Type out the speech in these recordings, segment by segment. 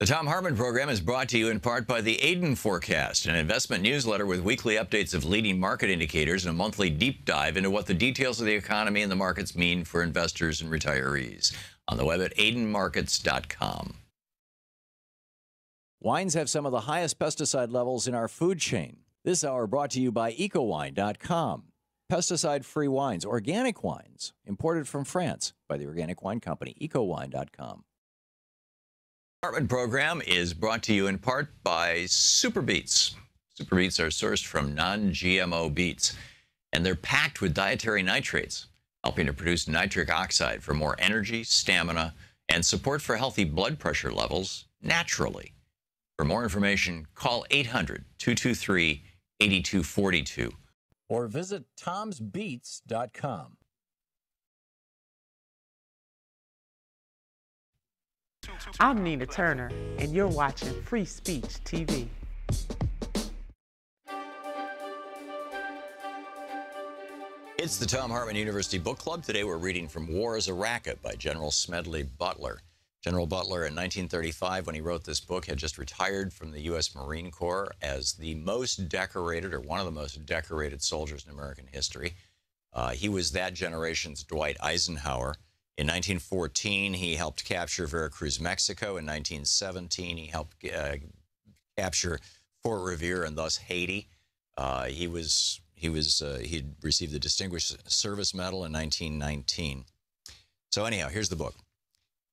The Thom Hartmann Program is brought to you in part by the Aiden Forecast, an investment newsletter with weekly updates of leading market indicators and a monthly deep dive into what the details of the economy and the markets mean for investors and retirees. On the web at aidenmarkets.com. Wines have some of the highest pesticide levels in our food chain. This hour brought to you by ecowine.com. Pesticide-free wines, organic wines, imported from France by the Organic Wine Company, ecowine.com. Hartmann Program is brought to you in part by Super Beets. Super Beets are sourced from non-GMO beets, and they're packed with dietary nitrates, helping to produce nitric oxide for more energy, stamina, and support for healthy blood pressure levels naturally. For more information, call 800-223-8242 or visit tomsbeets.com. I'm Nina Turner, and you're watching Free Speech TV. It's the Thom Hartmann University Book Club. Today we're reading from War is a Racket by General Smedley Butler. General Butler, in 1935, when he wrote this book, had just retired from the U.S. Marine Corps as the most decorated, or one of the most decorated soldiers in American history. He was that generation's Dwight Eisenhower. In 1914, he helped capture Veracruz, Mexico. In 1917, he helped capture Fort Revere and thus Haiti. He received the Distinguished Service Medal in 1919. So anyhow, here's the book.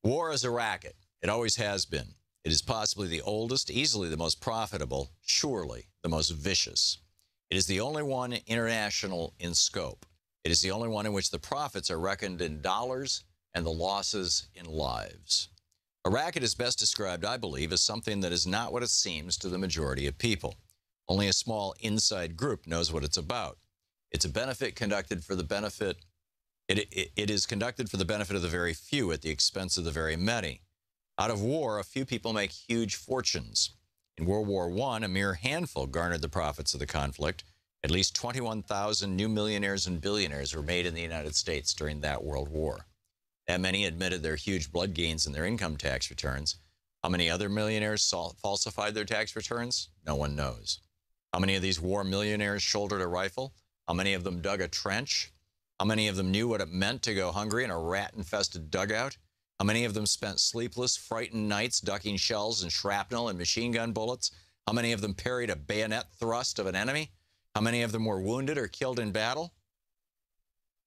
War is a racket. It always has been. It is possibly the oldest, easily the most profitable, surely the most vicious. It is the only one international in scope. It is the only one in which the profits are reckoned in dollars and the losses in lives. A racket is best described, I believe, as something that is not what it seems to the majority of people. Only a small inside group knows what it's about. It's a benefit conducted for the benefit. It is conducted for the benefit of the very few at the expense of the very many. Out of war, a few people make huge fortunes. In World War I, a mere handful garnered the profits of the conflict. At least 21,000 new millionaires and billionaires were made in the United States during that World War. That many admitted their huge blood gains in their income tax returns. How many other millionaires falsified their tax returns? No one knows. How many of these war millionaires shouldered a rifle? How many of them dug a trench? How many of them knew what it meant to go hungry in a rat-infested dugout? How many of them spent sleepless, frightened nights ducking shells and shrapnel and machine gun bullets? How many of them parried a bayonet thrust of an enemy? How many of them were wounded or killed in battle?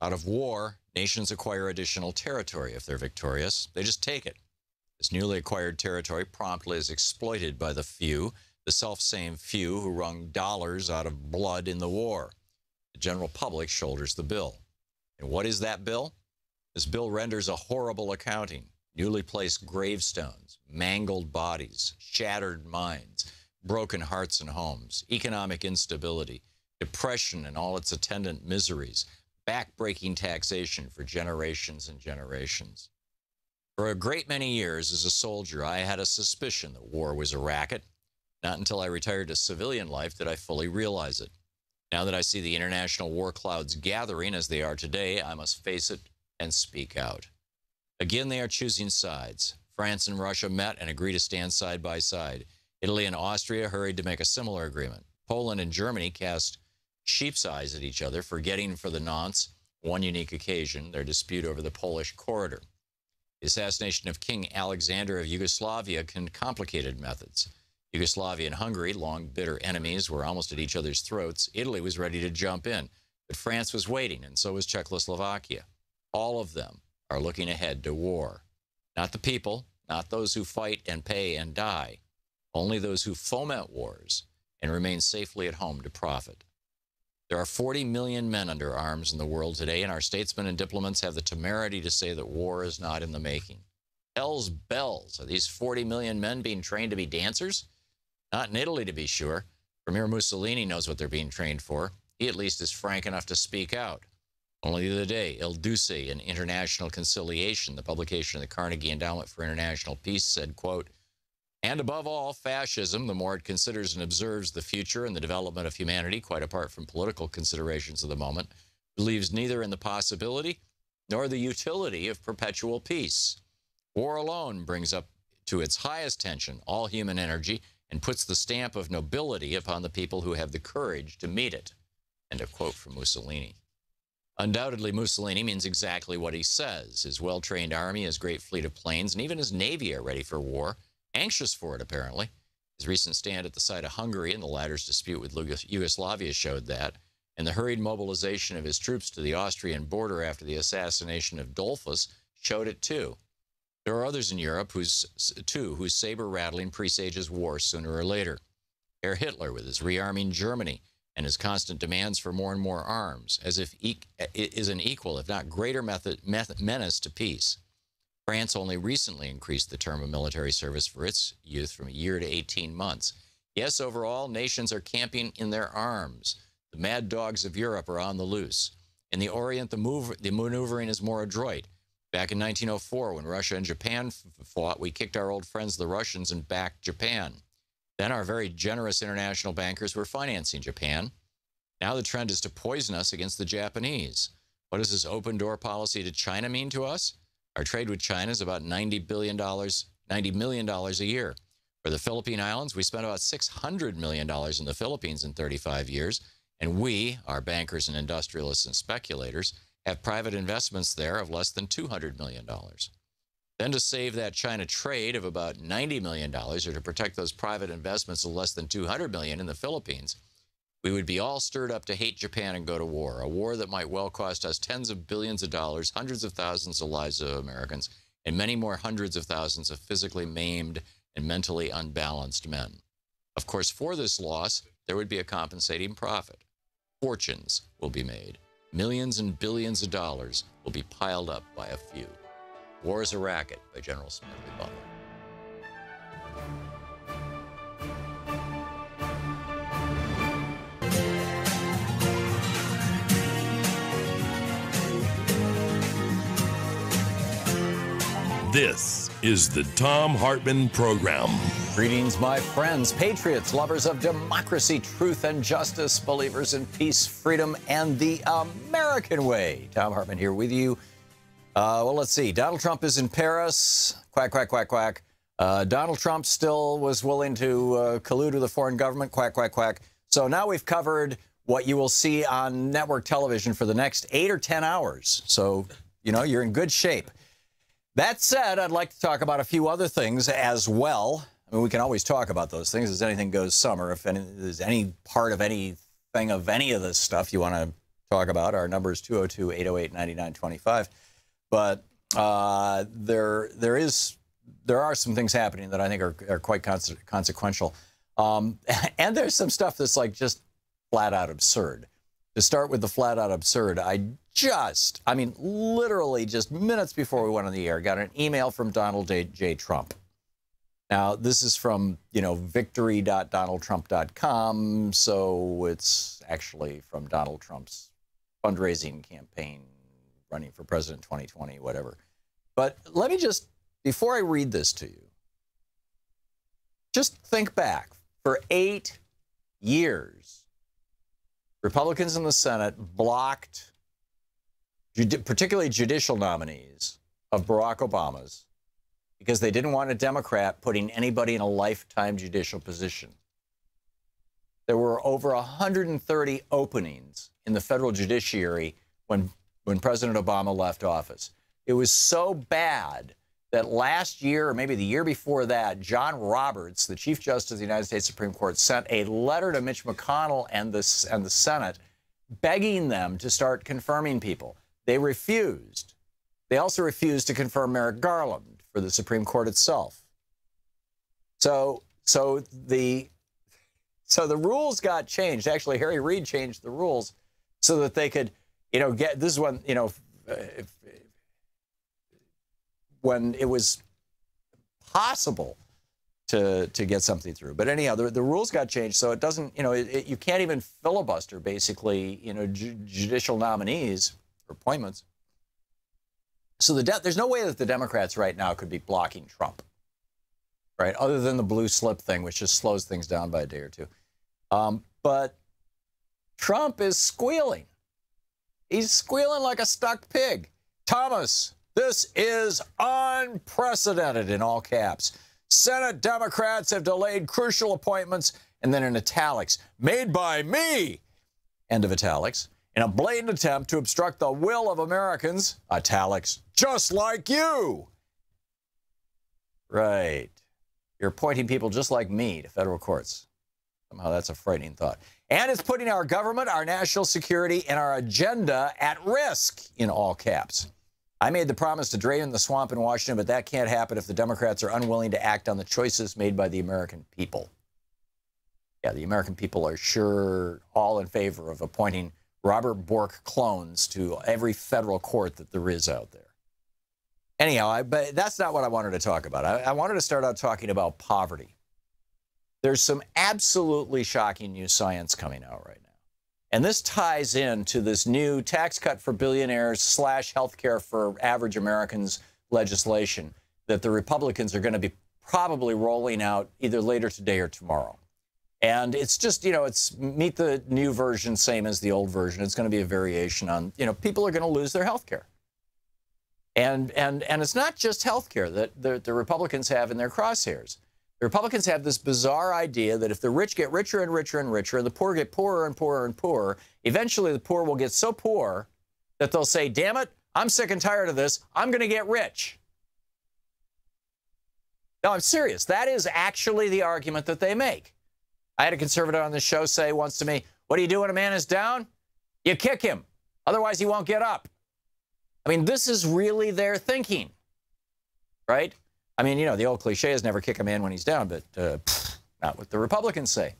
Out of war, nations acquire additional territory if they're victorious. They just take it. This newly acquired territory promptly is exploited by the few, the self-same few who wrung dollars out of blood in the war. The general public shoulders the bill. And what is that bill? This bill renders a horrible accounting. Newly placed gravestones, mangled bodies, shattered minds, broken hearts and homes, economic instability, depression and all its attendant miseries, back-breaking taxation for generations and generations. For a great many years as a soldier, I had a suspicion that war was a racket. Not until I retired to civilian life did I fully realize it. Now that I see the international war clouds gathering as they are today, I must face it and speak out. Again, they are choosing sides. France and Russia met and agreed to stand side by side. Italy and Austria hurried to make a similar agreement. Poland and Germany cast sheep's eyes at each other, forgetting for the nonce one unique occasion, their dispute over the Polish corridor. The assassination of King Alexander of Yugoslavia complicated methods. Yugoslavia and Hungary, long bitter enemies, were almost at each other's throats. Italy was ready to jump in, but France was waiting, and so was Czechoslovakia. All of them are looking ahead to war. Not the people, not those who fight and pay and die, only those who foment wars and remain safely at home to profit. There are 40 million men under arms in the world today, and our statesmen and diplomats have the temerity to say that war is not in the making. Hell's bells. Are these 40 million men being trained to be dancers? Not in Italy, to be sure. Premier Mussolini knows what they're being trained for. He at least is frank enough to speak out. Only the other day, Il Duce in International Conciliation, the publication of the Carnegie Endowment for International Peace, said, quote, "And above all, fascism, the more it considers and observes the future and the development of humanity, quite apart from political considerations of the moment, believes neither in the possibility nor the utility of perpetual peace. War alone brings to its highest tension all human energy and puts the stamp of nobility upon the people who have the courage to meet it. And a quote from Mussolini. Undoubtedly, Mussolini means exactly what he says. His well-trained army, his great fleet of planes, and even his navy are ready for war, anxious for it, apparently. His recent stand at the side of Hungary in the latter's dispute with Yugoslavia showed that, and the hurried mobilization of his troops to the Austrian border after the assassination of Dollfuss showed it too. There are others in Europe whose saber-rattling presages war sooner or later. Herr Hitler with his rearming Germany and his constant demands for more and more arms, as if is an equal, if not greater, menace to peace. France only recently increased the term of military service for its youth from a year to 18 months. Yes, overall, nations are camping in their arms. The mad dogs of Europe are on the loose. In the Orient, the maneuvering is more adroit. Back in 1904, when Russia and Japan fought, we kicked our old friends, the Russians, and backed Japan. Then our very generous international bankers were financing Japan. Now the trend is to poison us against the Japanese. What does this open-door policy to China mean to us? Our trade with China is about $90 million a year. For the Philippine Islands, we spent about $600 million in the Philippines in 35 years, and we, our bankers and industrialists and speculators, have private investments there of less than $200 million. Then to save that China trade of about $90 million, or to protect those private investments of less than $200 million in the Philippines, we would be all stirred up to hate Japan and go to war, a war that might well cost us tens of billions of dollars, hundreds of thousands of lives of Americans, and many more hundreds of thousands of physically maimed and mentally unbalanced men. Of course, for this loss, there would be a compensating profit. Fortunes will be made. Millions and billions of dollars will be piled up by a few. War is a Racket by General Smedley Butler. This is the Thom Hartmann Program. Greetings, my friends, patriots, lovers of democracy, truth, and justice, believers in peace, freedom, and the American way. Thom Hartmann here with you. Well, let's see. Donald Trump is in Paris. Quack, quack, quack, quack. Donald Trump still was willing to collude with the foreign government. Quack, quack, quack. So now we've covered what you will see on network television for the next 8 or 10 hours. So, you know, you're in good shape. That said, I'd like to talk about a few other things as well. I mean, we can always talk about those things as anything goes summer. If there's any part of anything of any of this stuff you want to talk about, our number is 202-808-9925. But there are some things happening that I think are quite consequential. And there's some stuff that's like just flat out absurd. To start with the flat out absurd, I mean, literally just minutes before we went on the air, got an email from Donald J. Trump. Now, this is from, you know, victory.donaldtrump.com, so it's actually from Donald Trump's fundraising campaign, running for president 2020, whatever. But let me just, before I read this to you, just think back. For 8 years, Republicans in the Senate blocked particularly judicial nominees of Barack Obama's because they didn't want a Democrat putting anybody in a lifetime judicial position. There were over 130 openings in the federal judiciary when President Obama left office. It was so bad that last year, or maybe the year before that, John Roberts, the Chief Justice of the United States Supreme Court, sent a letter to Mitch McConnell and the Senate begging them to start confirming people. They refused. They also refused to confirm Merrick Garland for the Supreme Court itself. So the rules got changed. Actually, Harry Reid changed the rules so that they could, you know, get, this is when, you know, when it was possible to get something through. But anyhow, the rules got changed, so it doesn't, you know, you can't even filibuster, basically, you know, judicial nominees or appointments. So there's no way that the Democrats right now could be blocking Trump, right? Other than the blue slip thing, which just slows things down by a day or two. But Trump is squealing. He's squealing like a stuck pig. Thomas, this is unprecedented, in all caps. Senate Democrats have delayed crucial appointments, and then in italics, made by me, end of italics, in a blatant attempt to obstruct the will of Americans, italics, just like you. Right. You're appointing people just like me to federal courts. Somehow that's a frightening thought. And it's putting our government, our national security, and our agenda at risk, in all caps. I made the promise to drain the swamp in Washington, but that can't happen if the Democrats are unwilling to act on the choices made by the American people. Yeah, the American people are sure all in favor of appointing Robert Bork clones to every federal court that there is out there. Anyhow, but that's not what I wanted to talk about. I wanted to start out talking about poverty. There's some absolutely shocking new science coming out right now. And this ties into this new tax cut for billionaires / healthcare for average Americans legislation that the Republicans are going to be probably rolling out either later today or tomorrow. And it's just, you know, it's meet the new version, same as the old version. It's going to be a variation on, you know, people are going to lose their health care. And it's not just health care that the Republicans have in their crosshairs. The Republicans have this bizarre idea that if the rich get richer and richer and richer, and the poor get poorer and poorer and poorer, eventually the poor will get so poor that they'll say, damn it, I'm sick and tired of this. I'm going to get rich. No, I'm serious. That is actually the argument that they make. I had a conservative on the show say once to me, what do you do when a man is down? You kick him. Otherwise, he won't get up. I mean, this is really their thinking, right? I mean, you know, the old cliche is never kick a man when he's down, but not what the Republicans say.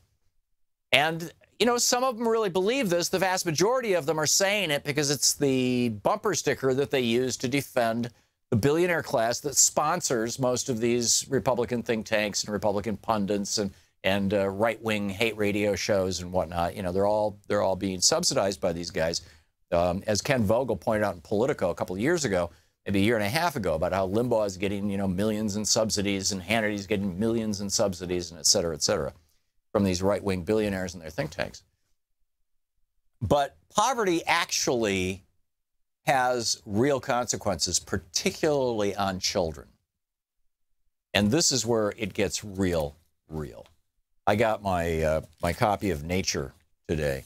And, you know, some of them really believe this. The vast majority of them are saying it because it's the bumper sticker that they use to defend the billionaire class that sponsors most of these Republican think tanks and Republican pundits and right-wing hate radio shows and whatnot. You know, they're all being subsidized by these guys. As Ken Vogel pointed out in Politico a couple of years ago, maybe a year and a half ago, about how Limbaugh is getting, you know, millions in subsidies and Hannity's getting millions in subsidies and et cetera, from these right-wing billionaires and their think tanks. But poverty actually has real consequences, particularly on children. And this is where it gets real. I got my my copy of Nature today,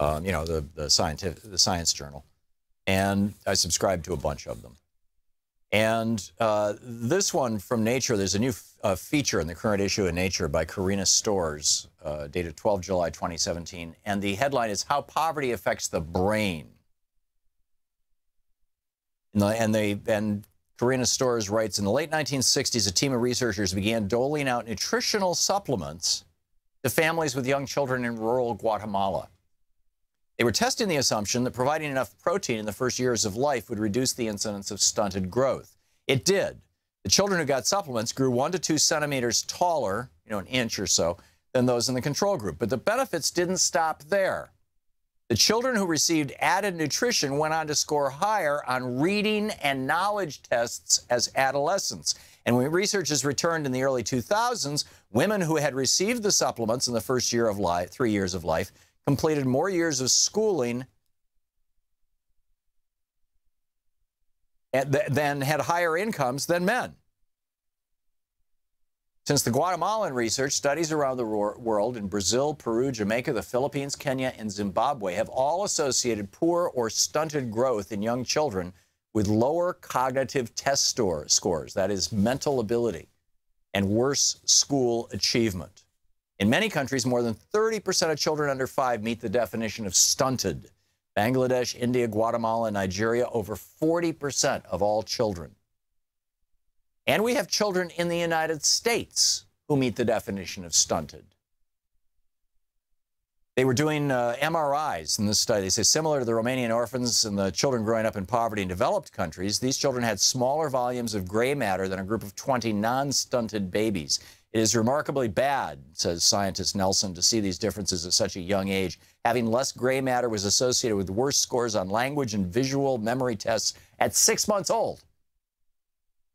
you know, the science journal, and I subscribe to a bunch of them. And this one from Nature, there's a new feature in the current issue of Nature by Karina Storrs, dated 12 July 2017, and the headline is How Poverty Affects the Brain. And Karina Storrs writes, in the late 1960s, a team of researchers began doling out nutritional supplements to families with young children in rural Guatemala. They were testing the assumption that providing enough protein in the first years of life would reduce the incidence of stunted growth. It did. The children who got supplements grew 1 to 2 centimeters taller, you know, an inch or so, than those in the control group. But the benefits didn't stop there. The children who received added nutrition went on to score higher on reading and knowledge tests as adolescents. And when researchers returned in the early 2000s, women who had received the supplements in the first year of life, 3 years of life, completed more years of schooling than had higher incomes than men. Since the Guatemalan research, studies around the world in Brazil, Peru, Jamaica, the Philippines, Kenya, and Zimbabwe have all associated poor or stunted growth in young children with lower cognitive test scores, that is, mental ability, and worse school achievement. In many countries, more than 30% of children under 5 meet the definition of stunted. Bangladesh, India, Guatemala, and Nigeria, over 40% of all children. And we have children in the United States who meet the definition of stunted. They were doing MRIs in this study. They say similar to the Romanian orphans and the children growing up in poverty in developed countries, these children had smaller volumes of gray matter than a group of 20 non-stunted babies. It is remarkably bad, says scientist Nelson, to see these differences at such a young age. Having less gray matter was associated with worse scores on language and visual memory tests at 6 months old.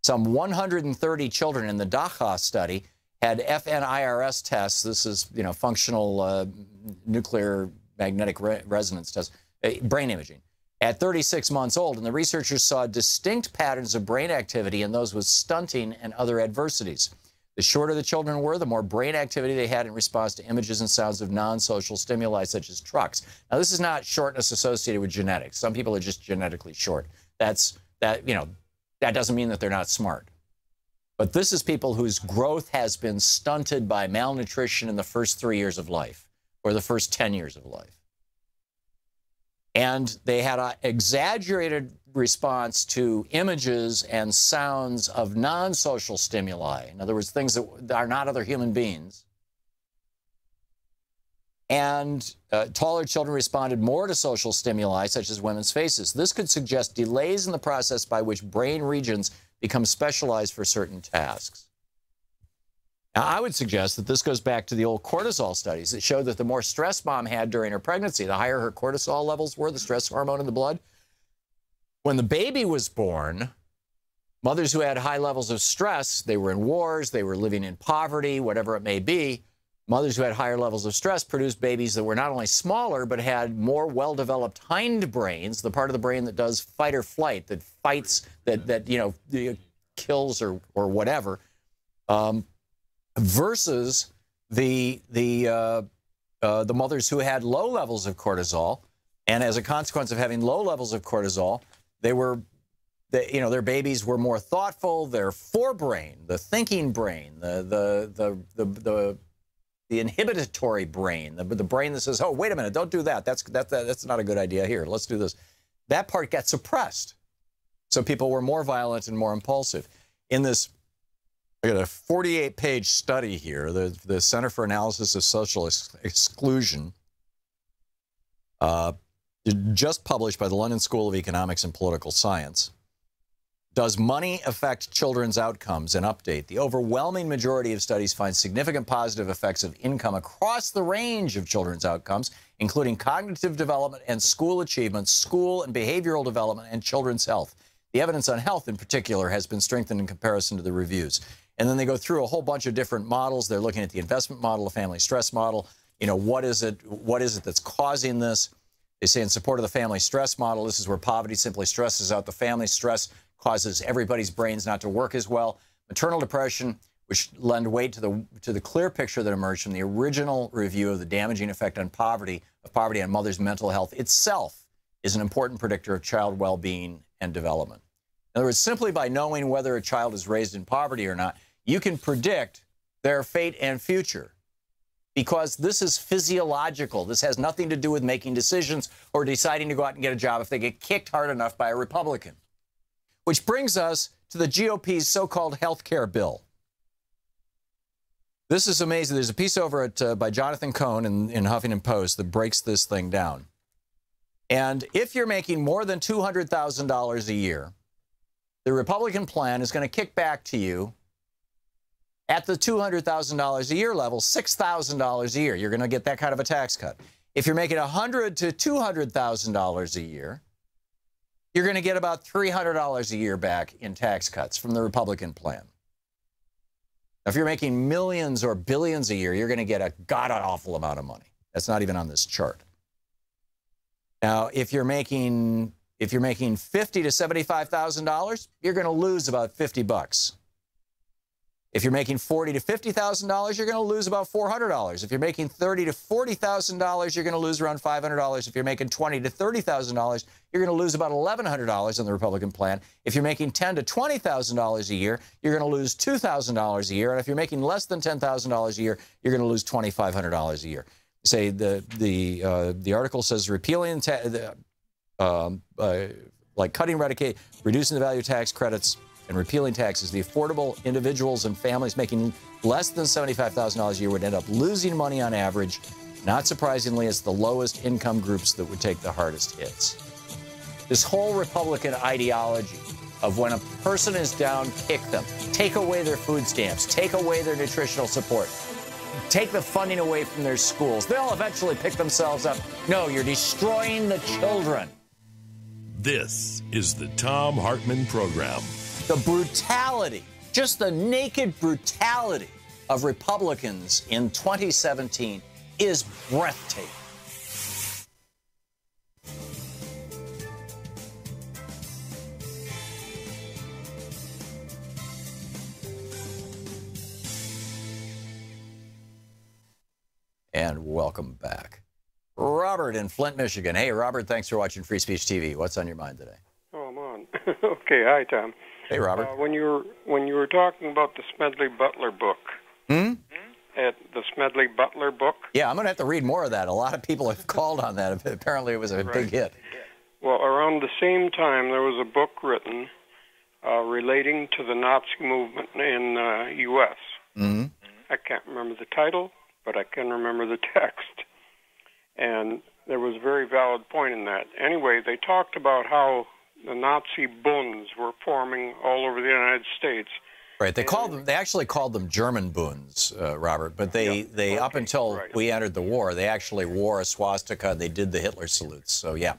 Some 130 children in the Dhaka study had FNIRS tests. This is, you know, functional nuclear magnetic resonance tests, brain imaging, at 36 months old. And the researchers saw distinct patterns of brain activity in those with stunting and other adversities. The shorter the children were, the more brain activity they had in response to images and sounds of non-social stimuli such as trucks. Now, this is not shortness associated with genetics. Some people are just genetically short. That doesn't mean that they're not smart. But this is people whose growth has been stunted by malnutrition in the first 3 years of life or the first 10 years of life. And they had an exaggerated response to images and sounds of non-social stimuli. In other words, things that are not other human beings. And taller children responded more to social stimuli, such as women's faces. This could suggest delays in the process by which brain regions become specialized for certain tasks. Now, I would suggest that this goes back to the old cortisol studies that showed that the more stress mom had during her pregnancy, the higher her cortisol levels were, the stress hormone in the blood. When the baby was born, mothers who had high levels of stress, they were in wars, they were living in poverty, whatever it may be, mothers who had higher levels of stress produced babies that were not only smaller, but had more well-developed hindbrains, the part of the brain that does fight or flight, that fights, that kills or whatever, versus the mothers who had low levels of cortisol, and as a consequence of having low levels of cortisol, their babies were more thoughtful. Their forebrain, the thinking brain, the inhibitory brain, the brain that says, "Oh, wait a minute, don't do that. That's not a good idea. Here, let's do this." That part got suppressed, so people were more violent and more impulsive. In this, I got a 48-page study here. The Center for Analysis of Social Exclusion, just published by the London School of Economics and Political Science. Does money affect children's outcomes? An update. The overwhelming majority of studies find significant positive effects of income across the range of children's outcomes, including cognitive development and school achievement, school and behavioral development, and children's health. The evidence on health in particular has been strengthened in comparison to the reviews. And then they go through a whole bunch of different models. They're looking at the investment model, the family stress model. What is it that's causing this? They say in support of the family stress model, this is where poverty simply stresses out the family. Stress causes everybody's brains not to work as well. Maternal depression, which lend weight to the clear picture that emerged from the original review of the damaging effect on poverty on mothers' mental health itself, is an important predictor of child well-being and development. In other words, simply by knowing whether a child is raised in poverty or not, you can predict their fate and future, because this is physiological. This has nothing to do with making decisions or deciding to go out and get a job if they get kicked hard enough by a Republican. Which brings us to the GOP's so-called health care bill. This is amazing. There's a piece over at by Jonathan Cohn in Huffington Post that breaks this thing down. And if you're making more than $200,000 a year, the Republican plan is going to kick back to you at the $200,000 a year level, $6,000 a year. You're going to get that kind of a tax cut. If you're making $100,000 to $200,000 a year, you're going to get about $300 a year back in tax cuts from the Republican plan. Now, if you're making millions or billions a year, you're going to get a god-awful amount of money. That's not even on this chart. Now, if you're making $50,000 to $75,000, you're going to lose about $50. If you're making $40,000 to $50,000, you're going to lose about $400. If you're making $30,000 to $40,000, you're going to lose around $500. If you're making $20,000 to $30,000, you're going to lose about $1,100 on the Republican plan. If you're making $10,000 to $20,000 a year, you're going to lose $2,000 a year. And if you're making less than $10,000 a year, you're going to lose $2,500 a year. Say the article says repealing like cutting Medicaid, reducing the value of tax credits, and repealing taxes, the affordable individuals and families making less than $75,000 a year would end up losing money on average. Not surprisingly, it's the lowest income groups that would take the hardest hits. This whole Republican ideology of when a person is down, kick them, take away their food stamps, take away their nutritional support, take the funding away from their schools. They'll eventually pick themselves up. No, you're destroying the children. This is the Thom Hartmann Program. The brutality, just the naked brutality of Republicans in 2017 is breathtaking. And welcome back. Robert in Flint, Michigan. Hey, Robert, thanks for watching Free Speech TV. What's on your mind today? Oh, I'm on. Okay, hi, Tom. Hey, Robert. When you were talking about the Smedley Butler book, at the Smedley Butler book. Yeah, I'm going to have to read more of that. A lot of people have called on that. Apparently, it was a big hit. Well, around the same time, there was a book written relating to the Nazi movement in the U.S. Mm-hmm. I can't remember the title, but I can remember the text. And there was a very valid point in that. Anyway, they talked about how the Nazi Bunds were forming all over the United States. Right. They actually called them German Bunds, Robert. But they up until we entered the war, they actually wore a swastika. They did the Hitler salutes. So yeah.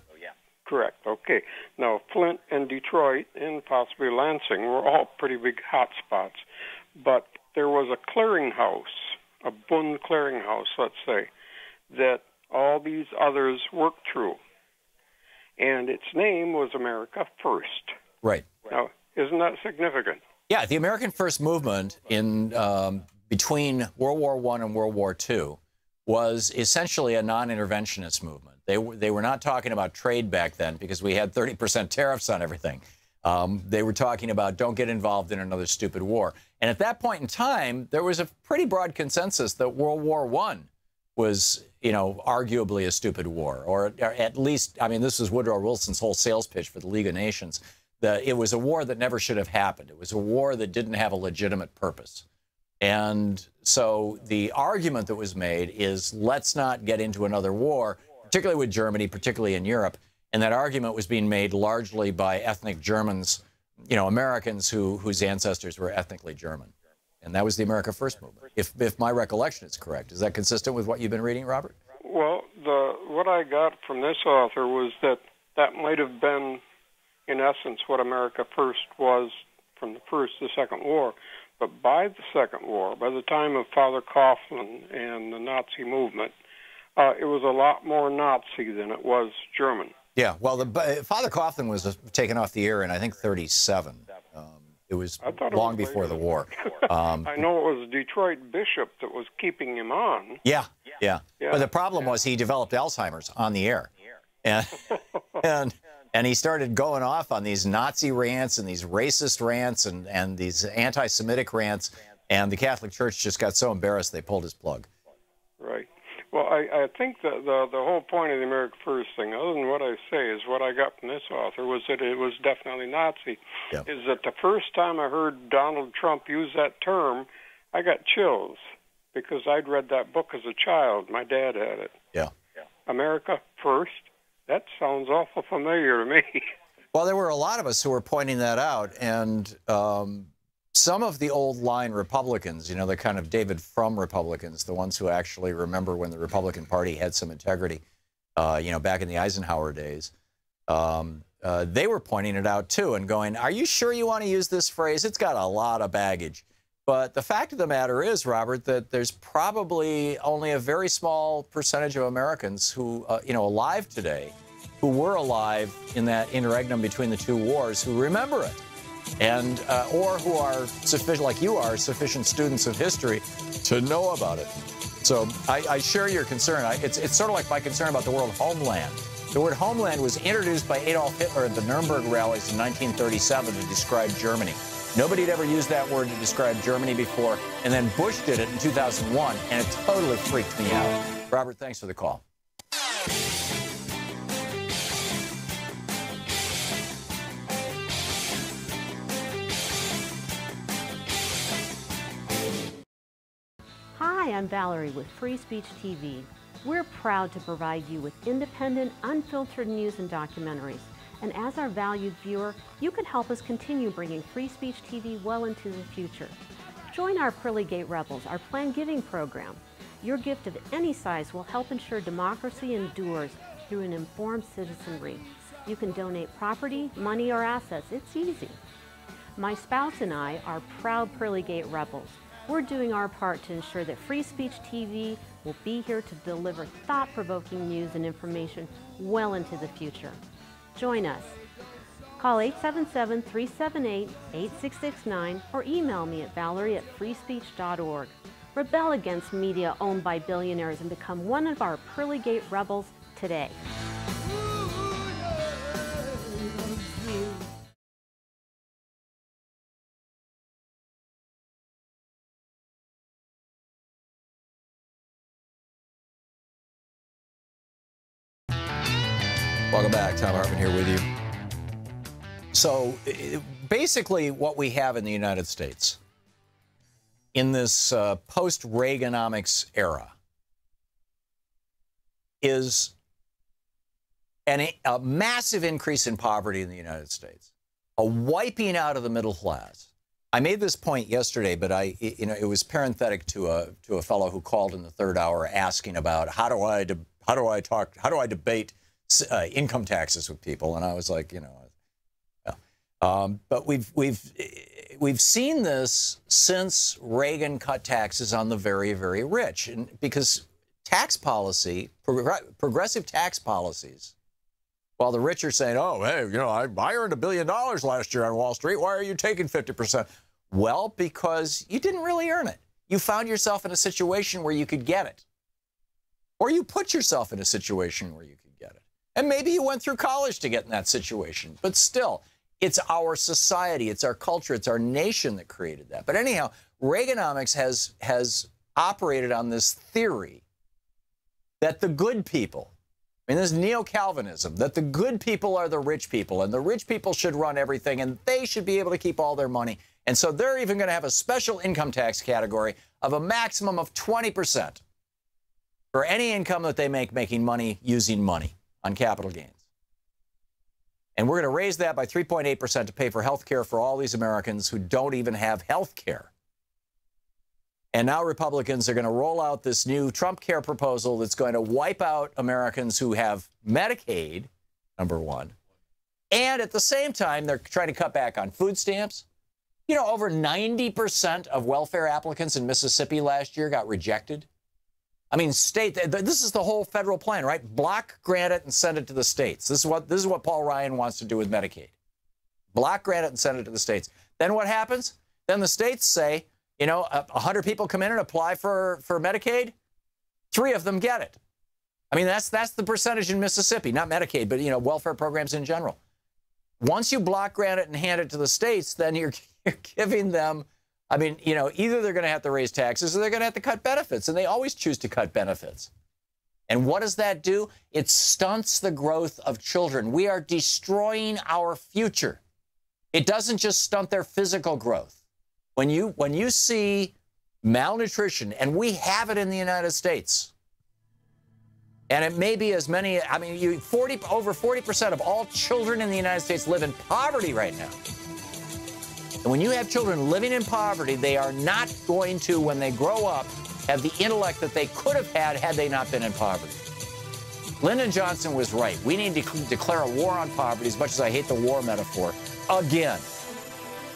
Correct. Okay. Now, Flint and Detroit and possibly Lansing were all pretty big hot spots. But there was a clearinghouse, a Bund clearinghouse, let's say, that all these others worked through. And its name was America First. Right. Now, isn't that significant? Yeah, the American First movement in between World War I and World War II was essentially a non-interventionist movement. They were not talking about trade back then because we had 30% tariffs on everything. They were talking about don't get involved in another stupid war. And at that point in time, there was a pretty broad consensus that World War I was, arguably a stupid war, or at least, I mean, this was Woodrow Wilson's whole sales pitch for the League of Nations. It was a war that never should have happened. It was a war that didn't have a legitimate purpose. And so the argument that was made is let's not get into another war, particularly with Germany, particularly in Europe. And that argument was being made largely by ethnic Germans, Americans whose ancestors were ethnically German. And that was the America First movement, if my recollection is correct. Is that consistent with what you've been reading, Robert? Well, what I got from this author was that might have been, in essence, what America First was from the First to Second War. But by the Second War, by the time of Father Coughlin and the Nazi movement, it was a lot more Nazi than it was German. Yeah, well, Father Coughlin was taken off the air in, I think, 1937. It was long before the war. I know it was a Detroit bishop that was keeping him on. Yeah. But the problem was he developed Alzheimer's on the air. And he started going off on these Nazi rants and these racist rants and these anti-Semitic rants. And the Catholic Church just got so embarrassed they pulled his plug. Right. Well, I think that the whole point of the America First thing, other than what I say, is what I got from this author, was that it was definitely Nazi. Yeah. Is that the first time I heard Donald Trump use that term, I got chills because I'd read that book as a child. My dad had it. Yeah. America First? That sounds awful familiar to me. Well, there were a lot of us who were pointing that out, and some of the old line Republicans, the kind of David Frum Republicans, the ones who actually remember when the Republican Party had some integrity, back in the Eisenhower days, they were pointing it out too and going, are you sure you want to use this phrase? It's got a lot of baggage. But the fact of the matter is, Robert, that there's probably only a very small percentage of Americans who, alive today, who were alive in that interregnum between the two wars, who remember it. And or who are sufficient, like you are, sufficient students of history to know about it. So I share your concern. It's sort of like my concern about the word homeland. The word homeland was introduced by Adolf Hitler at the Nuremberg rallies in 1937 to describe Germany. Nobody had ever used that word to describe Germany before, and then Bush did it in 2001, and it totally freaked me out. Robert, thanks for the call. Hi, I'm Valerie with Free Speech TV. We're proud to provide you with independent, unfiltered news and documentaries. And as our valued viewer, you can help us continue bringing Free Speech TV well into the future. Join our Pearly Gate Rebels, our planned giving program. Your gift of any size will help ensure democracy endures through an informed citizenry. You can donate property, money, or assets. It's easy. My spouse and I are proud Pearly Gate Rebels. We're doing our part to ensure that Free Speech TV will be here to deliver thought-provoking news and information well into the future. Join us. Call 877-378-8669 or email me at valerie@freespeech.org. Rebel against media owned by billionaires and become one of our pearly gate rebels today. Welcome back. Thom Hartmann here with you. So basically what we have in the United States in this post-Reaganomics era is a massive increase in poverty in the United States, a wiping out of the middle class. I made this point yesterday, but it was parenthetic to a fellow who called in the third hour asking about how do I debate income taxes with people, and I was like, but we've seen this since Reagan cut taxes on the very, very rich, and because tax policy, progressive tax policies, while the rich are saying, oh, hey, I earned $1 billion last year on Wall Street. Why are you taking 50%? Well, because you didn't really earn it. You found yourself in a situation where you could get it, or you put yourself in a situation where you could get it. And maybe you went through college to get in that situation, but still, it's our society, it's our culture, it's our nation that created that. But anyhow, Reaganomics has operated on this theory that the good people, this is neo-Calvinism, that the good people are the rich people, and the rich people should run everything, and they should be able to keep all their money. And so they're even going to have a special income tax category of a maximum of 20% for any income that they make making money using money on capital gains. And we're going to raise that by 3.8% to pay for health care for all these Americans who don't even have health care. And now Republicans are going to roll out this new Trump care proposal that's going to wipe out Americans who have Medicaid, number one. And at the same time, they're trying to cut back on food stamps. Over 90% of welfare applicants in Mississippi last year got rejected. This is the whole federal plan, right? Block grant it and send it to the states. This is what Paul Ryan wants to do with Medicaid. Block grant it and send it to the states. Then what happens? Then the states say, 100 people come in and apply for Medicaid. 3 of them get it. That's the percentage in Mississippi, not Medicaid, but, welfare programs in general. Once you block grant it and hand it to the states, then you're giving them, either they're going to have to raise taxes or they're going to have to cut benefits, and they always choose to cut benefits. And what does that do? It stunts the growth of children. We are destroying our future. It doesn't just stunt their physical growth. When you see malnutrition, and we have it in the United States, and it may be as many, over 40% of all children in the United States live in poverty right now. And when you have children living in poverty, they are not going to, when they grow up, have the intellect that they could have had they not been in poverty. Lyndon Johnson was right. We need to declare a war on poverty, as much as I hate the war metaphor, again,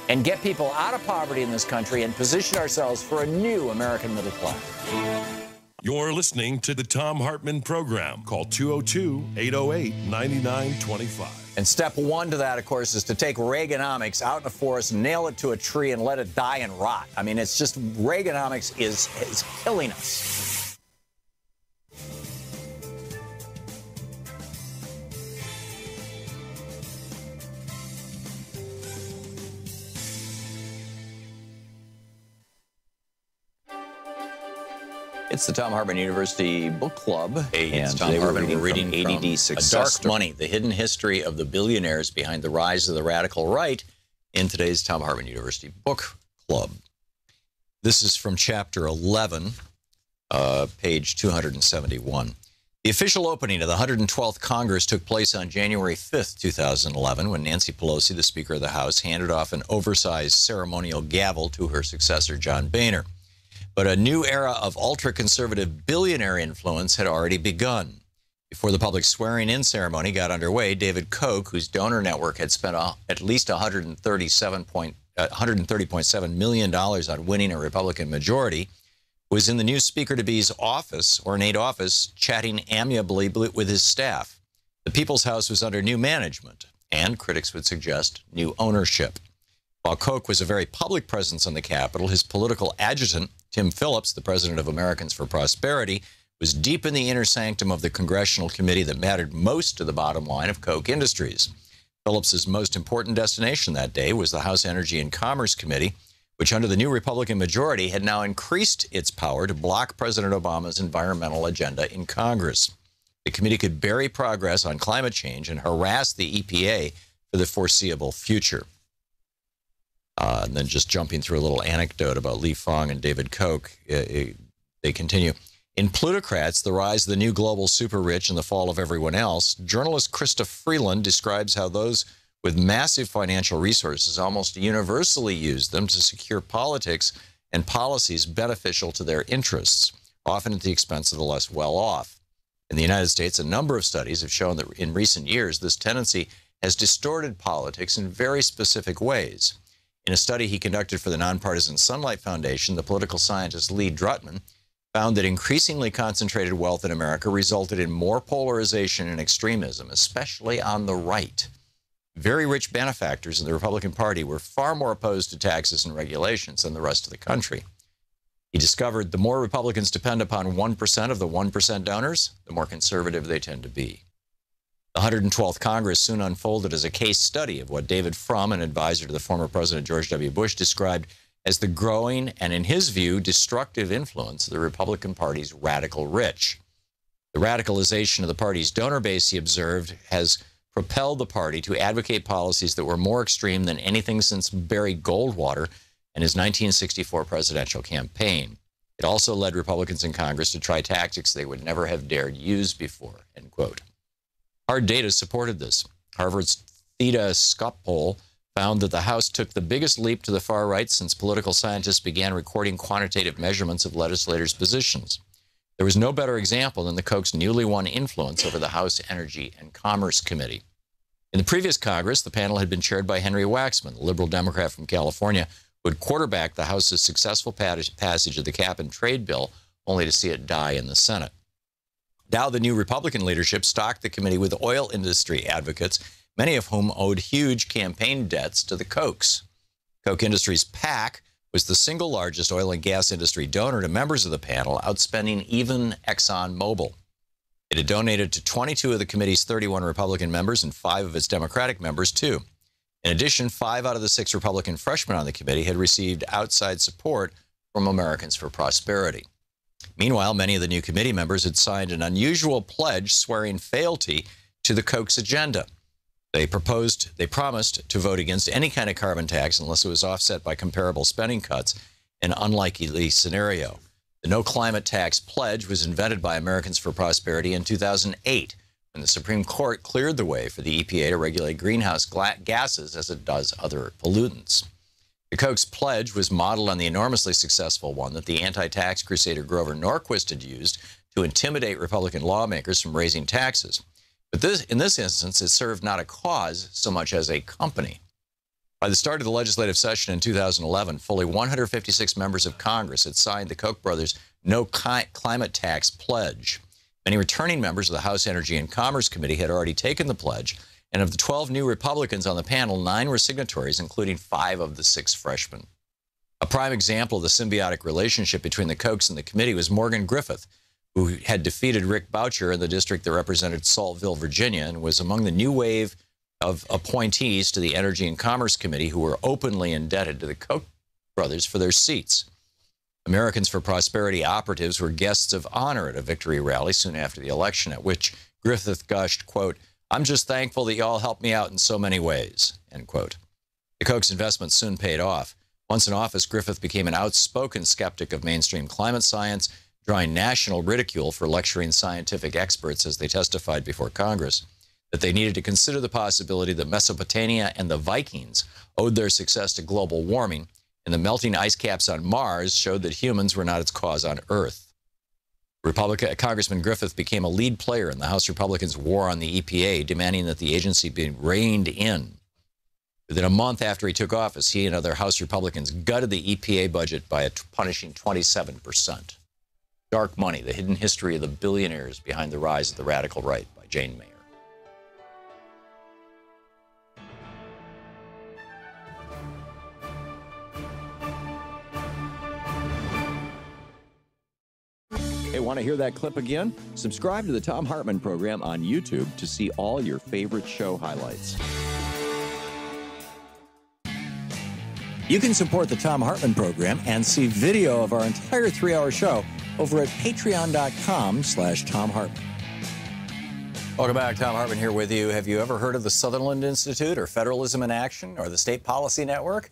and get people out of poverty in this country and position ourselves for a new American middle class. You're listening to the Thom Hartmann Program. Call 202-808-9925. And step one to that, of course, is to take Reaganomics out in the forest, nail it to a tree, and let it die and rot. It's just Reaganomics is killing us. It's the Thom Hartmann University Book Club. Hey, it's and Thom Hartmann. We're reading from ADD Success A Dark Money, the hidden history of the billionaires behind the rise of the radical right in today's Thom Hartmann University Book Club. This is from Chapter 11, page 271. The official opening of the 112th Congress took place on January 5th, 2011, when Nancy Pelosi, the Speaker of the House, handed off an oversized ceremonial gavel to her successor, John Boehner. But a new era of ultra-conservative billionaire influence had already begun. Before the public swearing-in ceremony got underway, David Koch, whose donor network had spent at least $130.7 million on winning a Republican majority, was in the new Speaker-to-be's office, ornate office, chatting amiably with his staff. The People's House was under new management, and critics would suggest new ownership. While Koch was a very public presence on the Capitol, his political adjutant, Tim Phillips, the president of Americans for Prosperity, was deep in the inner sanctum of the congressional committee that mattered most to the bottom line of Koch Industries. Phillips's most important destination that day was the House Energy and Commerce Committee, which under the new Republican majority had now increased its power to block President Obama's environmental agenda in Congress. The committee could bury progress on climate change and harass the EPA for the foreseeable future. And then just jumping through a little anecdote about Lee Fong and David Koch, they continue. In Plutocrats, the rise of the new global super-rich and the fall of everyone else, journalist Krista Freeland describes how those with massive financial resources almost universally use them to secure politics and policies beneficial to their interests, often at the expense of the less well-off. In the United States, a number of studies have shown that in recent years, this tendency has distorted politics in very specific ways. In a study he conducted for the nonpartisan Sunlight Foundation, the political scientist Lee Drutman found that increasingly concentrated wealth in America resulted in more polarization and extremism, especially on the right. Very rich benefactors in the Republican Party were far more opposed to taxes and regulations than the rest of the country. He discovered the more Republicans depend upon 1% of the 1% donors, the more conservative they tend to be. The 112th Congress soon unfolded as a case study of what David Frum, an advisor to the former President George W. Bush, described as the growing and, in his view, destructive influence of the Republican Party's radical rich. The radicalization of the party's donor base, he observed, has propelled the party to advocate policies that were more extreme than anything since Barry Goldwater and his 1964 presidential campaign. It also led Republicans in Congress to try tactics they would never have dared use before, end quote. Hard data supported this. Harvard's Theta Scop poll found that the House took the biggest leap to the far right since political scientists began recording quantitative measurements of legislators' positions. There was no better example than the Koch's newly won influence over the House Energy and Commerce Committee. In the previous Congress, the panel had been chaired by Henry Waxman, the liberal Democrat from California, who had quarterbacked the House's successful passage of the cap-and-trade bill, only to see it die in the Senate. Now the new Republican leadership stocked the committee with oil industry advocates, many of whom owed huge campaign debts to the Kochs. Koch Industries PAC was the single largest oil and gas industry donor to members of the panel, outspending even ExxonMobil. It had donated to 22 of the committee's 31 Republican members and 5 of its Democratic members, too. In addition, 5 out of the 6 Republican freshmen on the committee had received outside support from Americans for Prosperity. Meanwhile, many of the new committee members had signed an unusual pledge swearing fealty to the Koch's agenda. They promised to vote against any kind of carbon tax unless it was offset by comparable spending cuts, an unlikely scenario. The no climate tax pledge was invented by Americans for Prosperity in 2008, when the Supreme Court cleared the way for the EPA to regulate greenhouse gases as it does other pollutants. The Koch's pledge was modeled on the enormously successful one that the anti-tax crusader Grover Norquist had used to intimidate Republican lawmakers from raising taxes. But in this instance, it served not a cause so much as a company. By the start of the legislative session in 2011, fully 156 members of Congress had signed the Koch brothers' no climate tax pledge. Many returning members of the House Energy and Commerce Committee had already taken the pledge, and of the 12 new Republicans on the panel, 9 were signatories, including 5 of the 6 freshmen. A prime example of the symbiotic relationship between the Kochs and the committee was Morgan Griffith, who had defeated Rick Boucher in the district that represented Saltville, Virginia, and was among the new wave of appointees to the Energy and Commerce Committee who were openly indebted to the Koch brothers for their seats. Americans for Prosperity operatives were guests of honor at a victory rally soon after the election, at which Griffith gushed, quote, "I'm just thankful that y'all helped me out in so many ways," end quote. The Koch's investment soon paid off. Once in office, Griffith became an outspoken skeptic of mainstream climate science, drawing national ridicule for lecturing scientific experts as they testified before Congress that they needed to consider the possibility that Mesopotamia and the Vikings owed their success to global warming, and the melting ice caps on Mars showed that humans were not its cause on Earth. Congressman Griffith became a lead player in the House Republicans' war on the EPA, demanding that the agency be reined in. Within a month after he took office, he and other House Republicans gutted the EPA budget by a punishing 27%. Dark Money, The Hidden History of the Billionaires Behind the Rise of the Radical Right by Jane Mayer. Hey, want to hear that clip again? Subscribe to the Thom Hartmann Program on YouTube to see all your favorite show highlights. You can support the Thom Hartmann Program and see video of our entire 3-hour show over at patreon.com/Thom Hartmann. Welcome back. Thom Hartmann here with you. Have you ever heard of the Sutherland Institute or Federalism in Action or the State Policy Network?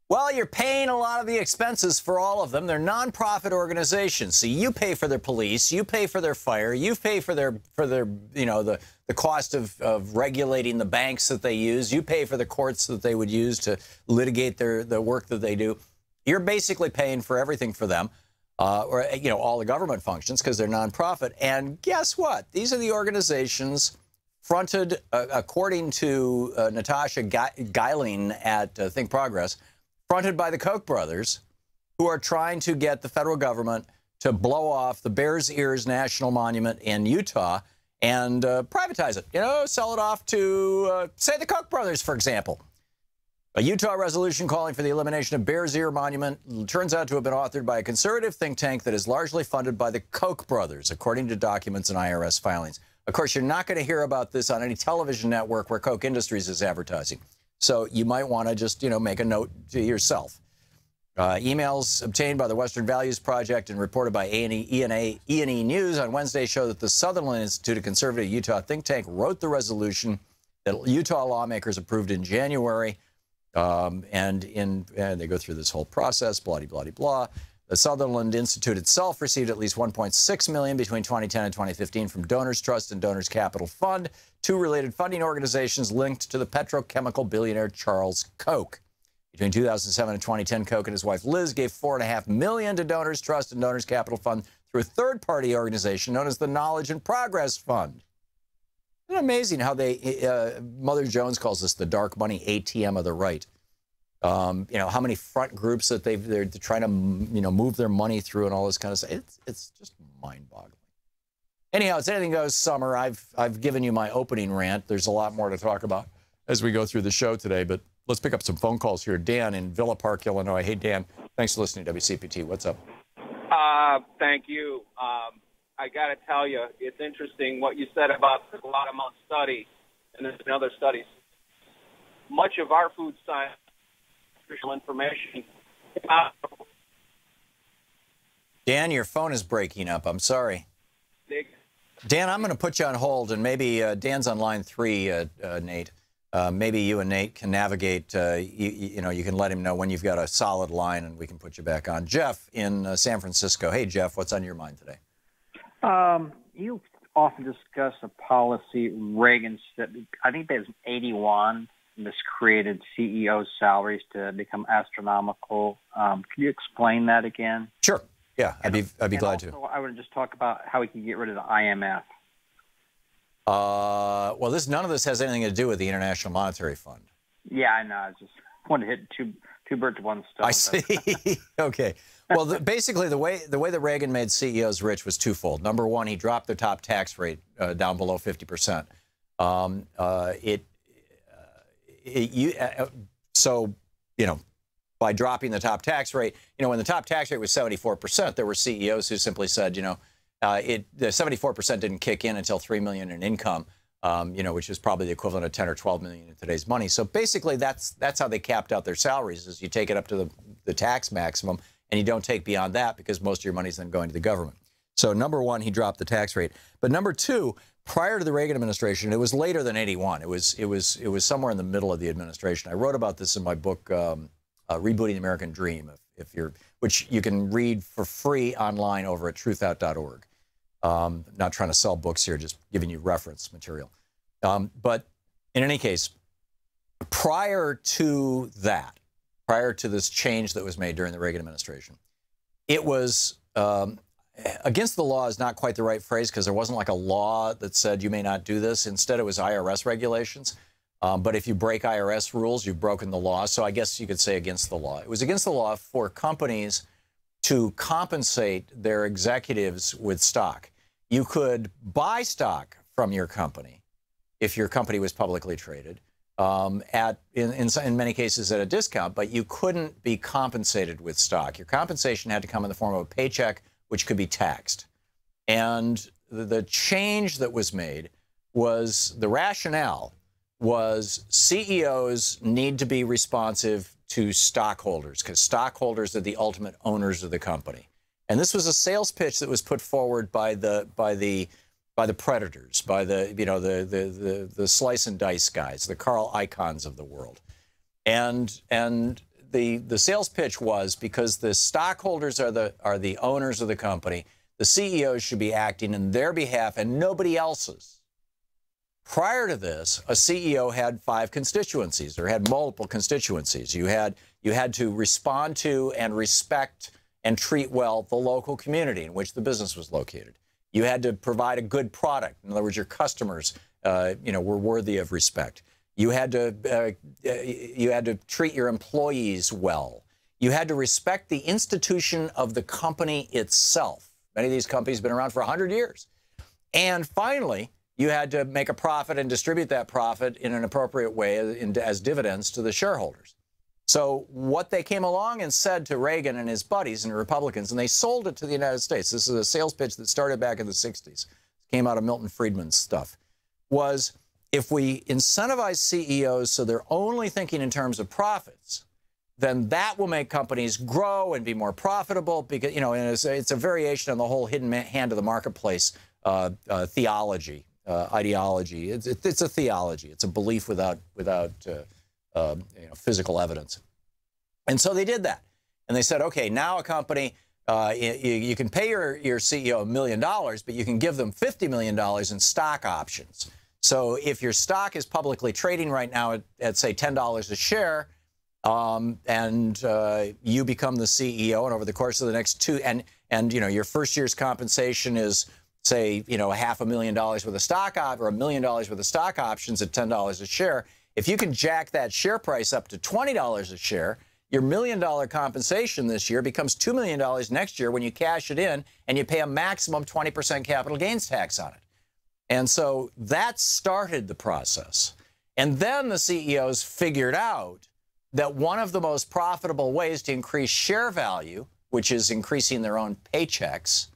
Well, you're paying a lot of the expenses for all of them. They're nonprofit organizations. So you pay for their police, you pay for their fire, you pay for their the cost of regulating the banks that they use, you pay for the courts that they would use to litigate the work that they do. You're basically paying for everything for them. Or all the government functions because they're nonprofit. And guess what? These are the organizations fronted, according to Natasha Geiling at Think Progress, fronted by the Koch brothers, who are trying to get the federal government to blow off the Bears Ears National Monument in Utah and privatize it. Sell it off to, say, the Koch brothers, for example. A Utah resolution calling for the elimination of Bears Ear Monument turns out to have been authored by a conservative think tank that is largely funded by the Koch brothers, according to documents and IRS filings. Of course, you're not going to hear about this on any television network where Koch Industries is advertising. So you might want to just, make a note to yourself. Emails obtained by the Western Values Project and reported by E&E News on Wednesday show that the Sutherland Institute, a conservative Utah think tank, wrote the resolution that Utah lawmakers approved in January. And they go through this whole process, blah. The Sutherland Institute itself received at least $1.6 million between 2010 and 2015 from Donors Trust and Donors Capital Fund, two related funding organizations linked to the petrochemical billionaire Charles Koch. Between 2007 and 2010, Koch and his wife Liz gave $4.5 million to Donors Trust and Donors Capital Fund through a third-party organization known as the Knowledge and Progress Fund. Isn't it amazing how Mother Jones calls this the dark money ATM of the right? How many front groups that they're trying to, move their money through and all this kind of stuff. It's just mind-boggling. Anyhow, it's Anything Goes Summer. I've given you my opening rant. There's a lot more to talk about as we go through the show today, but let's pick up some phone calls here. Dan in Villa Park, Illinois. Hey, Dan, thanks for listening to WCPT. What's up? Thank you. I got to tell you, it's interesting what you said about the Guatemala study, and there's been other studies. Much of our food science information. Dan, your phone is breaking up. I'm sorry. Dan, I'm going to put you on hold, and maybe Dan's on line 3, Nate. Maybe you and Nate can navigate. You can let him know when you've got a solid line, and we can put you back on. Jeff in San Francisco. Hey, Jeff, what's on your mind today? You often discuss a policy Reagan said, I think that was 81, miscreated CEO salaries to become astronomical. Can you explain that again? Sure. Yeah, I'd be glad to. I would just talk about how we can get rid of the IMF. Well, none of this has anything to do with the International Monetary Fund. Yeah, I know. I just wanted to hit two birds with one stone. I see. Okay. Well, basically, the way that Reagan made CEOs rich was twofold. Number one, he dropped their top tax rate down below 50%. By dropping the top tax rate, when the top tax rate was 74%, there were CEOs who simply said, the 74% didn't kick in until $3 million in income, which is probably the equivalent of 10 or 12 million in today's money. So basically, that's how they capped out their salaries: is you take it up to the tax maximum, and you don't take beyond that because most of your money is then going to the government. So number one, he dropped the tax rate. But number two, prior to the Reagan administration, it was later than 81. It was somewhere in the middle of the administration. I wrote about this in my book, Rebooting the American Dream, which you can read for free online over at truthout.org. Not trying to sell books here, just giving you reference material. But in any case, prior to this change that was made during the Reagan administration, it was against the law is not quite the right phrase, because there wasn't like a law that said you may not do this. Instead, it was IRS regulations. But if you break IRS rules, you've broken the law. So I guess you could say against the law. It was against the law for companies to compensate their executives with stock. You could buy stock from your company if your company was publicly traded, in many cases at a discount, but you couldn't be compensated with stock. Your compensation had to come in the form of a paycheck, which could be taxed. And the change that was made was, the rationale was CEOs need to be responsive to stockholders, because stockholders are the ultimate owners of the company. And this was a sales pitch that was put forward by the predators, by the slice and dice guys, the Carl Icahns of the world. And the sales pitch was, because the stockholders are the owners of the company, the CEOs should be acting in their behalf and nobody else's. Prior to this, a CEO had 5 constituencies, or had multiple constituencies. You had to respond to and respect and treat well the local community in which the business was located. You had to provide a good product. In other words, your customers, were worthy of respect. You had to treat your employees well. You had to respect the institution of the company itself. Many of these companies have been around for 100 years. And finally, you had to make a profit and distribute that profit in an appropriate way as dividends to the shareholders. So what they came along and said to Reagan and his buddies and Republicans, and they sold it to the United States, this is a sales pitch that started back in the 60s, came out of Milton Friedman's stuff, was if we incentivize CEOs so they're only thinking in terms of profits, then that will make companies grow and be more profitable, because, and it's a variation on the whole hidden hand of the marketplace theology, ideology. It's a theology. It's a belief without physical evidence. And so they did that. And they said, okay, now a company, you can pay your CEO $1 million, but you can give them $50 million in stock options. So if your stock is publicly trading right now at say, $10 a share, and you become the CEO, and over the course of the next your first year's compensation is, say, $500,000 worth of stock or $1 million worth of stock options at $10 a share. If you can jack that share price up to $20 a share, your $1 million compensation this year becomes $2 million next year when you cash it in, and you pay a maximum 20% capital gains tax on it. And so that started the process. And then the CEOs figured out that one of the most profitable ways to increase share value, which is increasing their own paychecks,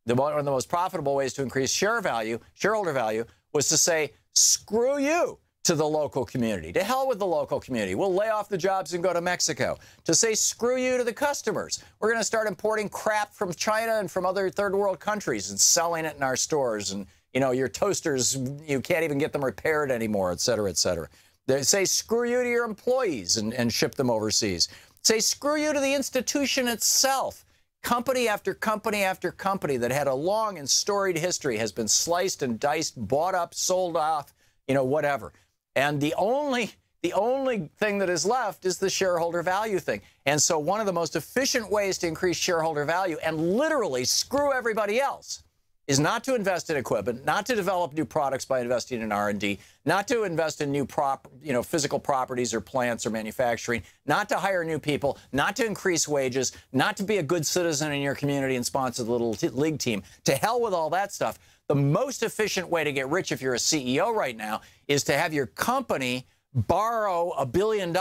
one of the most profitable ways to increase shareholder value, was to say, screw you to the local community. To hell with the local community. We'll lay off the jobs and go to Mexico. To say, screw you to the customers. We're going to start importing crap from China and from other third world countries and selling it in our stores. And, your toasters, you can't even get them repaired anymore, et cetera, et cetera. They say, screw you to your employees and ship them overseas. Say, screw you to the institution itself. Company after company after company that had a long and storied history has been sliced and diced, bought up, sold off, whatever. And the only thing that is left is the shareholder value thing. And so one of the most efficient ways to increase shareholder value and literally screw everybody else is not to invest in equipment, not to develop new products by investing in R&D, not to invest in new physical properties or plants or manufacturing, not to hire new people, not to increase wages, not to be a good citizen in your community and sponsor the little league team. To hell with all that stuff. The most efficient way to get rich if you're a CEO right now is to have your company borrow $1 billion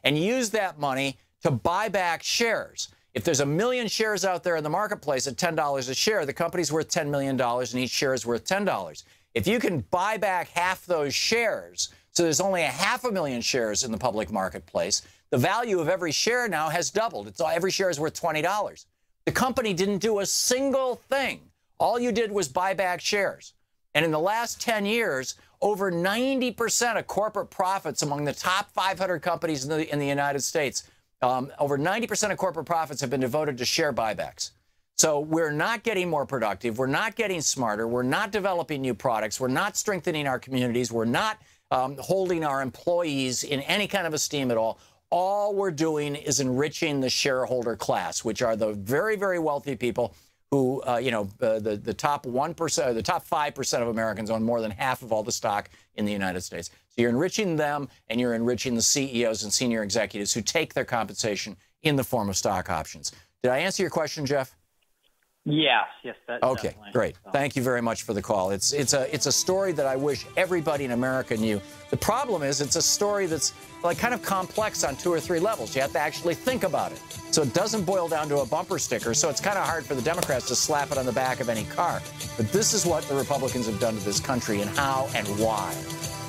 and use that money to buy back shares. If there's 1 million shares out there in the marketplace at $10 a share, the company's worth $10 million and each share is worth $10. If you can buy back half those shares, so there's only 500,000 shares in the public marketplace, the value of every share now has doubled. Every share is worth $20. The company didn't do a single thing. All you did was buy back shares. And in the last 10 years, over 90% of corporate profits among the top 500 companies in the United States, over 90% of corporate profits have been devoted to share buybacks. So we're not getting more productive. We're not getting smarter. We're not developing new products. We're not strengthening our communities. We're not holding our employees in any kind of esteem at all. All we're doing is enriching the shareholder class, which are the very, very wealthy people who, the top 1%, the top 5% of Americans own more than half of all the stock in the United States. So you're enriching them, and you're enriching the CEOs and senior executives who take their compensation in the form of stock options. Did I answer your question, Jeff? Yes, that. Okay, definitely. great. So. Thank you very much for the call. It's a story that I wish everybody in America knew. The problem is it's a story that's like kind of complex on 2 or 3 levels. You have to actually think about it. So it doesn't boil down to a bumper sticker. So it's kind of hard for the Democrats to slap it on the back of any car. But this is what the Republicans have done to this country and how and why.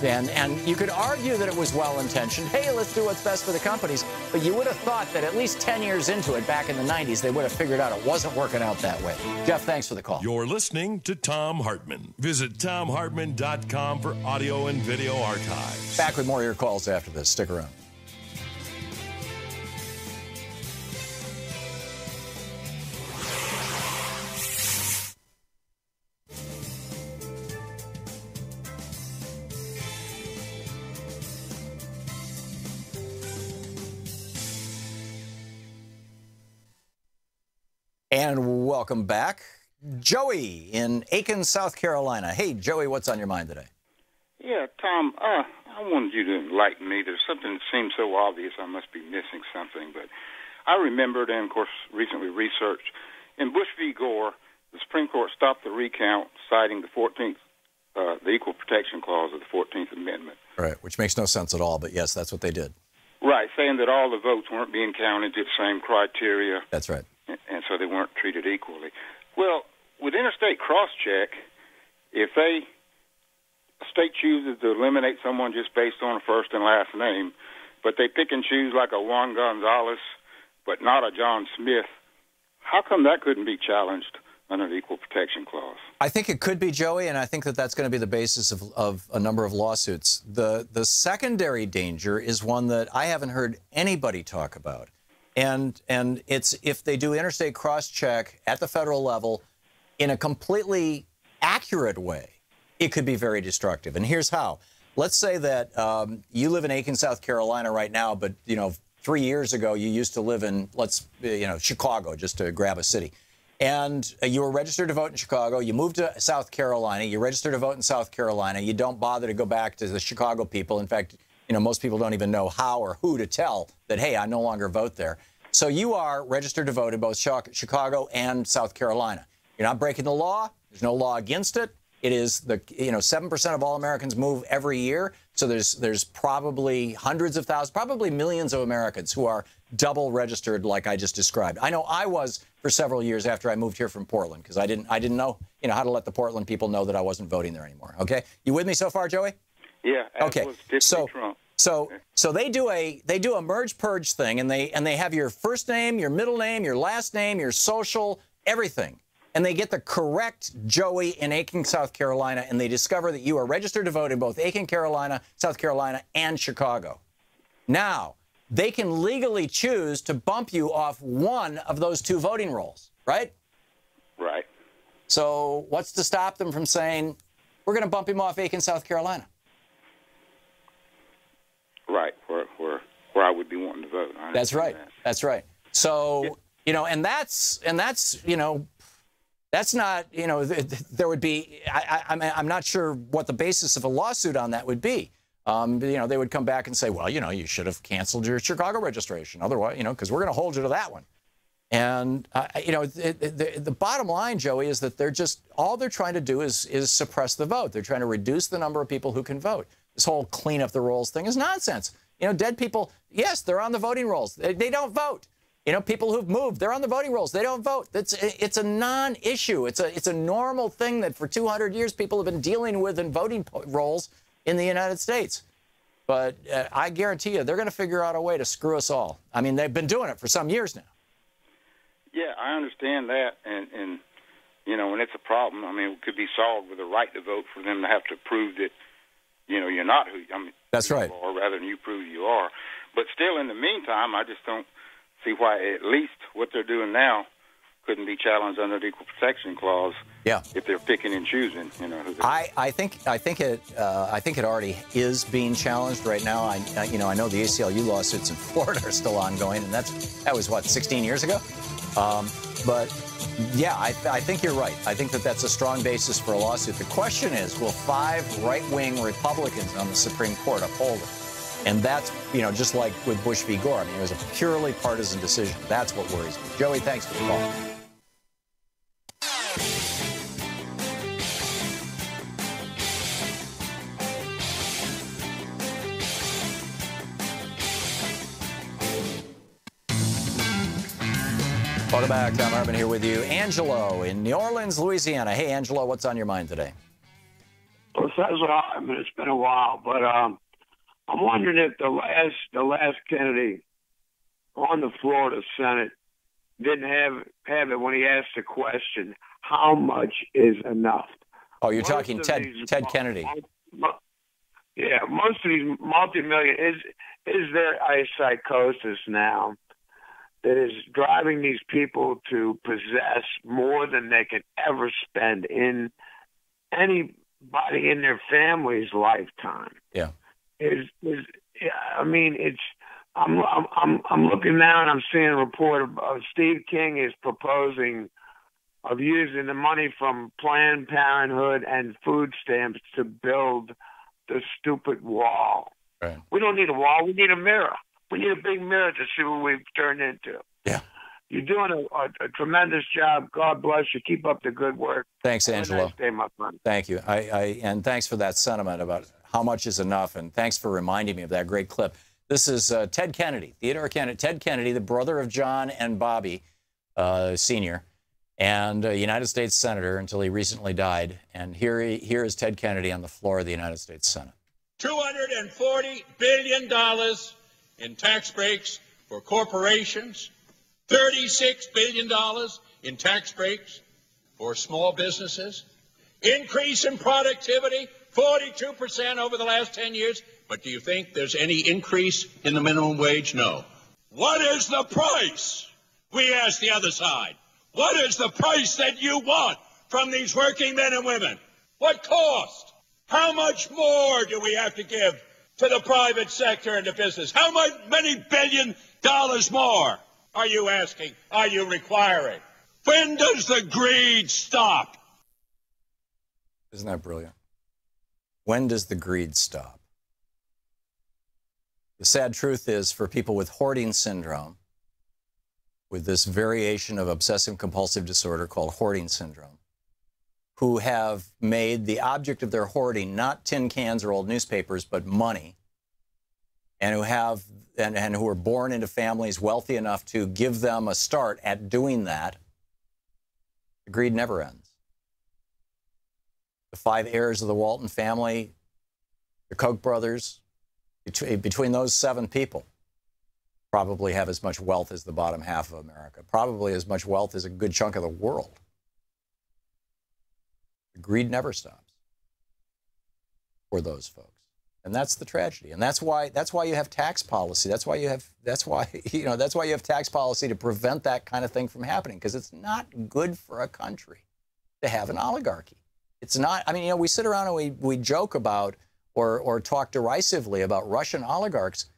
And you could argue that it was well-intentioned. Hey, let's do what's best for the companies. But you would have thought that at least 10 years into it, back in the 90s, they would have figured out it wasn't working out that way. Jeff, thanks for the call. You're listening to Thom Hartmann. Visit ThomHartmann.com for audio and video archives. Back with more of your calls after this. Stick around. And welcome back. Joey in Aiken, South Carolina. Hey, Joey, what's on your mind today? Yeah, Tom, I wanted you to enlighten me. There's something that seems so obvious I must be missing something. But I remembered and, of course, recently researched. In Bush v. Gore, the Supreme Court stopped the recount, citing the 14th, the Equal Protection Clause of the 14th Amendment. Right, which makes no sense at all, but yes, that's what they did. Right, saying that all the votes weren't being counted to the same criteria. That's right. And so they weren't treated equally. Well, with interstate cross-check, if a state chooses to eliminate someone just based on a first and last name, but they pick and choose like a Juan Gonzalez, but not a John Smith, how come that couldn't be challenged under the Equal Protection Clause? I think it could be, Joey, and I think that that's going to be the basis of a number of lawsuits. The secondary danger is one that I haven't heard anybody talk about. And it's if they do interstate cross-check at the federal level in a completely accurate way, it could be very destructive. And here's how. Let's say that you live in Aiken, South Carolina right now, but, 3 years ago you used to live in, Chicago, just to grab a city. And you were registered to vote in Chicago. You moved to South Carolina. You registered to vote in South Carolina. You don't bother to go back to the Chicago people. In fact, most people don't even know how or who to tell that, hey, I no longer vote there. So you are registered to vote in both Chicago and South Carolina. You're not breaking the law. There's no law against it. It is 7% of all Americans move every year. So there's probably hundreds of thousands, probably millions of Americans who are double registered like I just described. I know I was for several years after I moved here from Portland because I didn't know how to let the Portland people know that I wasn't voting there anymore. Okay, you with me so far, Joey? Yeah. Okay. So they do a merge purge thing, and they have your first name, your middle name, your last name, your social, everything. And they get the correct Joey in Aiken, South Carolina, and they discover that you are registered to vote in both Aiken, Carolina, South Carolina, and Chicago. Now, they can legally choose to bump you off one of those 2 voting rolls, right? Right. So what's to stop them from saying, we're going to bump him off Aiken, South Carolina? Right, where I would be wanting to vote. That's right. That's right. So, and that's that's not, there would be, I'm not sure what the basis of a lawsuit on that would be. They would come back and say, well, you should have canceled your Chicago registration. Otherwise, because we're going to hold you to that one. And, the bottom line, Joey, is that all they're trying to do is suppress the vote. They're trying to reduce the number of people who can vote. This whole clean up the rolls thing is nonsense. Dead people, yes, they're on the voting rolls. They don't vote. People who've moved, they're on the voting rolls. They don't vote. It's a non-issue. It's a normal thing that for 200 years people have been dealing with in voting rolls in the United States. But I guarantee you they're going to figure out a way to screw us all. I mean, they've been doing it for some years now. Yeah, I understand that. And when it's a problem, I mean, it could be solved with a right to vote for them to have to prove that, you're not who That's right. Or rather than you prove you are. But still, in the meantime, I just don't see why at least what they're doing now couldn't be challenged under the Equal Protection Clause. Yeah. If they're picking and choosing, who I think it already is being challenged right now. I know the ACLU lawsuits in Florida are still ongoing, and that was what, 16 years ago. But yeah, I think you're right. I think that's a strong basis for a lawsuit. The question is, will 5 right-wing Republicans on the Supreme Court uphold it? And that's, just like with Bush v. Gore. I mean, it was a purely partisan decision. That's what worries me. Joey, thanks for the call. Welcome back. Thom Hartmann here with you. Angelo in New Orleans, Louisiana. Hey, Angelo, what's on your mind today? Well, it's been a while, but I'm wondering if the last Kennedy on the floor of the Senate didn't have it when he asked the question, how much is enough? Oh, you're talking Ted Kennedy. Yeah, most of these multi-million, is there a psychosis now that is driving these people to possess more than they could ever spend in anybody in their family's lifetime? Yeah. I'm looking now and I'm seeing a report of Steve King is proposing of using the money from Planned Parenthood and food stamps to build the stupid wall. Right. We don't need a wall. We need a mirror. We need a big mirror to see what we've turned into. Yeah. You're doing a tremendous job. God bless you. Keep up the good work. Thanks, Angelo. Have a nice day, my friend. Thank you. And thanks for that sentiment about how much is enough, and thanks for reminding me of that great clip. This is Ted Kennedy, Theodore Kennedy, Ted Kennedy, the brother of John and Bobby Sr., and a United States Senator until he recently died. And here is Ted Kennedy on the floor of the United States Senate. $240 billion in tax breaks for corporations, $36 billion in tax breaks for small businesses, increase in productivity, 42% over the last 10 years. But do you think there's any increase in the minimum wage? No. What is the price? We ask the other side. What is the price that you want from these working men and women? What cost? How much more do we have to give to the private sector and the business? How many $1 billion more are you asking? Are you requiring? When does the greed stop? Isn't that brilliant? When does the greed stop? The sad truth is, for people with hoarding syndrome, with this variation of obsessive-compulsive disorder called hoarding syndrome, who have made the object of their hoarding not tin cans or old newspapers, but money, and who have and who are born into families wealthy enough to give them a start at doing that, the greed never ends. The 5 heirs of the Walton family, the Koch brothers, between those 7 people, probably have as much wealth as the bottom half of America, probably as much wealth as a good chunk of the world. The greed never stops for those folks. And that's the tragedy. And that's why you have tax policy. That's why you have tax policy to prevent that kind of thing from happening, because it's not good for a country to have an oligarchy. It's not. I mean, we sit around and we joke about or talk derisively about Russian oligarchs.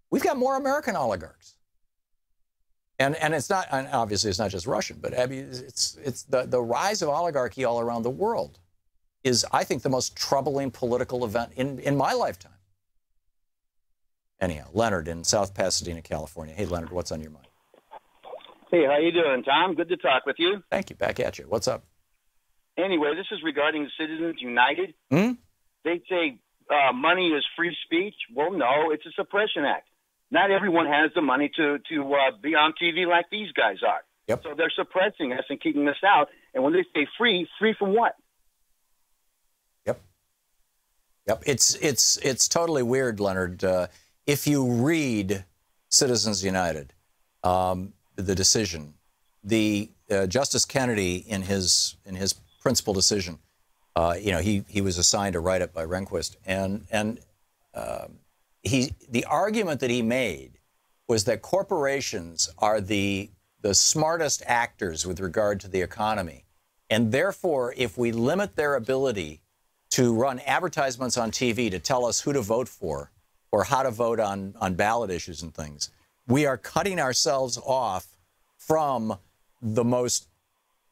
We've got more American oligarchs. And it's not, and obviously it's not just Russian, but I mean, it's the rise of oligarchy all around the world is, I think, the most troubling political event in my lifetime. Anyhow, Leonard in South Pasadena, California. Hey, Leonard, what's on your mind? Hey, how you doing, Tom? Good to talk with you. Thank you. Back at you. What's up? Anyway, this is regarding Citizens United. They say money is free speech. Well, no, it's a suppression act. Not everyone has the money to be on TV like these guys are. Yep. So they're suppressing us and keeping us out. And when they say free from what? Yep. It's totally weird, Leonard. If you read Citizens United, the decision, Justice Kennedy in his principal decision, he was assigned to write it by Rehnquist, and the argument that he made was that corporations are the smartest actors with regard to the economy, and therefore, if we limit their ability to run advertisements on TV to tell us who to vote for or how to vote on ballot issues and things, we are cutting ourselves off from the most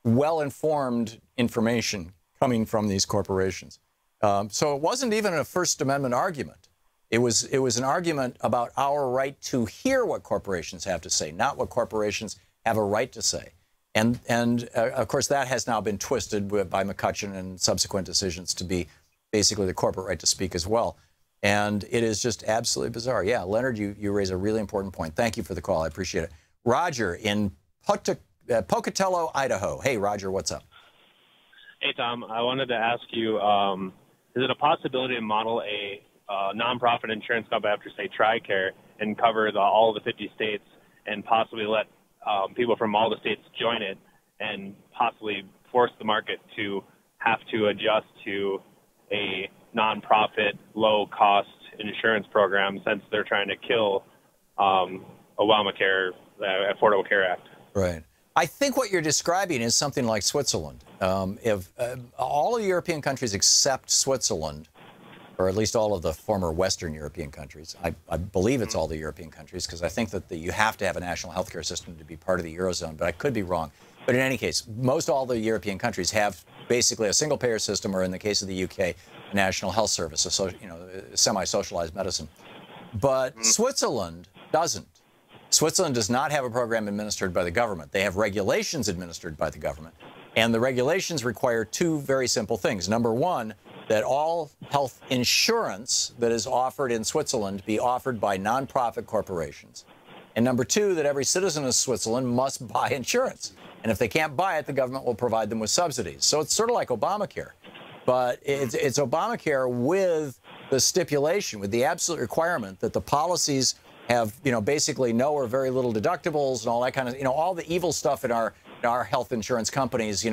well-informed information coming from these corporations. So it wasn't even a First Amendment argument. It was an argument about our right to hear what corporations have to say, not what corporations have a right to say. And of course, that has now been twisted by McCutcheon and subsequent decisions to be basically the corporate right to speak as well. And it is just absolutely bizarre. Yeah, Leonard, you raise a really important point. Thank you for the call. I appreciate it. Roger in Pocatello, Idaho. Hey, Roger, what's up? Hey, Tom. I wanted to ask you, is it a possibility to model a nonprofit insurance company after, say, TRICARE and cover all of the 50 states and possibly let people from all the states join it and possibly force the market to have to adjust to a nonprofit, low-cost insurance program since they're trying to kill Obamacare, the Affordable Care Act? Right. I think what you're describing is something like Switzerland. If all of the European countries except Switzerland, or at least all of the former Western European countries, I believe it's all the European countries, because I think that you have to have a national health care system to be part of the Eurozone, but I could be wrong. But in any case, most all the European countries have basically a single-payer system, or in the case of the UK, a national health service, a semi-socialized medicine. But Switzerland doesn't. Switzerland does not have a program administered by the government. They have regulations administered by the government. And the regulations require two very simple things. Number one, that all health insurance that is offered in Switzerland be offered by nonprofit corporations. And number two, that every citizen of Switzerland must buy insurance. And if they can't buy it, the government will provide them with subsidies. So it's sort of like Obamacare. But it's Obamacare with the stipulation, with the absolute requirement that the policies have, basically no or very little deductibles and all that kind of, all the evil stuff in our health insurance companies,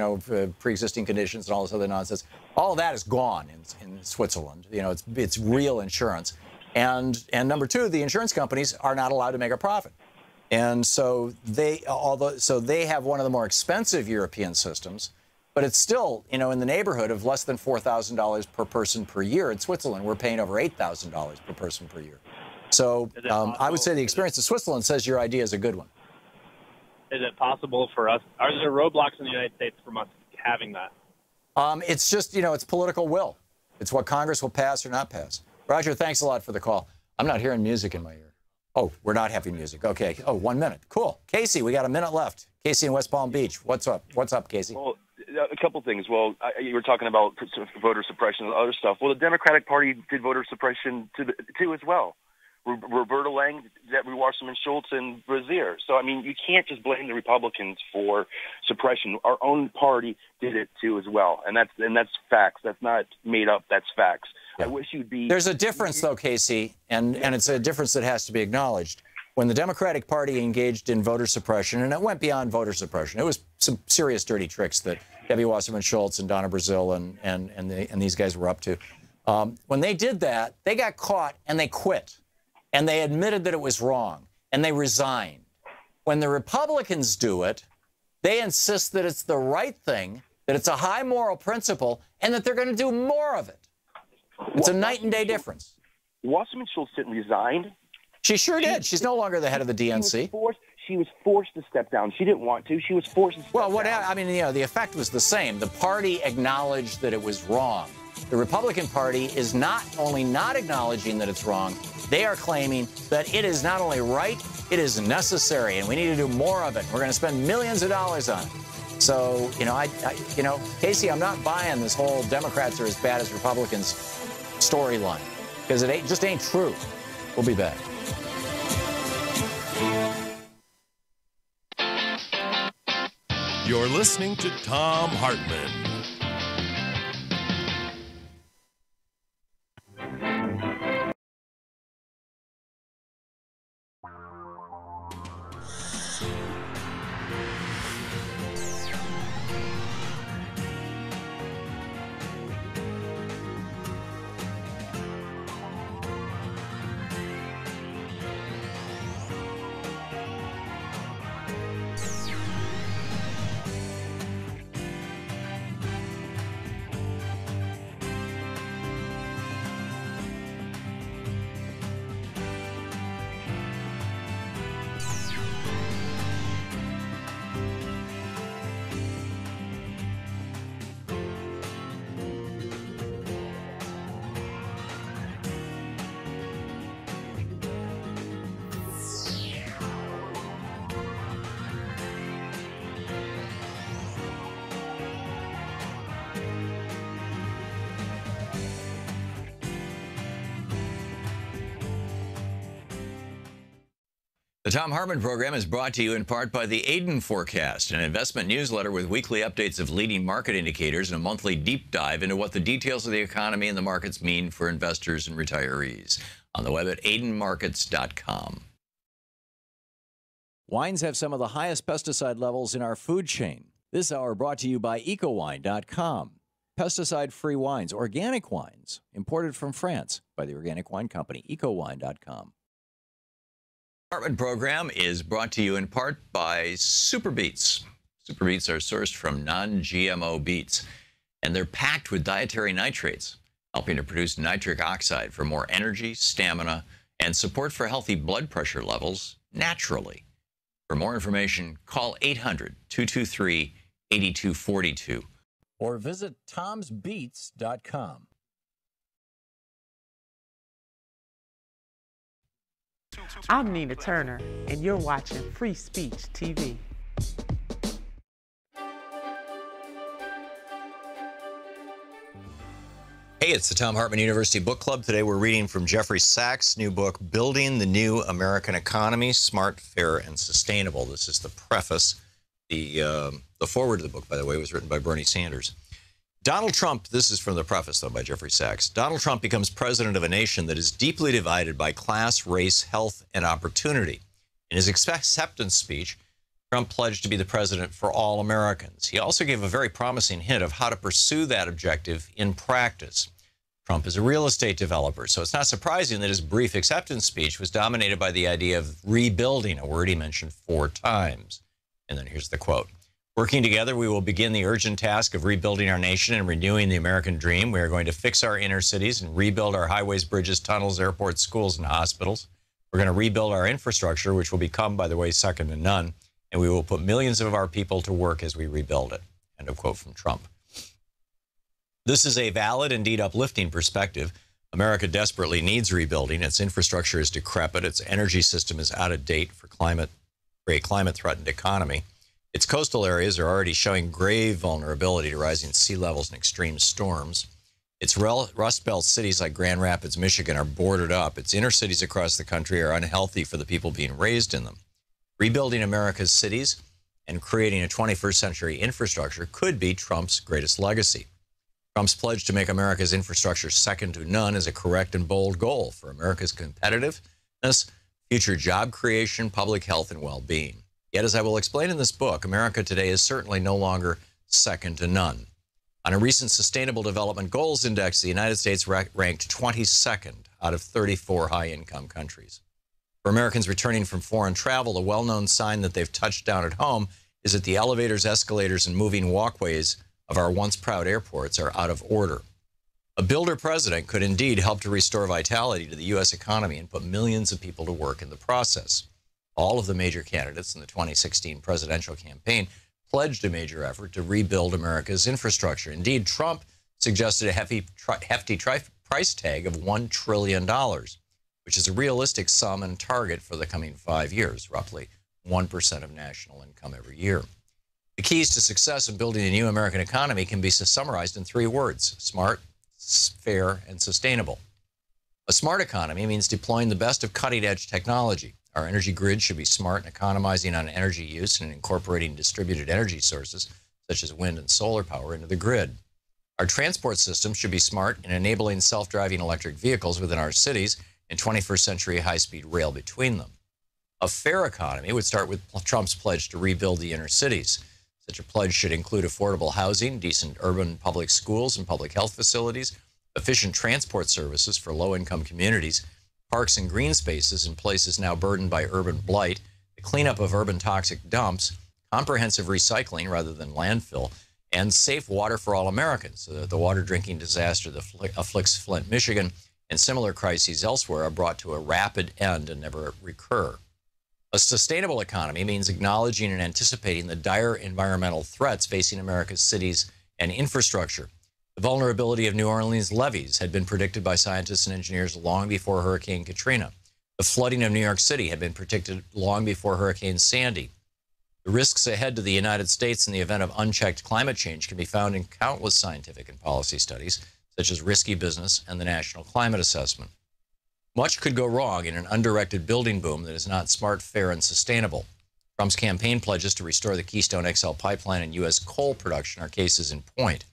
pre-existing conditions and all this other nonsense. All of that is gone in Switzerland. It's real insurance. And number two, the insurance companies are not allowed to make a profit. And so they have one of the more expensive European systems, but it's still, in the neighborhood of less than $4,000 per person per year. In Switzerland, we're paying over $8,000 per person per year. So I would say the experience of Switzerland says your idea is a good one. Is it possible for us? Are there roadblocks in the United States from us having that? It's just, it's political will. It's what Congress will pass or not pass. Roger, thanks a lot for the call. I'm not hearing music in my ear. Oh, we're not having music. Okay. Oh, 1 minute. Cool. Casey, we got a minute left. Casey in West Palm Beach. What's up? What's up, Casey? Well, a couple things. Well, you were talking about voter suppression and other stuff. Well, the Democratic Party did voter suppression too as well. Roberta Lang, Debbie Wasserman Schultz, and Brazier. So, I mean, you can't just blame the Republicans for suppression. Our own party did it too as well, and that's facts. That's not made up. That's facts. Yeah. I wish you'd be. There's a difference, though, Casey, and it's a difference that has to be acknowledged. When the Democratic Party engaged in voter suppression, and it went beyond voter suppression, it was some serious dirty tricks that Debbie Wasserman Schultz and Donna Brazile and these guys were up to. When they did that, they got caught and they quit. And they admitted that it was wrong, and they resigned. When the Republicans do it, they insist that it's the right thing, that it's a high moral principle, and that they're going to do more of it. It's a night and day difference. Wasserman Schultz didn't resign. She sure did. She's no longer the head of the DNC. She was forced to step down. She didn't want to. She was forced to step down. Well, I mean, the effect was the same. The party acknowledged that it was wrong. The Republican Party is not only not acknowledging that it's wrong, they are claiming that it is not only right, it is necessary, and we need to do more of it. We're going to spend millions of dollars on it. So, Casey, I'm not buying this whole Democrats are as bad as Republicans storyline, because it just ain't true. We'll be back. You're listening to Thom Hartmann. The Thom Hartmann Program is brought to you in part by the Aiden Forecast, an investment newsletter with weekly updates of leading market indicators and a monthly deep dive into what the details of the economy and the markets mean for investors and retirees. On the web at aidenmarkets.com. Wines have some of the highest pesticide levels in our food chain. This hour brought to you by ecowine.com. Pesticide-free wines, organic wines, imported from France by the Organic Wine Company, ecowine.com. Hartmann Program is brought to you in part by Super Beets. Super Beets are sourced from non-GMO beets, and they're packed with dietary nitrates, helping to produce nitric oxide for more energy, stamina, and support for healthy blood pressure levels naturally. For more information, call 800-223-8242 or visit tomsbeets.com. I'm Nina Turner, and you're watching Free Speech TV. Hey, it's the Thom Hartmann University Book Club. Today we're reading from Jeffrey Sachs' new book, Building the New American Economy, Smart, Fair, and Sustainable. This is the preface. The foreword of the book, by the way, was written by Bernie Sanders. Donald Trump, this is from the preface, though, by Jeffrey Sachs. Donald Trump becomes president of a nation that is deeply divided by class, race, health, and opportunity. In his acceptance speech, Trump pledged to be the president for all Americans. He also gave a very promising hint of how to pursue that objective in practice. Trump is a real estate developer, so it's not surprising that his brief acceptance speech was dominated by the idea of rebuilding, a word he mentioned 4 times. And then here's the quote. Working together, we will begin the urgent task of rebuilding our nation and renewing the American dream. We are going to fix our inner cities and rebuild our highways, bridges, tunnels, airports, schools, and hospitals. We're going to rebuild our infrastructure, which will become, by the way, second to none. And we will put millions of our people to work as we rebuild it. End of quote from Trump. This is a valid, indeed uplifting perspective. America desperately needs rebuilding. Its infrastructure is decrepit. Its energy system is out of date for a climate-threatened economy. Its coastal areas are already showing grave vulnerability to rising sea levels and extreme storms. Its Rust Belt cities like Grand Rapids, Michigan are boarded up. Its inner cities across the country are unhealthy for the people being raised in them. Rebuilding America's cities and creating a 21st century infrastructure could be Trump's greatest legacy. Trump's pledge to make America's infrastructure second to none is a correct and bold goal for America's competitiveness, future job creation, public health, and well-being. Yet, as I will explain in this book, America today is certainly no longer second to none. On a recent Sustainable Development Goals Index, the United States ranked 22nd out of 34 high-income countries. For Americans returning from foreign travel, a well-known sign that they've touched down at home is that the elevators, escalators, and moving walkways of our once proud airports are out of order. A builder president could indeed help to restore vitality to the U.S. economy and put millions of people to work in the process. All of the major candidates in the 2016 presidential campaign pledged a major effort to rebuild America's infrastructure. Indeed, Trump suggested a hefty price tag of $1 trillion, which is a realistic sum and target for the coming 5 years, roughly 1% of national income every year. The keys to success in building a new American economy can be summarized in 3 words: smart, fair, and sustainable. A smart economy means deploying the best of cutting-edge technology. Our energy grid should be smart and economizing on energy use and incorporating distributed energy sources, such as wind and solar power, into the grid. Our transport system should be smart in enabling self-driving electric vehicles within our cities and 21st century high-speed rail between them. A fair economy would start with Trump's pledge to rebuild the inner cities. Such a pledge should include affordable housing, decent urban public schools and public health facilities, efficient transport services for low-income communities, parks and green spaces in places now burdened by urban blight, the cleanup of urban toxic dumps, comprehensive recycling rather than landfill, and safe water for all Americans so that the water drinking disaster that afflicts Flint, Michigan, and similar crises elsewhere are brought to a rapid end and never recur. A sustainable economy means acknowledging and anticipating the dire environmental threats facing America's cities and infrastructure. The vulnerability of New Orleans levees had been predicted by scientists and engineers long before Hurricane Katrina. The flooding of New York City had been predicted long before Hurricane Sandy. The risks ahead to the United States in the event of unchecked climate change can be found in countless scientific and policy studies, such as Risky Business and the National Climate Assessment. Much could go wrong in an undirected building boom that is not smart, fair, and sustainable. Trump's campaign pledges to restore the Keystone XL pipeline and U.S. coal production are cases in point.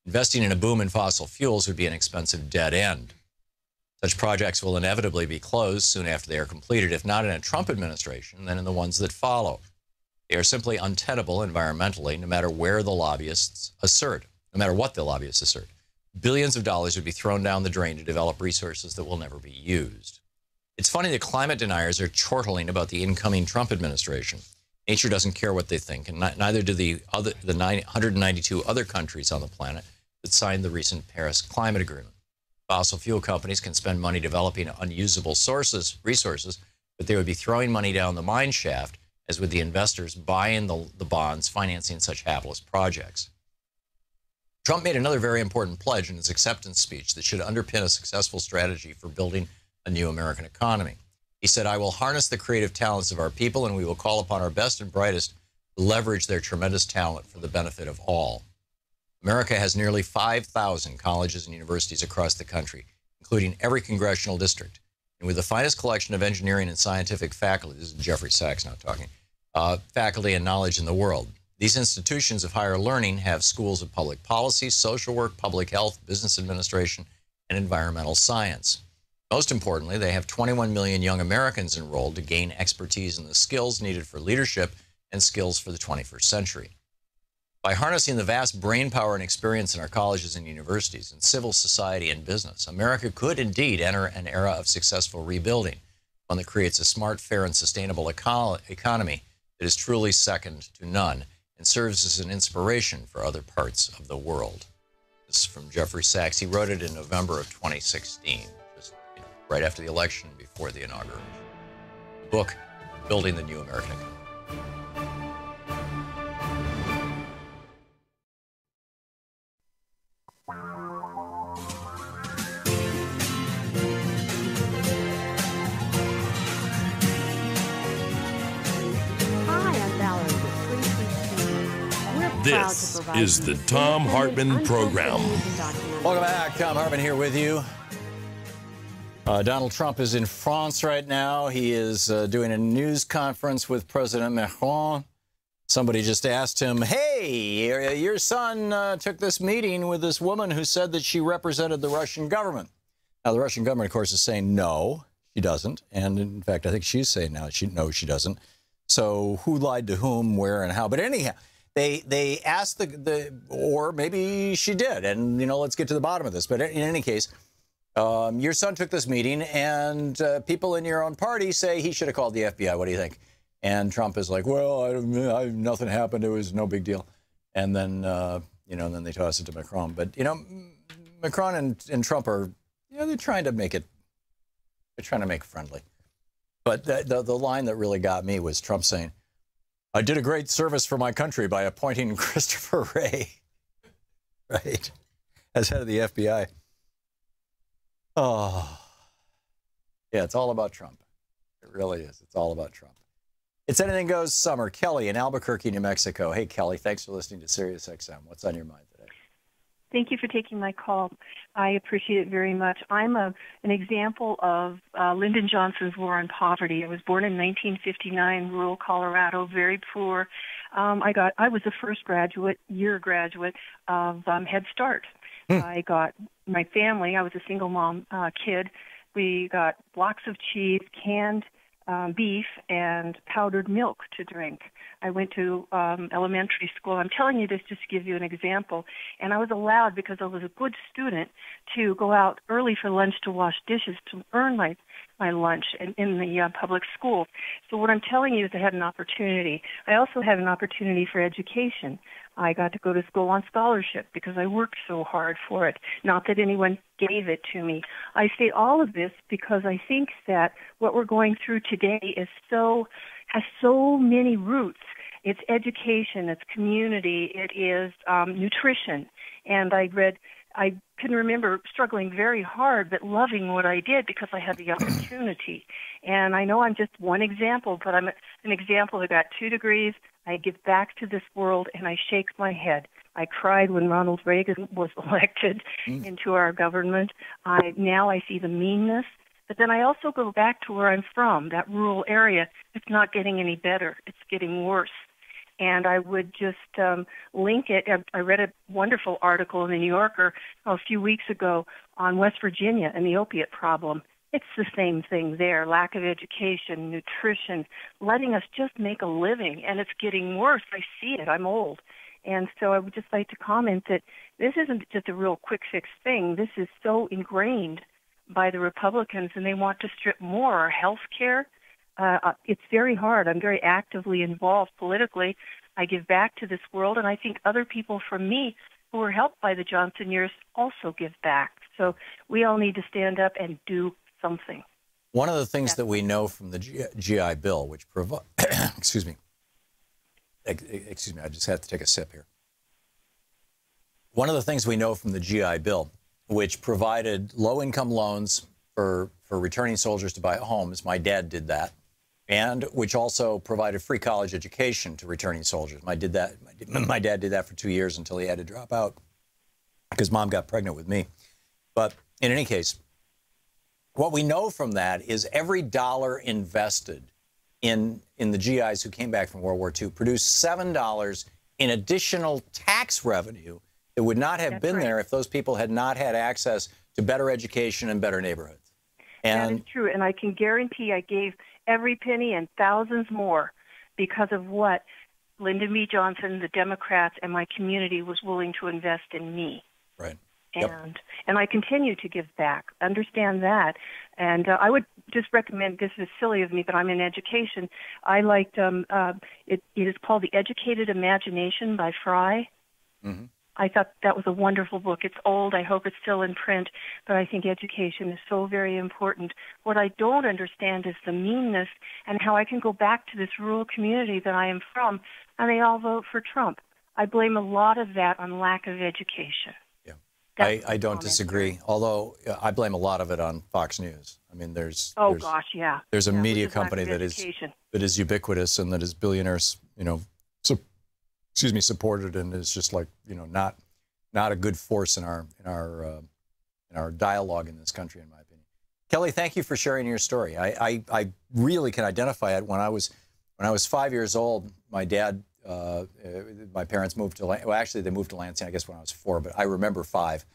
Investing in a boom in fossil fuels would be an expensive dead end. Such projects will inevitably be closed soon after they are completed, if not in a Trump administration, then in the ones that follow. They are simply untenable environmentally, no matter where the lobbyists assert, no matter what the lobbyists assert. Billions of dollars would be thrown down the drain to develop resources that will never be used. It's funny that climate deniers are chortling about the incoming Trump administration. Nature doesn't care what they think, and neither do the 192 other countries on the planet that signed the recent Paris Climate Agreement. Fossil fuel companies can spend money developing unusable resources, but they would be throwing money down the mine shaft, as would the investors buying the bonds financing such hapless projects. Trump made another very important pledge in his acceptance speech that should underpin a successful strategy for building a new American economy. He said, "I will harness the creative talents of our people, and we will call upon our best and brightest to leverage their tremendous talent for the benefit of all." America has nearly 5,000 colleges and universities across the country, including every congressional district. And with the finest collection of engineering and scientific faculty, this is Jeffrey Sachs now talking, faculty and knowledge in the world. These institutions of higher learning have schools of public policy, social work, public health, business administration, and environmental science. Most importantly, they have 21 million young Americans enrolled to gain expertise in the skills needed for leadership and skills for the 21st century. By harnessing the vast brain power and experience in our colleges and universities, in civil society and business, America could indeed enter an era of successful rebuilding, one that creates a smart, fair, and sustainable economy that is truly second to none and serves as an inspiration for other parts of the world. This is from Jeffrey Sachs. He wrote it in November of 2016, just right after the election, before the inauguration. The book, Building the New American Economy. This is the Thom Hartmann Program. Welcome back. Thom Hartmann here with you. Donald Trump is in France right now. He is doing a news conference with President Macron. Somebody just asked him, hey, your son took this meeting with this woman who said that she represented the Russian government. Now, the Russian government, of course, is saying no, she doesn't. And in fact, I think she's saying now no, she doesn't. So who lied to whom, where, and how? But anyhow, they asked or maybe she did. And, let's get to the bottom of this. But in any case, your son took this meeting, and people in your own party say he should have called the FBI. What do you think? And Trump is like, well, nothing happened. It was no big deal. And then, and then they toss it to Macron. But, Macron and Trump are, they're trying to make it friendly. But the line that really got me was Trump saying, I did a great service for my country by appointing Christopher Wray, right, as head of the FBI. Oh, yeah, it's all about Trump. It really is. It's all about Trump. It's Anything Goes Summer. Kelly in Albuquerque, New Mexico. Hey, Kelly, thanks for listening to Sirius XM. What's on your mind today? Thank you for taking my call. I appreciate it very much. I'm an example of Lyndon Johnson's war on poverty. I was born in 1959, rural Colorado, very poor. I was the first graduate of Head Start. I got my family. I was a single mom kid. We got blocks of cheese, canned beef, and powdered milk to drink. I went to elementary school. I'm telling you this just to give you an example. And I was allowed, because I was a good student, to go out early for lunch to wash dishes to earn my lunch in the public school. So what I'm telling you is I had an opportunity. I also had an opportunity for education. I got to go to school on scholarship because I worked so hard for it. Not that anyone gave it to me. I say all of this because I think that what we're going through today has so many roots. It's education, it's community, it is nutrition. And I can remember struggling very hard, but loving what I did because I had the opportunity. And I know I'm just one example, but I'm an example that got 2 degrees. I give back to this world, and I shake my head. I cried when Ronald Reagan was elected into our government. Now I see the meanness, But then I also go back to where I'm from, that rural area. It's not getting any better. It's getting worse. And I would just link it. I read a wonderful article in the New Yorker a few weeks ago on West Virginia and the opiate problem. It's the same thing there, lack of education, nutrition, letting us just make a living, and it's getting worse. I see it. I'm old. And so I would just like to comment that this isn't just a real quick fix thing. This is so ingrained by the Republicans, and they want to strip more our health care. It's very hard. I'm very actively involved politically. I give back to this world, and I think other people from me who were helped by the Johnson years also give back. So we all need to stand up and do something. One of the things that we know from the GI Bill, which provides, excuse me, I just had to take a sip here. One of the things we know from the GI Bill, which provided low-income loans for returning soldiers to buy homes, my dad did that, and which also provided free college education to returning soldiers. My dad did that for 2 years until he had to drop out because Mom got pregnant with me. But in any case, what we know from that is every dollar invested in the GIs who came back from World War II produced $7 in additional tax revenue that would not have been there if those people had not had access to better education and better neighborhoods. And that is true, and I can guarantee I gave every penny and thousands more because of what Lyndon B. Johnson, the Democrats, and my community was willing to invest in me. Right. And I continue to give back. Understand that. And I would just recommend, this is silly of me, but I'm in education. I liked, it is called The Educated Imagination by Fry. Mm-hmm. I thought that was a wonderful book. It's old. I hope it's still in print. But I think education is so very important. What I don't understand is the meanness and how I can go back to this rural community that I am from, and they all vote for Trump. I blame a lot of that on lack of education. I don't disagree, although I blame a lot of it on Fox News. I mean, there's a media company that is ubiquitous and that is billionaires, supported, and is just like, not a good force in our dialogue in this country, in my opinion. Kelly, thank you for sharing your story. I really can identify it. When I was 5 years old, my dad. My parents moved to, well, actually they moved to Lansing, I guess, when I was 4, but I remember 5.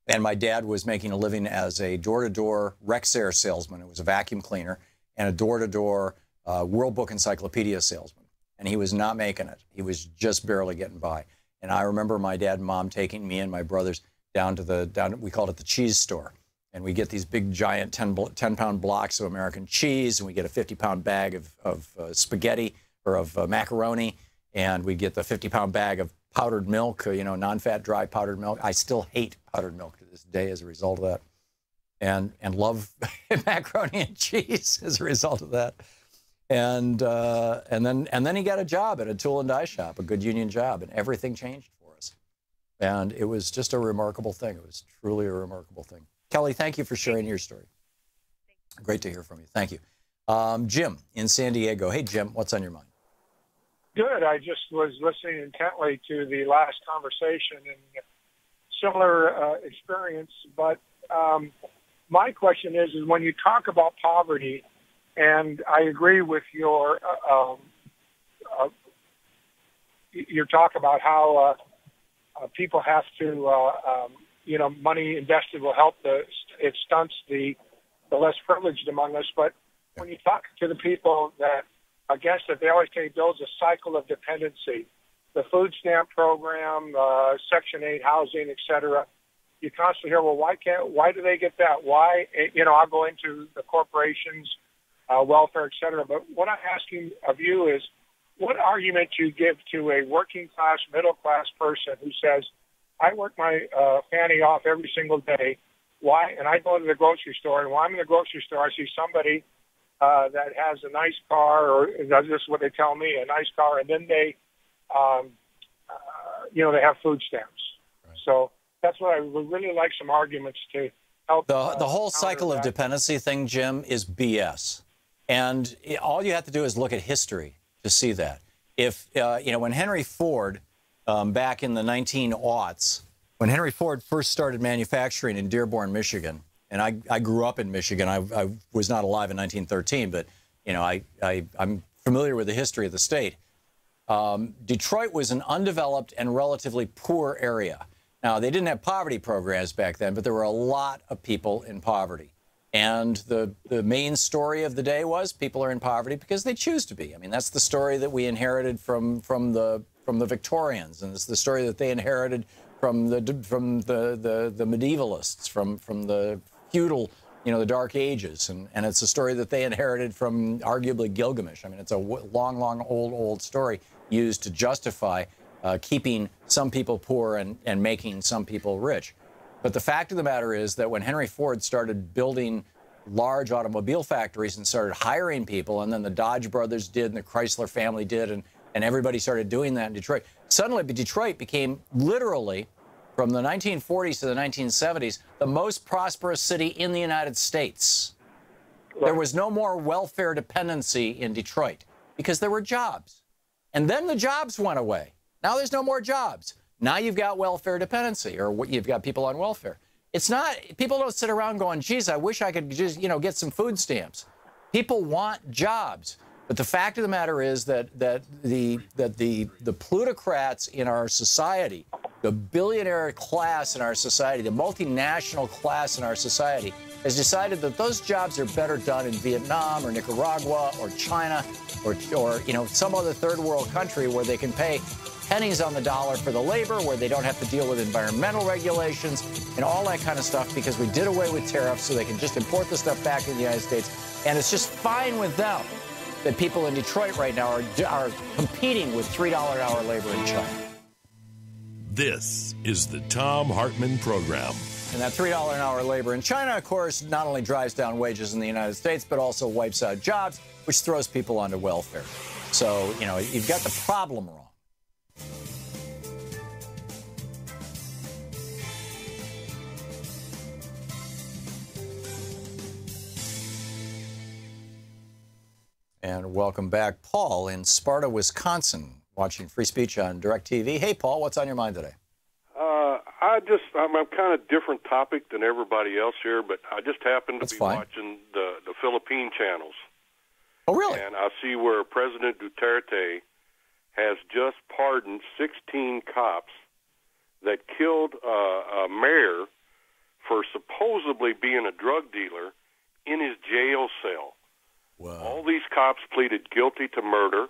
And my dad was making a living as a door-to-door Rexair salesman. It was a vacuum cleaner, and a door-to-door World Book Encyclopedia salesman. And he was not making it. He was just barely getting by. And I remember my dad and mom taking me and my brothers down to we called it the cheese store. And we get these big, giant 10-pound blocks of American cheese, and we get a 50-pound bag of spaghetti or of macaroni. And we get the 50-pound bag of powdered milk, non-fat, dry powdered milk. I still hate powdered milk to this day as a result of that, and love macaroni and cheese as a result of that. And then he got a job at a tool and die shop, a good union job, and everything changed for us. And it was just a remarkable thing. It was truly a remarkable thing. Kelly, thank you for sharing your story. Great to hear from you. Thank you. Jim in San Diego. Hey, Jim, what's on your mind? Good. I just was listening intently to the last conversation and similar experience. But my question is when you talk about poverty, and I agree with your talk about how people have to, money invested will help it stunts the less privileged among us. But when you talk to the people that against it, they always say builds a cycle of dependency. The food stamp program, Section 8 housing, et cetera. You constantly hear, well, why do they get that? Why, I'll go into the corporations, welfare, et cetera. But what I'm asking of you is, what argument do you give to a working class, middle class person who says, I work my fanny off every single day. Why? And I go to the grocery store, and while I'm in the grocery store, I see somebody that has a nice car, or that's just what they tell me, a nice car, and then they, they have food stamps. Right. So that's what I would really like some arguments to help. The whole cycle of dependency thing, Jim, is BS. And all you have to do is look at history to see that. If, when Henry Ford, back in the 1900s, when Henry Ford first started manufacturing in Dearborn, Michigan, and I grew up in Michigan. I was not alive in 1913, but you know, I'm familiar with the history of the state. Detroit was an undeveloped and relatively poor area. Now, they didn't have poverty programs back then, but there were a lot of people in poverty. And the main story of the day was people are in poverty because they choose to be. I mean, that's the story that we inherited from the Victorians, and it's the story that they inherited from the medievalists, from the feudal, you know, the Dark Ages, and it's a story that they inherited from arguably Gilgamesh. I mean, it's a long, old story used to justify keeping some people poor and making some people rich. But the fact of the matter is that when Henry Ford started building large automobile factories and started hiring people, and then the Dodge brothers did, and the Chrysler family did, and everybody started doing that in Detroit, suddenly Detroit became literally, from the 1940s to the 1970s, the most prosperous city in the United States. There was no more welfare dependency in Detroit because there were jobs. And then the jobs went away. Now there's no more jobs. Now you've got welfare dependency, or you've got people on welfare. It's not, people don't sit around going, geez, I wish I could just, you know, get some food stamps. People want jobs. But the fact of the matter is that the plutocrats in our society, the billionaire class in our society, the multinational class in our society, has decided that those jobs are better done in Vietnam or Nicaragua or China or you know, some other third world country where they can pay pennies on the dollar for the labor, where they don't have to deal with environmental regulations and all that kind of stuff, because we did away with tariffs so they can just import the stuff back in the United States. And it's just fine with them that people in Detroit right now are competing with $3 an hour labor in China. This is the Thom Hartmann Program. And that $3 an hour labor in China, of course, not only drives down wages in the United States, but also wipes out jobs, which throws people onto welfare. So, you know, you've got the problem wrong. And welcome back, Paul in Sparta, Wisconsin, watching Free Speech on DirecTV. Hey, Paul, what's on your mind today? I'm kind of different topic than everybody else here, but I just happen to be watching the Philippine channels. Oh, really? And I see where President Duterte has just pardoned 16 cops that killed a mayor for supposedly being a drug dealer in his jail cell. Wow. All these cops pleaded guilty to murder.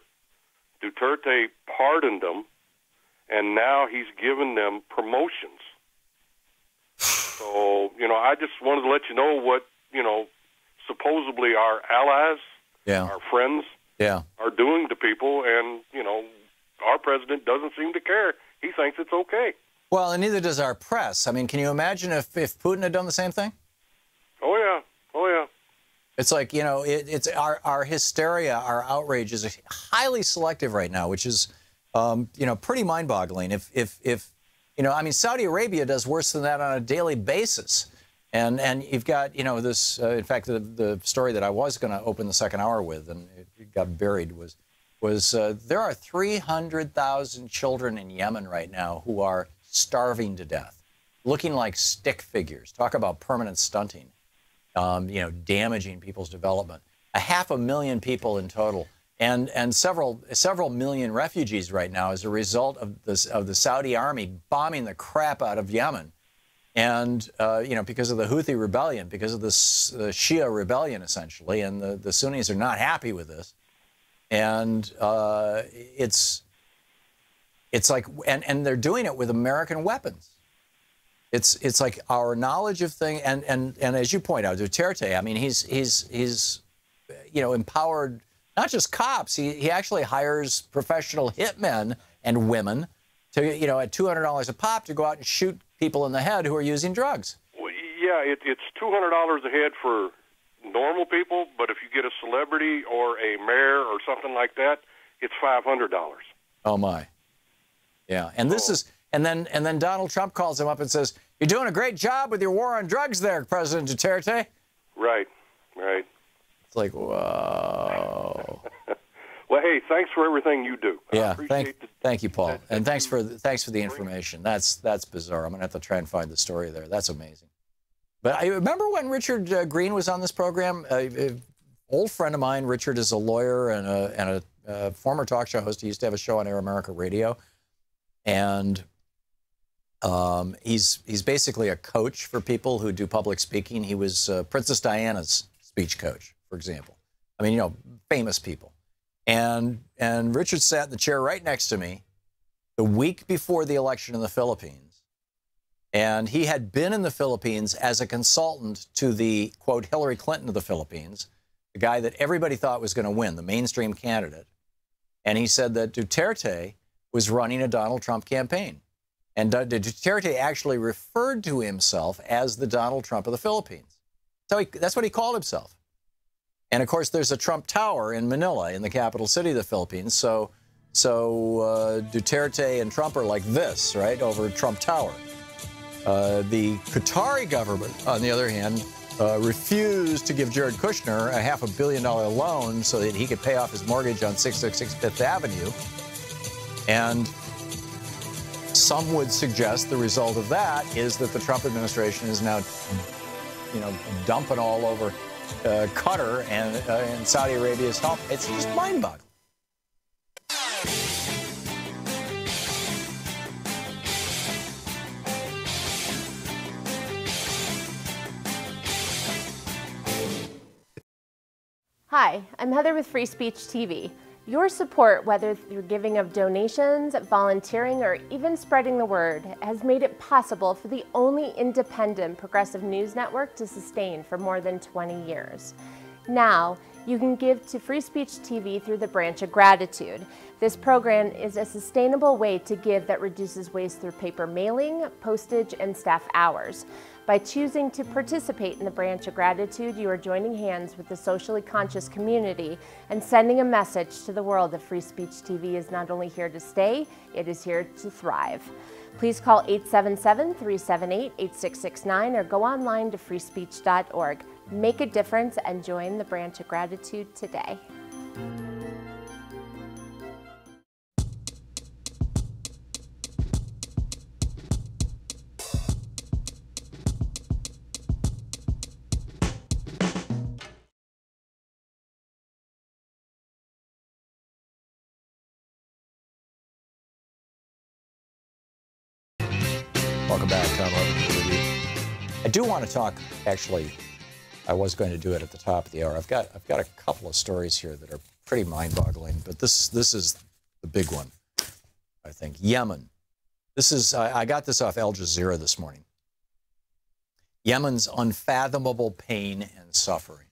Duterte pardoned them, and now he's given them promotions. So, you know, I just wanted to let you know what, you know, supposedly our allies, our friends, are doing to people, and, you know, our president doesn't seem to care. He thinks it's okay. Well, and neither does our press. I mean, can you imagine if Putin had done the same thing? Oh, yeah. Oh, yeah. It's like, you know, it's our hysteria, our outrage is highly selective right now, which is, you know, pretty mind-boggling. If you know, I mean, Saudi Arabia does worse than that on a daily basis. And you've got, you know, this, in fact, the story that I was going to open the second hour with, and it got buried, was there are 300,000 children in Yemen right now who are starving to death, looking like stick figures. Talk about permanent stunting. You know, damaging people's development. 500,000 people in total, and several million refugees right now as a result of the Saudi army bombing the crap out of Yemen, and you know, because of the Houthi rebellion, because of the Shia rebellion essentially, and the Sunnis are not happy with this, and it's like, and they're doing it with American weapons. It's like our knowledge of things, and as you point out, Duterte, I mean, he's you know, empowered not just cops. He actually hires professional hitmen and women to, you know, at $200 a pop to go out and shoot people in the head who are using drugs. Well, yeah, it's $200 a head for normal people, but if you get a celebrity or a mayor or something like that, it's $500. Oh my, yeah, and this is. And then Donald Trump calls him up and says, "You're doing a great job with your war on drugs there, President Duterte." Right, right. It's like, whoa. Well, hey, thanks for everything you do. Yeah, thank you, Paul, and thanks for the information. That's bizarre. I'm gonna have to try and find the story there. That's amazing. But I remember when Richard Green was on this program. An old friend of mine, Richard, is a lawyer and a former talk show host. He used to have a show on Air America Radio, and he's basically a coach for people who do public speaking. He was Princess Diana's speech coach, for example. I mean, you know, famous people. And Richard sat in the chair right next to me the week before the election in the Philippines. And he had been in the Philippines as a consultant to the, quote, Hillary Clinton of the Philippines, the guy that everybody thought was going to win, the mainstream candidate. And he said that Duterte was running a Donald Trump campaign. And Duterte actually referred to himself as the Donald Trump of the Philippines. So that's what he called himself. And, of course, there's a Trump Tower in Manila, in the capital city of the Philippines. So Duterte and Trump are like this, right, over Trump Tower. The Qatari government, on the other hand, refused to give Jared Kushner a $500 million loan so that he could pay off his mortgage on 666 Fifth Avenue. And some would suggest the result of that is that the Trump administration is now, you know, dumping all over Qatar and Saudi Arabia's help. It's just mind-boggling. Hi, I'm Heather with Free Speech TV. Your support, whether through giving of donations, volunteering, or even spreading the word, has made it possible for the only independent progressive news network to sustain for more than 20 years. Now, you can give to Free Speech TV through the Branch of Gratitude. This program is a sustainable way to give that reduces waste through paper mailing, postage, and staff hours. By choosing to participate in the Branch of Gratitude, you are joining hands with the socially conscious community and sending a message to the world that Free Speech TV is not only here to stay, it is here to thrive. Please call 877-378-8669 or go online to freespeech.org. Make a difference and join the Branch of Gratitude today. Welcome back, Thom Hartmann Review. I do want to talk, actually, I was going to do it at the top of the hour. I've got a couple of stories here that are pretty mind-boggling, but this is the big one, I think. Yemen. This is, I got this off Al Jazeera this morning. Yemen's unfathomable pain and suffering.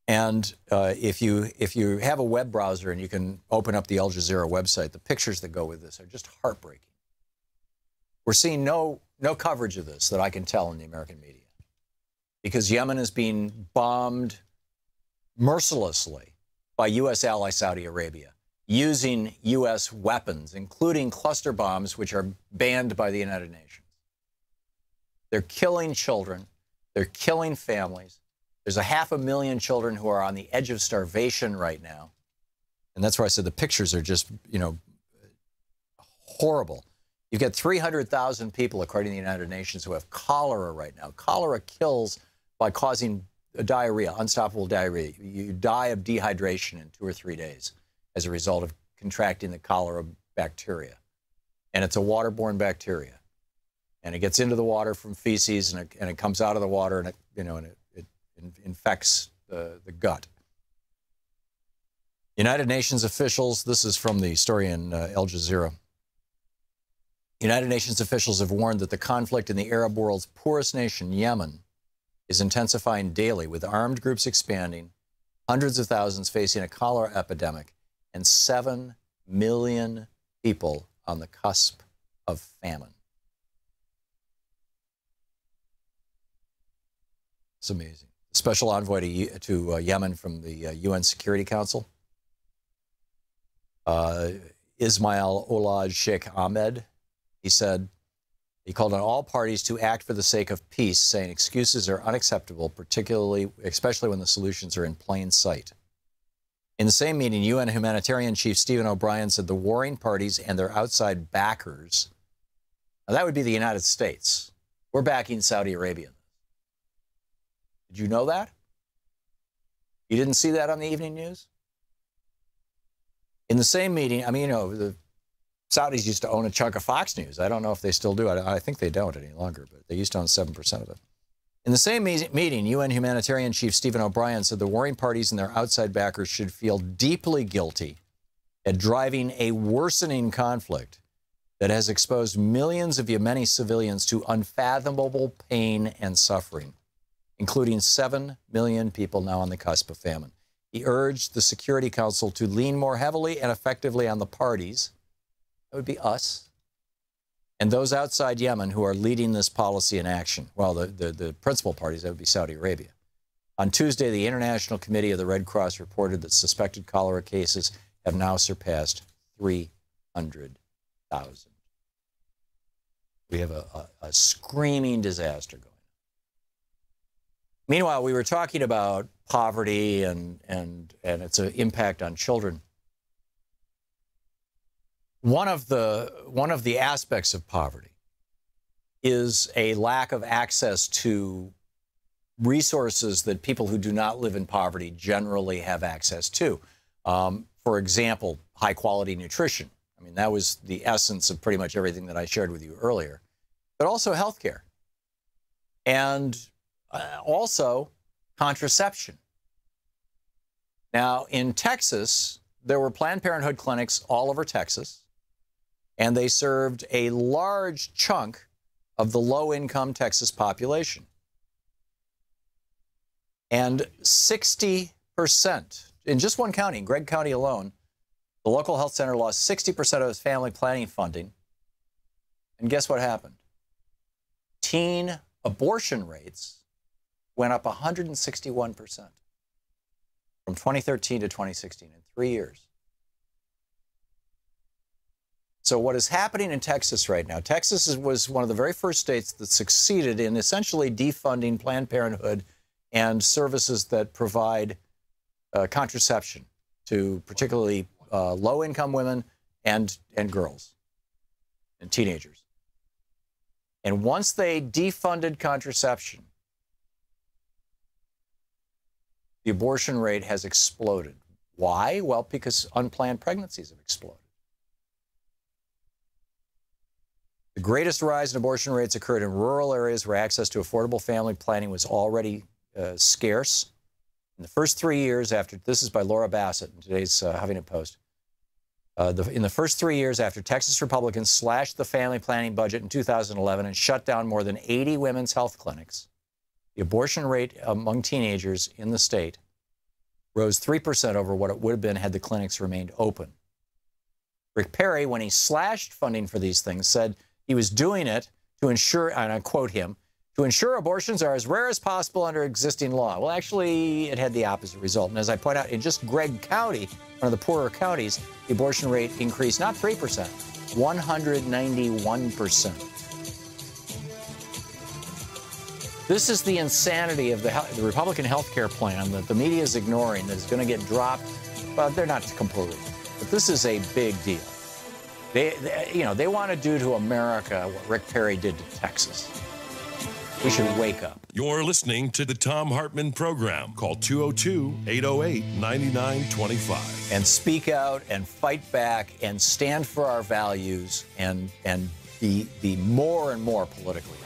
And if you have a web browser and you can open up the Al Jazeera website, the pictures that go with this are just heartbreaking. We're seeing no coverage of this that I can tell in the American media because Yemen is being bombed mercilessly by U.S. ally Saudi Arabia using U.S. weapons, including cluster bombs, which are banned by the United Nations. They're killing children. They're killing families. There's 500,000 children who are on the edge of starvation right now. And that's why I said the pictures are just, you know, horrible. You've got 300,000 people, according to the United Nations, who have cholera right now. Cholera kills by causing diarrhea, unstoppable diarrhea. You die of dehydration in 2 or 3 days as a result of contracting the cholera bacteria. And it's a waterborne bacteria. And it gets into the water from feces, and it comes out of the water, and it infects the gut. United Nations officials, this is from the story in Al Jazeera. United Nations officials have warned that the conflict in the Arab world's poorest nation, Yemen, is intensifying daily, with armed groups expanding, hundreds of thousands facing a cholera epidemic, and 7 million people on the cusp of famine. It's amazing. Special envoy to Yemen from the UN Security Council, Ismail Olaj Sheikh Ahmed, he said, he called on all parties to act for the sake of peace, saying excuses are unacceptable, especially when the solutions are in plain sight. In the same meeting, UN humanitarian chief Stephen O'Brien said the warring parties and their outside backers, now that would be the United States. We're backing Saudi Arabia. Did you know that? You didn't see that on the evening news? In the same meeting, I mean, the Saudis used to own a chunk of Fox News. I don't know if they still do. I think they don't any longer, but they used to own 7% of it. In the same meeting, UN humanitarian chief Stephen O'Brien said the warring parties and their outside backers should feel deeply guilty at driving a worsening conflict that has exposed millions of Yemeni civilians to unfathomable pain and suffering, including 7 million people now on the cusp of famine. He urged the Security Council to lean more heavily and effectively on the parties, that would be us, and those outside Yemen who are leading this policy in action. Well, the principal parties, that would be Saudi Arabia. On Tuesday, the International Committee of the Red Cross reported that suspected cholera cases have now surpassed 300,000. We have a screaming disaster going on. Meanwhile, we were talking about poverty and its impact on children. One of the aspects of poverty is a lack of access to resources that people who do not live in poverty generally have access to. For example, high-quality nutrition. I mean, that was the essence of pretty much everything that I shared with you earlier. But also healthcare. And also contraception. Now, in Texas, there were Planned Parenthood clinics all over Texas, and they served a large chunk of the low-income Texas population. And 60%, in just one county, in Gregg County alone, the local health center lost 60% of its family planning funding. And guess what happened? Teen abortion rates went up 161% from 2013 to 2016 in 3 years. So what is happening in Texas right now, Texas was one of the very first states that succeeded in essentially defunding Planned Parenthood and services that provide contraception to particularly low-income women and girls and teenagers. And once they defunded contraception, the abortion rate has exploded. Why? Well, because unplanned pregnancies have exploded. The greatest rise in abortion rates occurred in rural areas where access to affordable family planning was already scarce. In the first 3 years after, this is by Laura Bassett in today's Huffington Post, in the first 3 years after Texas Republicans slashed the family planning budget in 2011 and shut down more than 80 women's health clinics, the abortion rate among teenagers in the state rose 3% over what it would have been had the clinics remained open. Rick Perry, when he slashed funding for these things, said he was doing it to ensure, and I quote him, to ensure abortions are as rare as possible under existing law. Well, actually, it had the opposite result. And as I point out, in just Gregg County, one of the poorer counties, the abortion rate increased not 3%, 191%. This is the insanity of the Republican health care plan that the media is ignoring, that is going to get dropped. Well, they're not completely, but this is a big deal. They want to do to America what Rick Perry did to Texas. We should wake up. You're listening to the Thom Hartmann Program. Call 202-808-9925. And speak out and fight back and stand for our values and be more and more politically.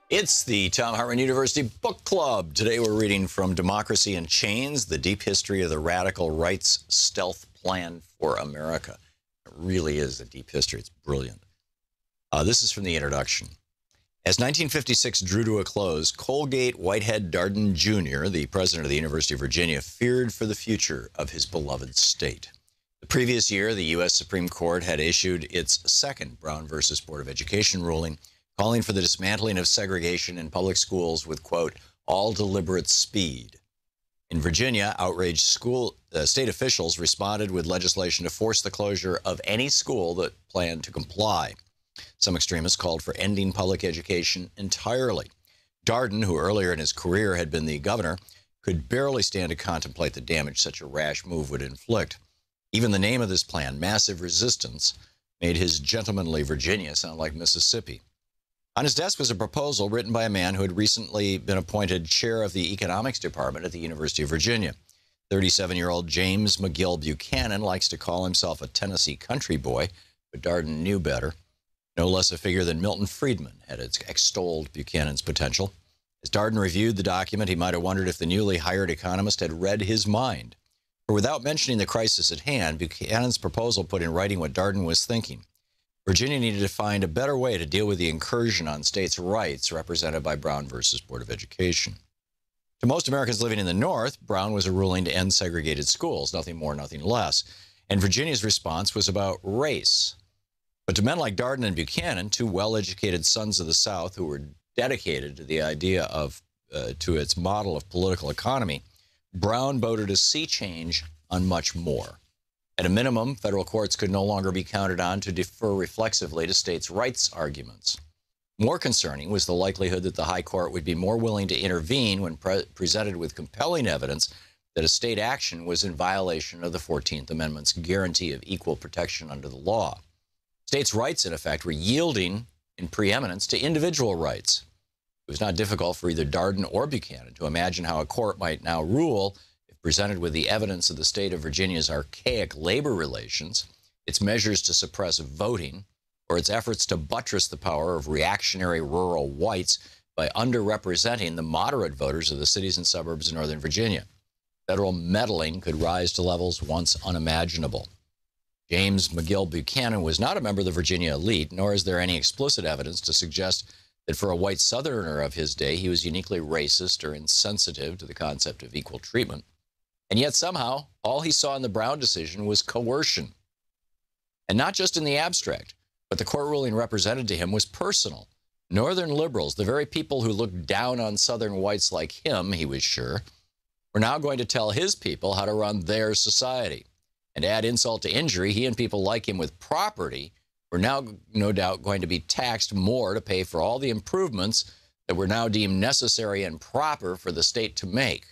It's the Thom Hartmann University Book Club. Today we're reading from Democracy in Chains, The Deep History of the Radical Right's Stealth Plan for America. It really is a deep history. It's brilliant. This is from the introduction. As 1956 drew to a close, Colgate Whitehead Darden Jr., the president of the University of Virginia, feared for the future of his beloved state. The previous year, the U.S. Supreme Court had issued its second Brown versus Board of Education ruling, calling for the dismantling of segregation in public schools with, quote, all deliberate speed. In Virginia, outraged state officials responded with legislation to force the closure of any school that planned to comply. Some extremists called for ending public education entirely. Darden, who earlier in his career had been the governor, could barely stand to contemplate the damage such a rash move would inflict. Even the name of this plan, Massive Resistance, made his gentlemanly Virginia sound like Mississippi. On his desk was a proposal written by a man who had recently been appointed chair of the economics department at the University of Virginia. 37-year-old James McGill Buchanan likes to call himself a Tennessee country boy, but Darden knew better. No less a figure than Milton Friedman had extolled Buchanan's potential. As Darden reviewed the document, he might have wondered if the newly hired economist had read his mind. For without mentioning the crisis at hand, Buchanan's proposal put in writing what Darden was thinking. Virginia needed to find a better way to deal with the incursion on states' rights represented by Brown versus Board of Education. To most Americans living in the North, Brown was a ruling to end segregated schools, nothing more, nothing less. And Virginia's response was about race. But to men like Darden and Buchanan, two well-educated sons of the South who were dedicated to the idea of, to its model of political economy, Brown voted a sea change on much more. At a minimum, federal courts could no longer be counted on to defer reflexively to states' rights arguments. More concerning was the likelihood that the high court would be more willing to intervene when presented with compelling evidence that a state action was in violation of the 14th Amendment's guarantee of equal protection under the law. States' rights, in effect, were yielding in preeminence to individual rights. It was not difficult for either Darden or Buchanan to imagine how a court might now rule if presented with the evidence of the state of Virginia's archaic labor relations, its measures to suppress voting, or its efforts to buttress the power of reactionary rural whites by underrepresenting the moderate voters of the cities and suburbs of Northern Virginia. Federal meddling could rise to levels once unimaginable. James McGill Buchanan was not a member of the Virginia elite, nor is there any explicit evidence to suggest that for a white Southerner of his day, he was uniquely racist or insensitive to the concept of equal treatment. And yet somehow, all he saw in the Brown decision was coercion. And not just in the abstract. But the court ruling represented to him was personal. Northern liberals, the very people who looked down on Southern whites like him, he was sure, were now going to tell his people how to run their society. And to add insult to injury, he and people like him with property were now no doubt going to be taxed more to pay for all the improvements that were now deemed necessary and proper for the state to make.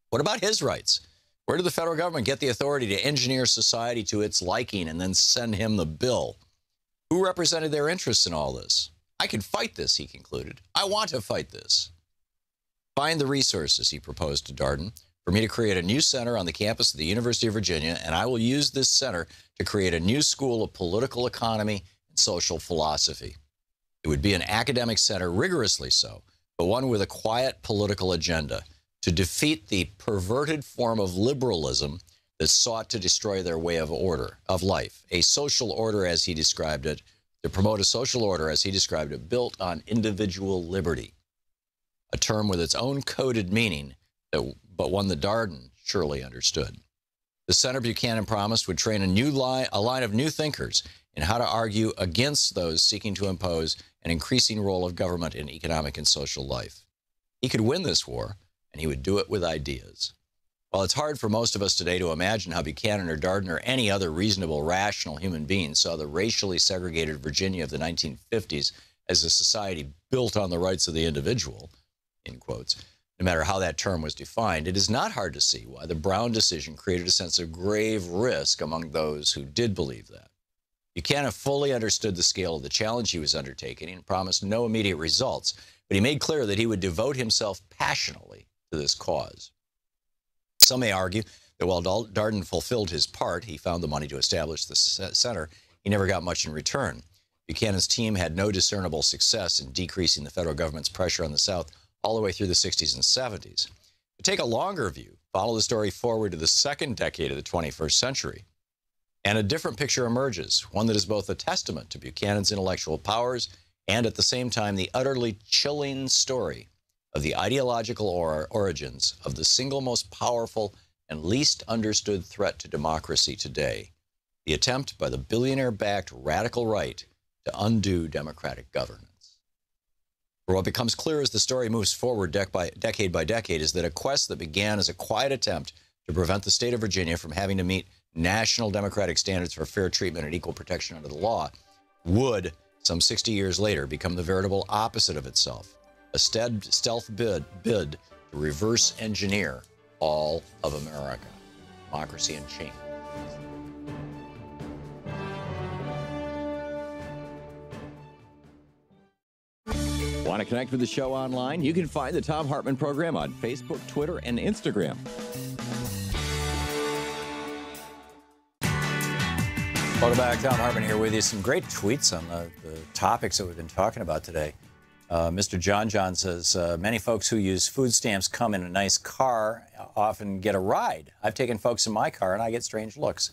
What about his rights? Where did the federal government get the authority to engineer society to its liking and then send him the bill? Who represented their interests in all this? I can fight this, he concluded. I want to fight this. Find the resources, he proposed to Darden, for me to create a new center on the campus of the University of Virginia, and I will use this center to create a new school of political economy and social philosophy. It would be an academic center, rigorously so, but one with a quiet political agenda to defeat the perverted form of liberalism that sought to destroy their way of order, of life, a social order as he described it, to promote a social order as he described it, built on individual liberty, a term with its own coded meaning, but one that Darden surely understood. The center Buchanan promised would train a line of new thinkers in how to argue against those seeking to impose an increasing role of government in economic and social life. He could win this war, and he would do it with ideas. While it's hard for most of us today to imagine how Buchanan or Darden or any other reasonable, rational human being saw the racially segregated Virginia of the 1950s as a society built on the rights of the individual, in quotes, no matter how that term was defined, it is not hard to see why the Brown decision created a sense of grave risk among those who did believe that. Buchanan fully understood the scale of the challenge he was undertaking and promised no immediate results, but he made clear that he would devote himself passionately to this cause. Some may argue that while Darden fulfilled his part, he found the money to establish the center, he never got much in return. Buchanan's team had no discernible success in decreasing the federal government's pressure on the South all the way through the 60s and 70s. But take a longer view, follow the story forward to the second decade of the 21st century, and a different picture emerges, one that is both a testament to Buchanan's intellectual powers and at the same time the utterly chilling story of the ideological origins of the single most powerful and least understood threat to democracy today, the attempt by the billionaire-backed radical right to undo democratic governance. For what becomes clear as the story moves forward decade by decade is that a quest that began as a quiet attempt to prevent the state of Virginia from having to meet national democratic standards for fair treatment and equal protection under the law would, some 60 years later, become the veritable opposite of itself. a stealth bid to reverse engineer all of America. Democracy in chains. Want to connect with the show online? You can find the Thom Hartmann Program on Facebook, Twitter, and Instagram. Welcome back. Thom Hartmann here with you. Some great tweets on the topics that we've been talking about today. Mr. John says, many folks who use food stamps come in a nice car, often get a ride. I've taken folks in my car, and I get strange looks.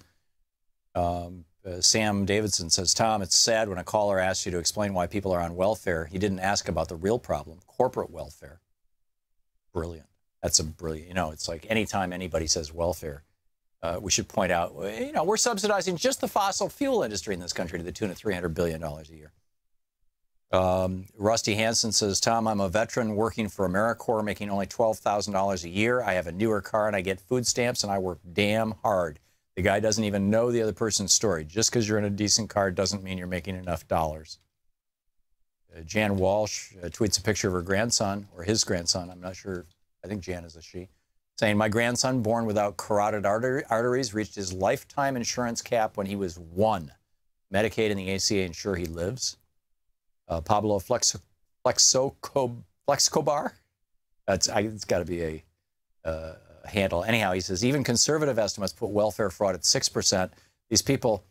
Sam Davidson says, Tom, it's sad when a caller asks you to explain why people are on welfare. He didn't ask about the real problem, corporate welfare. Brilliant. That's a brilliant, you know, it's like anytime anybody says welfare, we should point out, you know, we're subsidizing just the fossil fuel industry in this country to the tune of $300 billion a year. Rusty Hansen says, Tom, I'm a veteran working for AmeriCorps, making only $12,000 a year. I have a newer car and I get food stamps and I work damn hard. The guy doesn't even know the other person's story. Just because you're in a decent car doesn't mean you're making enough dollars. Jan Walsh tweets a picture of her grandson, or his grandson, I'm not sure, I think Jan is a she, saying, my grandson, born without carotid arteries, reached his lifetime insurance cap when he was 1. Medicaid and the ACA ensure he lives. Pablo Flexcobar, it's got to be a handle. Anyhow, he says, even conservative estimates put welfare fraud at 6%. These people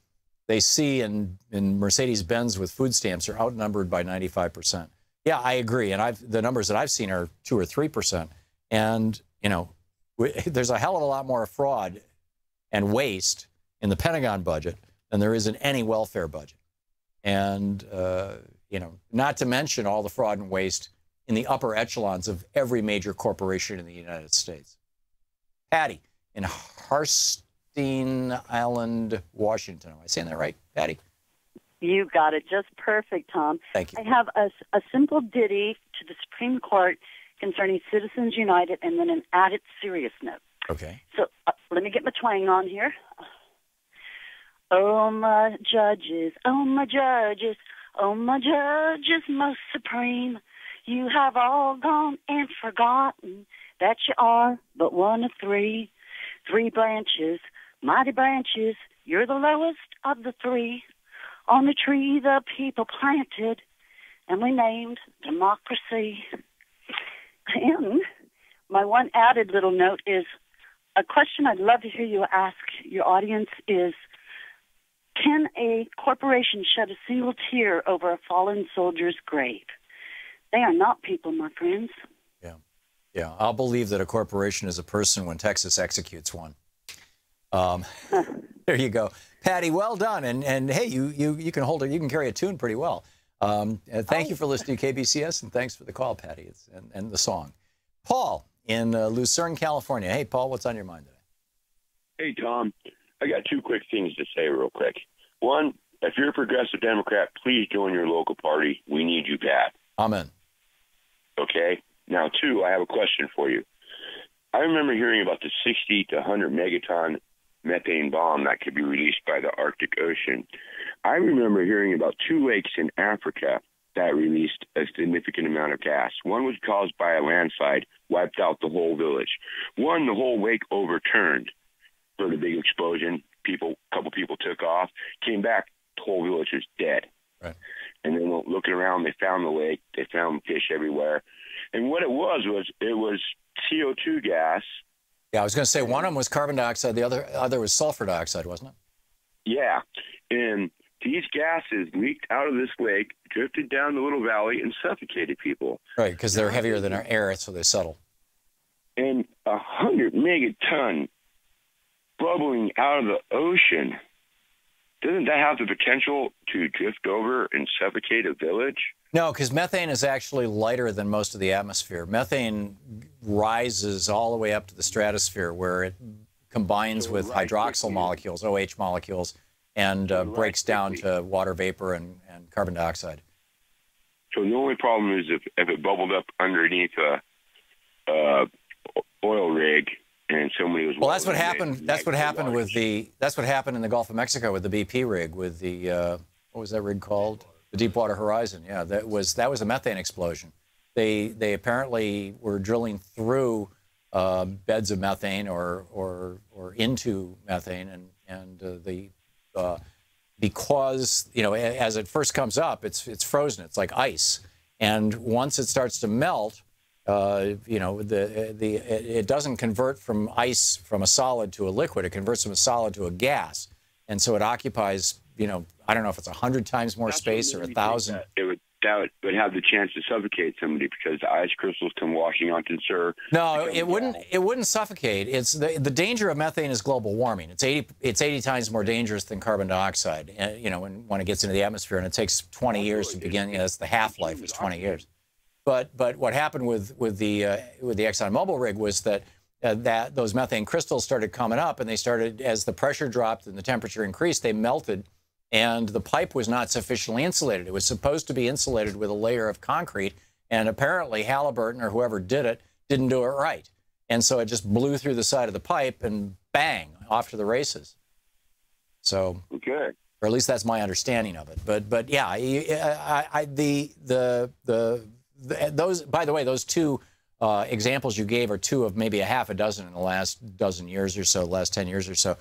they see in Mercedes-Benz with food stamps are outnumbered by 95%. Yeah, I agree. And the numbers that I've seen are 2 or 3%. And, you know, there's a hell of a lot more fraud and waste in the Pentagon budget than there is in any welfare budget. And, you know, not to mention all the fraud and waste in the upper echelons of every major corporation in the United States. Patty in Harstine Island, Washington. Am I saying that right, Patty? You got it just perfect, Tom. Thank you. I have a simple ditty to the Supreme Court concerning Citizens United and then an added serious note. Okay. So let me get my twang on here. Oh, my judges, oh, my judges, oh, my judges most supreme, you have all gone and forgotten that you are but one of three. 3 branches, mighty branches, you're the lowest of the 3. On the tree the people planted, and we named democracy. And my one added little note is a question I'd love to hear you ask your audience is, can a corporation shed a single tear over a fallen soldier's grave? They are not people, my friends. Yeah, I'll believe that a corporation is a person when Texas executes one. There you go. Patty, well done. And hey, you can hold it, you can carry a tune pretty well. Thank you for listening to KBCS, and thanks for the call, Patty, and the song. Paul in Lucerne, California. Hey, Paul, what's on your mind today? Hey, Tom. I got 2 quick things to say real quick. One, if you're a progressive Democrat, please join your local party. We need you bad. Amen. Okay? Now, 2, I have a question for you. I remember hearing about the 60 to 100 megaton methane bomb that could be released by the Arctic Ocean. I remember hearing about 2 lakes in Africa that released a significant amount of gas. One was caused by a landslide, wiped out the whole village. One, the whole lake overturned for the big explosion. A couple people took off, came back, the whole village was dead. Right. And then looking around, they found the lake, they found fish everywhere. And what it was CO2 gas. Yeah, I was going to say one of them was carbon dioxide, the other was sulfur dioxide, wasn't it? Yeah, and these gases leaked out of this lake, drifted down the little valley, and suffocated people. Right, because they're heavier than our air, so they settle. And 100 megaton bubbling out of the ocean, doesn't that have the potential to drift over and suffocate a village? No, because methane is actually lighter than most of the atmosphere. Methane rises all the way up to the stratosphere where it combines with hydroxyl molecules, OH molecules, and breaks down to water vapor and carbon dioxide. So the only problem is if it bubbled up underneath a oil rig and somebody was... Well, that's what happened. That's what happened with the... That's what happened in the Gulf of Mexico with the BP rig, with the what was that rig called? The Deepwater Horizon. Yeah, that was a methane explosion. they apparently were drilling through beds of methane or into methane, and because as it first comes up, it's frozen. It's like ice, and once it starts to melt, it doesn't convert from ice from a solid to a liquid. It converts from a solid to a gas, and so it occupies I don't know if it's 100 times more space or 1,000. That would have the chance to suffocate somebody because the ice crystals come washing onto the surface. No, it wouldn't suffocate. It's the danger of methane is global warming. It's 80 times more dangerous than carbon dioxide. When it gets into the atmosphere, and it takes 20 years to begin. That's the half-life is 20 years. But what happened with the ExxonMobil rig was that those methane crystals started coming up, and they started, as the pressure dropped and the temperature increased, they melted. And the pipe was not sufficiently insulated. It was supposed to be insulated with a layer of concrete, and apparently Halliburton or whoever did it didn't do it right. And so it just blew through the side of the pipe and bang, off to the races. So, okay. Or at least that's my understanding of it. But yeah, those, by the way, those two examples you gave are two of maybe a half a dozen in the last dozen years or so, last 10 years or so.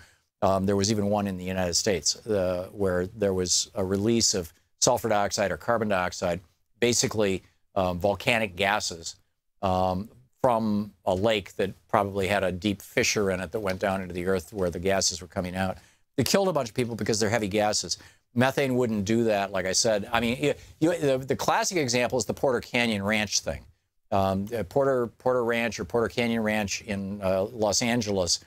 There was even one in the United States where there was a release of sulfur dioxide or carbon dioxide, basically volcanic gases from a lake that probably had a deep fissure in it that went down into the earth where the gases were coming out. They killed a bunch of people because they're heavy gases. Methane wouldn't do that, like I said. I mean, the classic example is the Porter Canyon Ranch thing. Porter Ranch or Porter Canyon Ranch in Los Angeles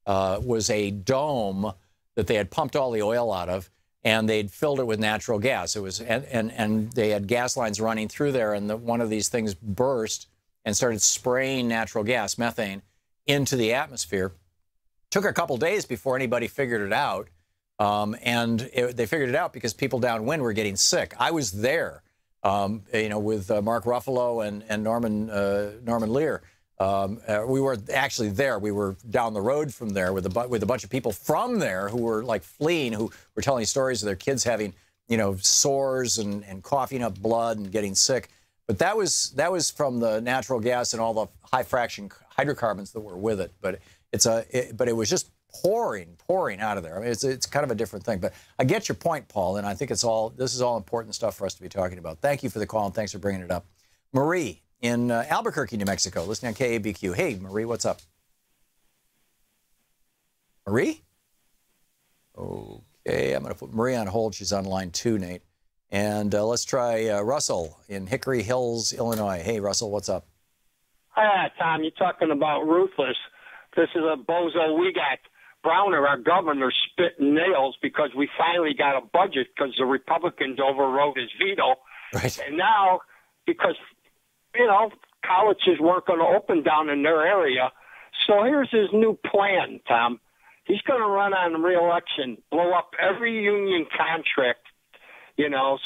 was a dome that they had pumped all the oil out of, and they'd filled it with natural gas. It was and they had gas lines running through there, and one of these things burst and started spraying natural gas, methane, into the atmosphere. Took a couple days before anybody figured it out, they figured it out because people downwind were getting sick. I was there, with Mark Ruffalo and Norman Lear. We were actually there. We were down the road from there with a bunch of people from there who were like fleeing, who were telling stories of their kids having, sores and coughing up blood and getting sick. But that was from the natural gas and all the high fraction hydrocarbons that were with it. But but it was just pouring out of there. I mean, it's kind of a different thing. But I get your point, Paul, and I think this is all important stuff for us to be talking about. Thank you for the call, and thanks for bringing it up. Marie in Albuquerque, New Mexico, listening on KABQ. Hey, Marie, what's up? Marie? Okay, I'm going to put Marie on hold. She's on line 2, Nate. And let's try Russell in Hickory Hills, Illinois. Hey, Russell, what's up? Hi, Tom. You're talking about ruthless. This is a bozo. We got Browner, our governor, spitting nails because we finally got a budget because the Republicans overrode his veto. Right. And now, because, colleges weren't going to open down in their area. So here's his new plan, Tom. He's going to run on re-election, blow up every union contract, no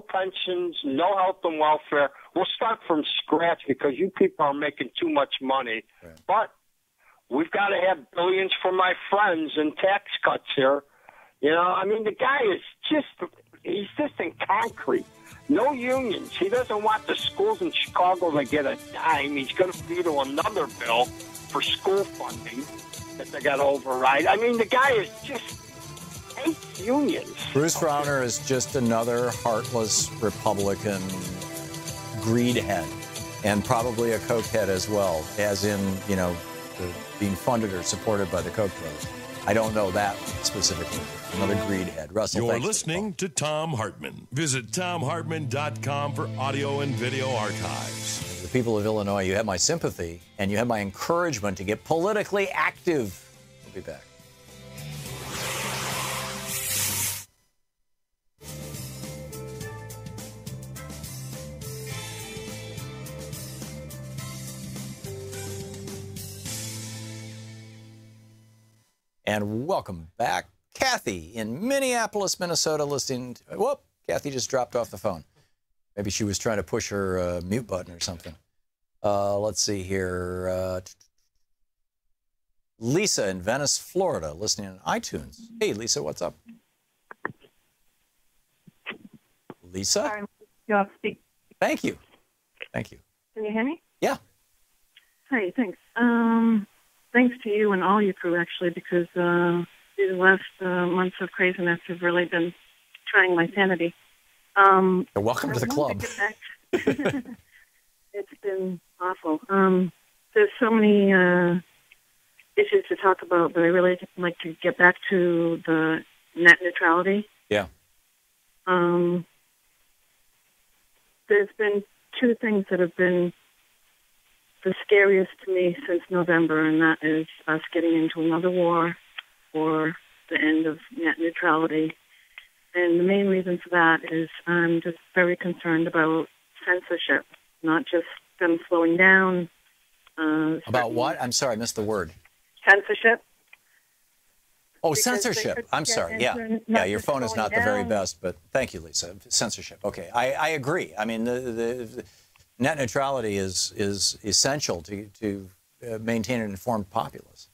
pensions, no health and welfare. We'll start from scratch because you people are making too much money. Right. But we've got to have billions for my friends and tax cuts here. The guy is he's just in concrete. No unions. He doesn't want the schools in Chicago to get a dime. He's going to veto another bill for school funding that they got to override. The guy is just hates unions. Bruce Browner is just another heartless Republican greedhead, and probably a cokehead as well, as in, being funded or supported by the Koch brothers. I don't know that specifically. Another greedhead. Russell, you're listening to Thom Hartmann. Visit ThomHartmann.com for audio and video archives. The people of Illinois, you have my sympathy, and you have my encouragement to get politically active. We'll be back. And welcome back. Kathy in Minneapolis, Minnesota, listening. Whoop, Kathy just dropped off the phone. Maybe she was trying to push her mute button or something. Let's see here. Lisa in Venice, Florida, listening on iTunes. Hey, Lisa, what's up? Lisa? Sorry, you have to speak. Thank you. Thank you. Can you hear me? Yeah. Hi, thanks. Thanks to you and all your crew, actually, because these last months of craziness have really been trying my sanity. Welcome to the club. It's been awful. There's so many issues to talk about, but I really like to get back to the net neutrality. Yeah. There's been two things that have been the scariest to me since November, and that is us getting into another war or the end of net neutrality. And the main reason for that is I'm just very concerned about censorship, not just them slowing down. About what? I'm sorry, I missed the word. Censorship. Oh, Because censorship. I'm sorry. Yeah. Yeah, your phone is not the very best, but thank you, Lisa. Censorship. Okay. I agree. I mean, the net neutrality is essential to maintain an informed populace.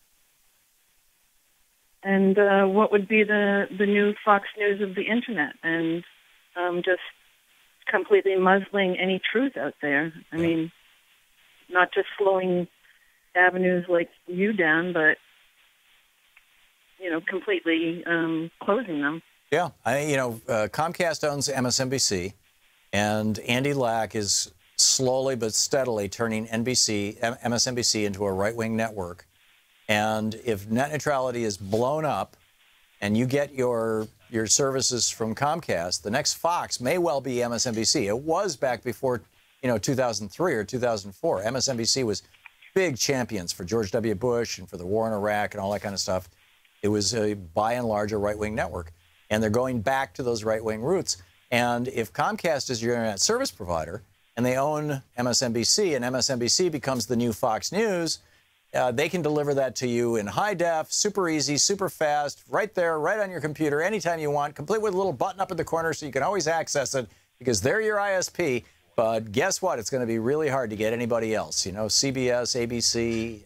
And what would be the new Fox News of the Internet, and just completely muzzling any truth out there. I mean, not just slowing avenues like you down, but, you know, completely closing them. Yeah. Comcast owns MSNBC, and Andy Lack is slowly but steadily turning MSNBC into a right-wing network. And if net neutrality is blown up and you get your services from Comcast, the next Fox may well be MSNBC. It was back before, 2003 or 2004. MSNBC was big champions for George W. Bush and for the war in Iraq and all that kind of stuff. It was, by and large, a right-wing network. And they're going back to those right-wing roots. And if Comcast is your internet service provider and they own MSNBC and MSNBC becomes the new Fox News, they can deliver that to you in high def, super easy, super fast, right there, right on your computer, anytime you want, complete with a little button up at the corner so you can always access it because they're your ISP. But guess what? It's going to be really hard to get anybody else. CBS, ABC,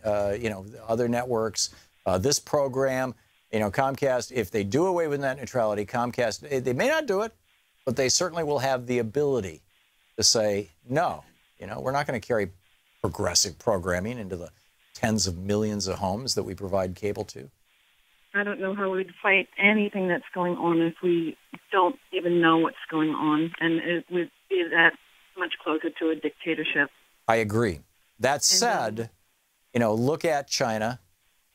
other networks, this program, Comcast. If they do away with net neutrality, Comcast, they may not do it, but they certainly will have the ability to say, no, we're not going to carry progressive programming into the tens of millions of homes that we provide cable to. I don't know how we'd fight anything that's going on if we don't even know what's going on, and it would be that much closer to a dictatorship. I agree. That said, look at China,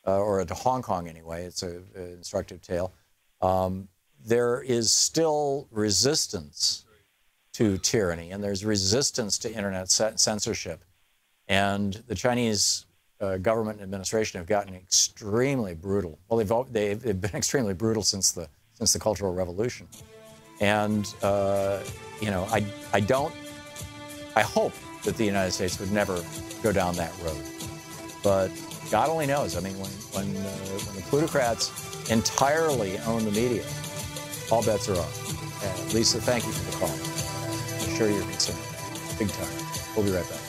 or at Hong Kong anyway. It's an instructive tale. There is still resistance to tyranny, and there's resistance to internet censorship. And the Chinese government and administration have gotten extremely brutal. Well, they've been extremely brutal since the Cultural Revolution. And I hope that the United States would never go down that road. But God only knows. I mean, when the plutocrats entirely own the media, all bets are off. Lisa, thank you for the call. I'm sure you're concerned. Big time. We'll be right back.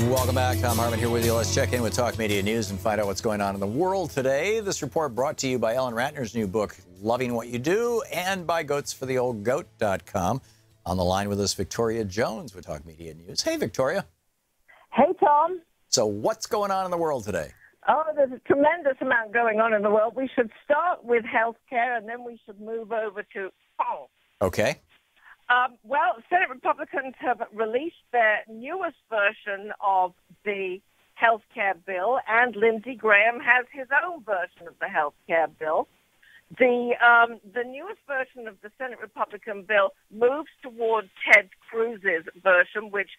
Welcome back. Thom Hartmann here with you. Let's check in with Talk Media News and find out what's going on in the world today. This report brought to you by Ellen Ratner's new book, Loving What You Do, and by goatsfortheoldgoat.com. On the line with us, Victoria Jones with Talk Media News. Hey, Victoria. Hey, Tom. So what's going on in the world today? Oh, there's a tremendous amount going on in the world. We should start with healthcare, and then we should move over to polls. Okay. Well, Senate Republicans have released their newest version of the health care bill, and Lindsey Graham has his own version of the health care bill. The newest version of the Senate Republican bill moves toward Ted Cruz's version, which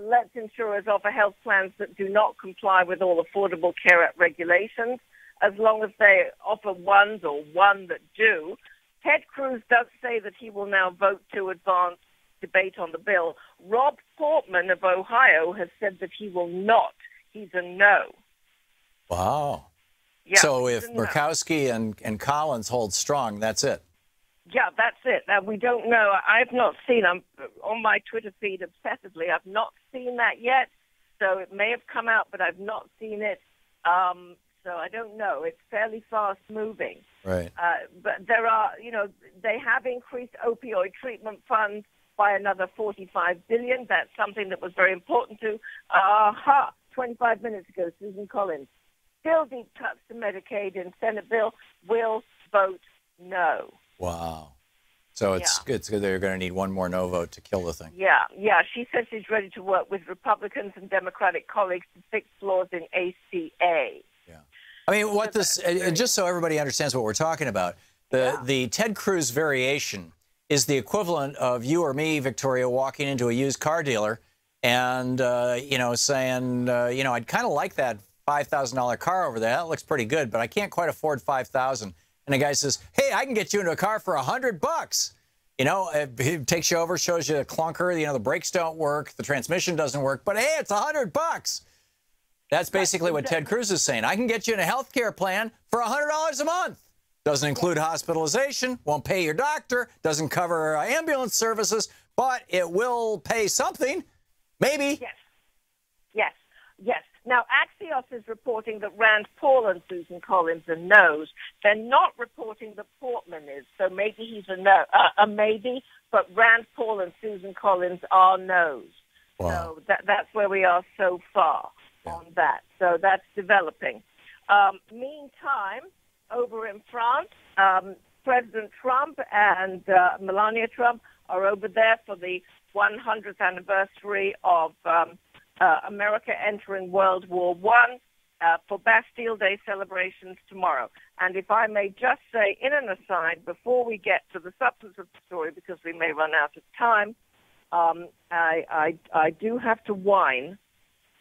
lets insurers offer health plans that do not comply with all Affordable Care Act regulations, as long as they offer ones or one that do. Ted Cruz does say that he will now vote to advance debate on the bill. Rob Portman of Ohio has said that he will not. He's a no. Wow. Yeah, so if Murkowski and Collins hold strong, that's it. Yeah, that's it. We don't know. I've not seen. I'm on my Twitter feed obsessively. I've not seen that yet. So it may have come out, but I've not seen it. So I don't know. It's fairly fast moving. Right. But there are, they have increased opioid treatment funds by another $45 billion. That's something that was very important to. 25 minutes ago, Susan Collins. Still deep cuts to Medicaid in Senate bill. Will vote no. Wow. So it's they're going to need one more no vote to kill the thing. Yeah. She says she's ready to work with Republicans and Democratic colleagues to fix flaws in ACA. I mean, what this, just so everybody understands what we're talking about, the Ted Cruz variation is the equivalent of you or me, Victoria, walking into a used car dealer and, saying, I'd kind of like that $5,000 car over there. That looks pretty good, but I can't quite afford $5,000. And the guy says, hey, I can get you into a car for $100. It takes you over, shows you the clunker, the brakes don't work, the transmission doesn't work, but hey, it's $100. That's basically what Ted Cruz is saying. I can get you in a health care plan for $100 a month. Doesn't include hospitalization, won't pay your doctor, doesn't cover ambulance services, but it will pay something. Maybe. Yes. Now, Axios is reporting that Rand Paul and Susan Collins are no's. They're not reporting that Portman is, so maybe he's a maybe, but Rand Paul and Susan Collins are no's. Wow. So that's where we are so far on that. So that's developing. Meantime, over in France, President Trump and Melania Trump are over there for the 100th anniversary of America entering World War I for Bastille Day celebrations tomorrow. And if I may just say, in an aside, before we get to the substance of the story, because we may run out of time, I do have to whine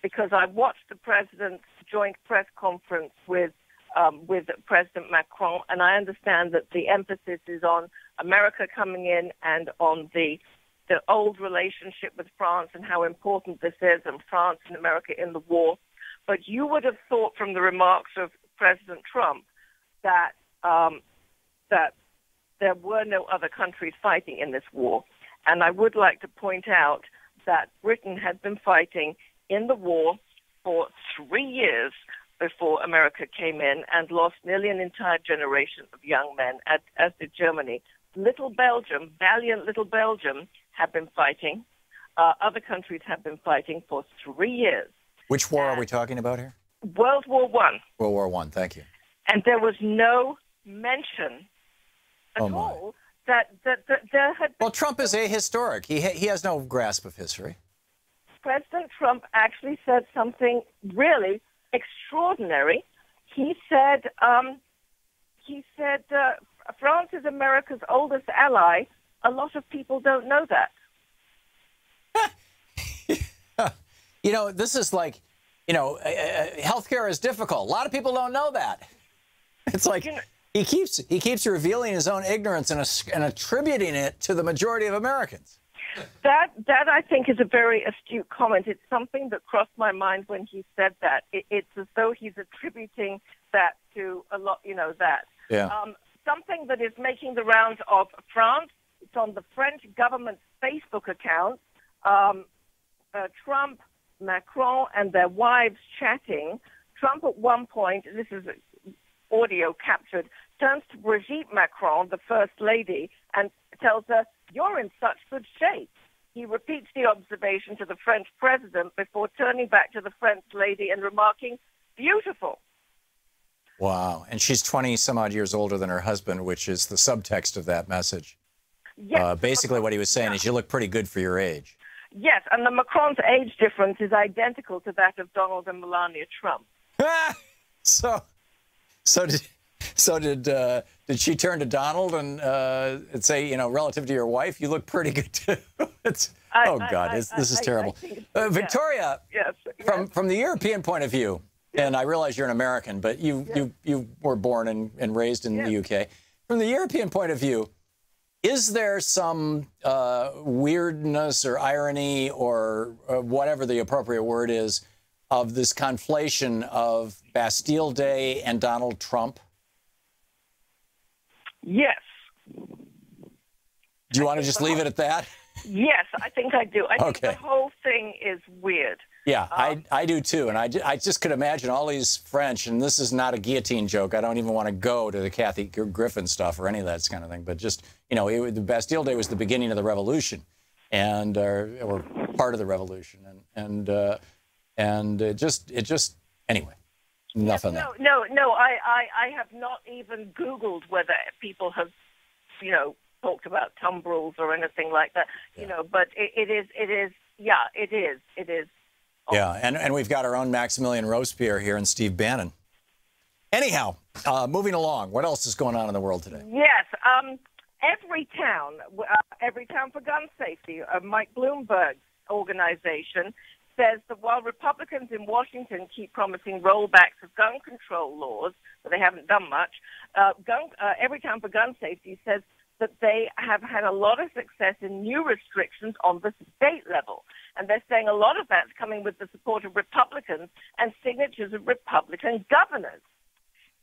because I watched the president's joint press conference with President Macron, and I understand that the emphasis is on America coming in and on the old relationship with France and how important this is, and France and America in the war. But you would have thought from the remarks of President Trump that there were no other countries fighting in this war. And I would like to point out that Britain had been fighting in the war for 3 years before America came in and lost nearly an entire generation of young men, as did Germany. Little Belgium, valiant little Belgium, have been fighting. Other countries have been fighting for 3 years. Which war are we talking about here? World War I. World War I, thank you. And there was no mention at all that there had been... Well, Trump is ahistoric. He has no grasp of history. President Trump actually said something really extraordinary. He said France is America's oldest ally. A lot of people don't know that. This is like, healthcare is difficult. A lot of people don't know that. It's like he keeps revealing his own ignorance and attributing it to the majority of Americans. That I think is a very astute comment. It's something that crossed my mind when he said that. It's as though he's attributing that to a lot, that. Yeah. Something that is making the rounds of France. It's on the French government's Facebook account. Trump, Macron, and their wives chatting. Trump at one point, this is audio captured, turns to Brigitte Macron, the First Lady, and tells her, "You're in such good shape." He repeats the observation to the French president before turning back to the French lady and remarking, "Beautiful." Wow. And she's 20-some-odd years older than her husband, which is the subtext of that message. Yes, basically what he was saying is you look pretty good for your age. Yes, and the Macron's age difference is identical to that of Donald and Melania Trump. So did she turn to Donald and say, relative to your wife, you look pretty good too? This is terrible. Victoria, yes. From the European point of view, and I realize you're an American, but you were born and raised in the UK. From the European point of view, is there some weirdness or irony or whatever the appropriate word is of this conflation of Bastille Day and Donald Trump? Yes. Do you want to just leave it at that? Yes, I think I do. I think Okay. the whole thing is weird. Yeah, I do too. And I just could imagine all these French, and this is not a guillotine joke. I don't even want to go to the Kathy Griffin stuff or any of that kind of thing. But just, the Bastille Day was the beginning of the revolution, and or part of the revolution. And it just anyway, enough on that. No, I have not even Googled whether people have, talked about tumbrils or anything like that, but it is. Yeah, and we've got our own Maximilian Robespierre here and Steve Bannon. Anyhow, moving along, what else is going on in the world today? Yes, Every Town for Gun Safety, Mike Bloomberg's organization, says that while Republicans in Washington keep promising rollbacks of gun control laws, but they haven't done much, Every Town for Gun Safety says that they have had a lot of success in new restrictions on the state level. And they're saying a lot of that's coming with the support of Republicans and signatures of Republican governors.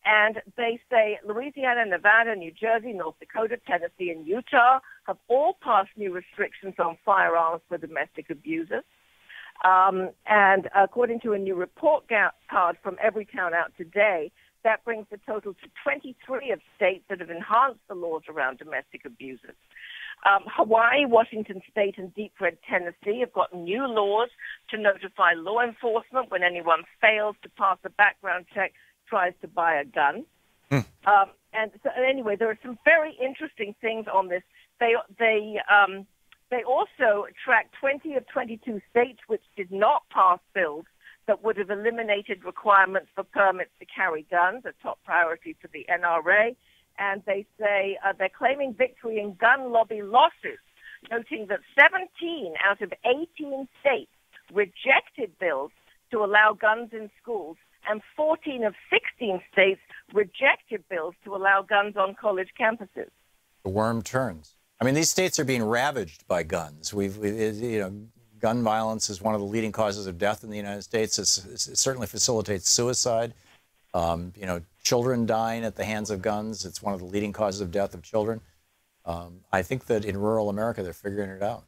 And they say Louisiana, Nevada, New Jersey, North Dakota, Tennessee, and Utah have all passed new restrictions on firearms for domestic abusers. And according to a new report card from Every Town out today, that brings the total to 23 of states that have enhanced the laws around domestic abusers. Hawaii, Washington State, and Deep Red Tennessee have got new laws to notify law enforcement when anyone fails to pass a background check, tries to buy a gun. And so anyway, there are some very interesting things on this. They also tracked 20 of 22 states which did not pass bills that would have eliminated requirements for permits to carry guns, a top priority for the NRA. And they say they're claiming victory in gun lobby lawsuits, noting that 17 out of 18 states rejected bills to allow guns in schools, and 14 of 16 states rejected bills to allow guns on college campuses. The worm turns. I mean, these states are being ravaged by guns. Gun violence is one of the leading causes of death in the United States. It certainly facilitates suicide. Children dying at the hands of guns. It's one of the leading causes of death of children. I think that in rural America, they're figuring it out.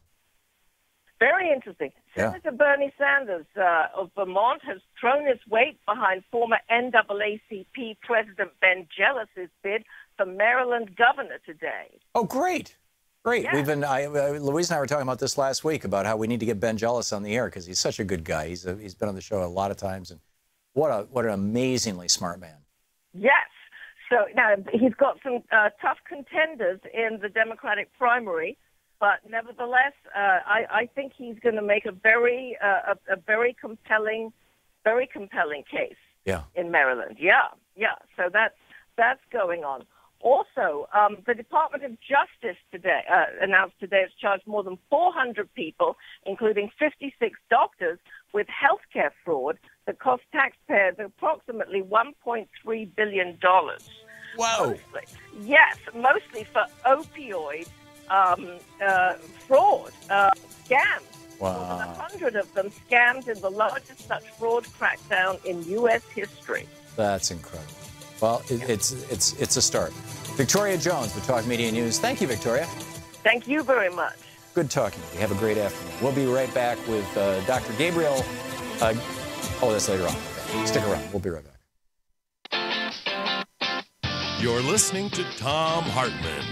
Very interesting. Yeah. Senator Bernie Sanders of Vermont has thrown his weight behind former NAACP President Ben Jealous's bid for Maryland governor today. Oh, great. Great. Yeah. Louise and I were talking about this last week about how we need to get Ben Jealous on the air because he's such a good guy. He's been on the show a lot of times, and what an amazingly smart man. Yes. So now he's got some tough contenders in the Democratic primary, but nevertheless, I think he's going to make a very compelling case. Yeah. In Maryland. Yeah. So that's going on. Also, the Department of Justice today announced today it's charged more than 400 people, including 56 doctors, with health care fraud that cost taxpayers approximately $1.3 billion. Wow. Mostly for opioid fraud, scams. Wow. More than 100 of them scams in the largest such fraud crackdown in U.S. history. That's incredible. Well, it's a start. Victoria Jones with Talk Media News. Thank you, Victoria. Thank you very much. Good talking to you. Have a great afternoon. We'll be right back with Dr. Gabriel. That's later on. Okay. Stick around. We'll be right back. You're listening to Thom Hartmann.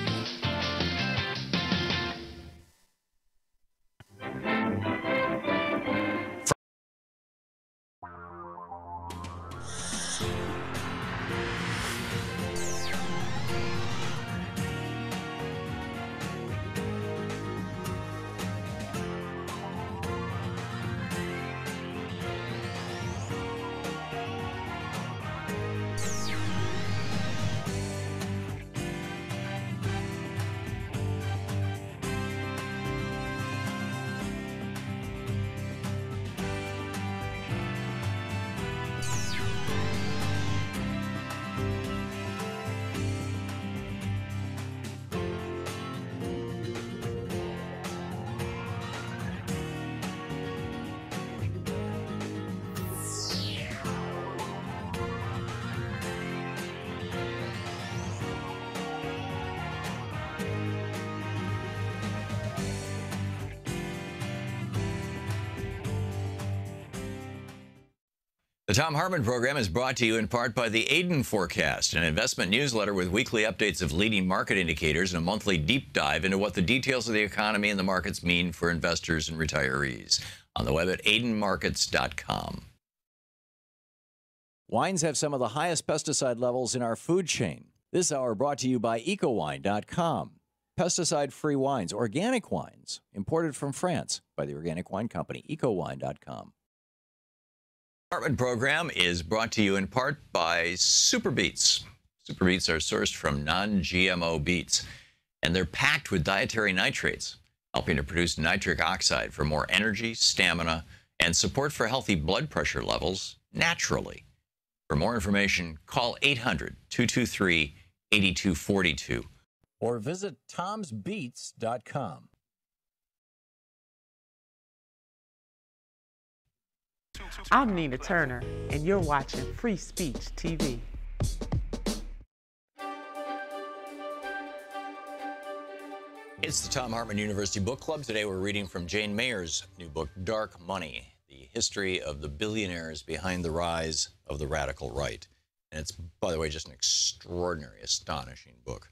Thom Hartmann Program is brought to you in part by the Aiden Forecast, an investment newsletter with weekly updates of leading market indicators and a monthly deep dive into what the details of the economy and the markets mean for investors and retirees. On the web at aidenmarkets.com. Wines have some of the highest pesticide levels in our food chain. This hour brought to you by ecowine.com. Pesticide-free wines, organic wines, imported from France by the organic wine company, ecowine.com. Hartmann Program is brought to you in part by Super Beets. Super Beets are sourced from non-GMO beets, and they're packed with dietary nitrates, helping to produce nitric oxide for more energy, stamina, and support for healthy blood pressure levels naturally. For more information, call 800-223-8242 or visit tomsbeets.com. I'm Nina Turner, and you're watching Free Speech TV. It's the Thom Hartmann University Book Club. Today we're reading from Jane Mayer's new book, Dark Money, the history of the billionaires behind the rise of the radical right. And it's, by the way, just an extraordinary, astonishing book.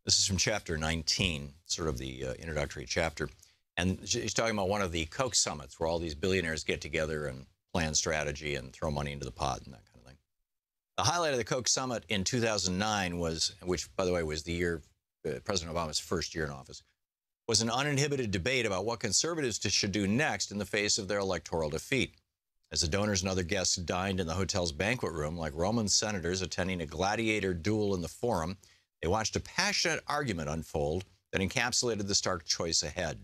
This is from chapter 19, sort of the introductory chapter. And she's talking about one of the Koch summits where all these billionaires get together and plan strategy and throw money into the pot and that kind of thing. The highlight of the Koch summit in 2009 was, which, by the way, was the year President Obama's first year in office, was an uninhibited debate about what conservatives should do next in the face of their electoral defeat. As the donors and other guests dined in the hotel's banquet room like Roman senators attending a gladiator duel in the Forum, they watched a passionate argument unfold that encapsulated the stark choice ahead.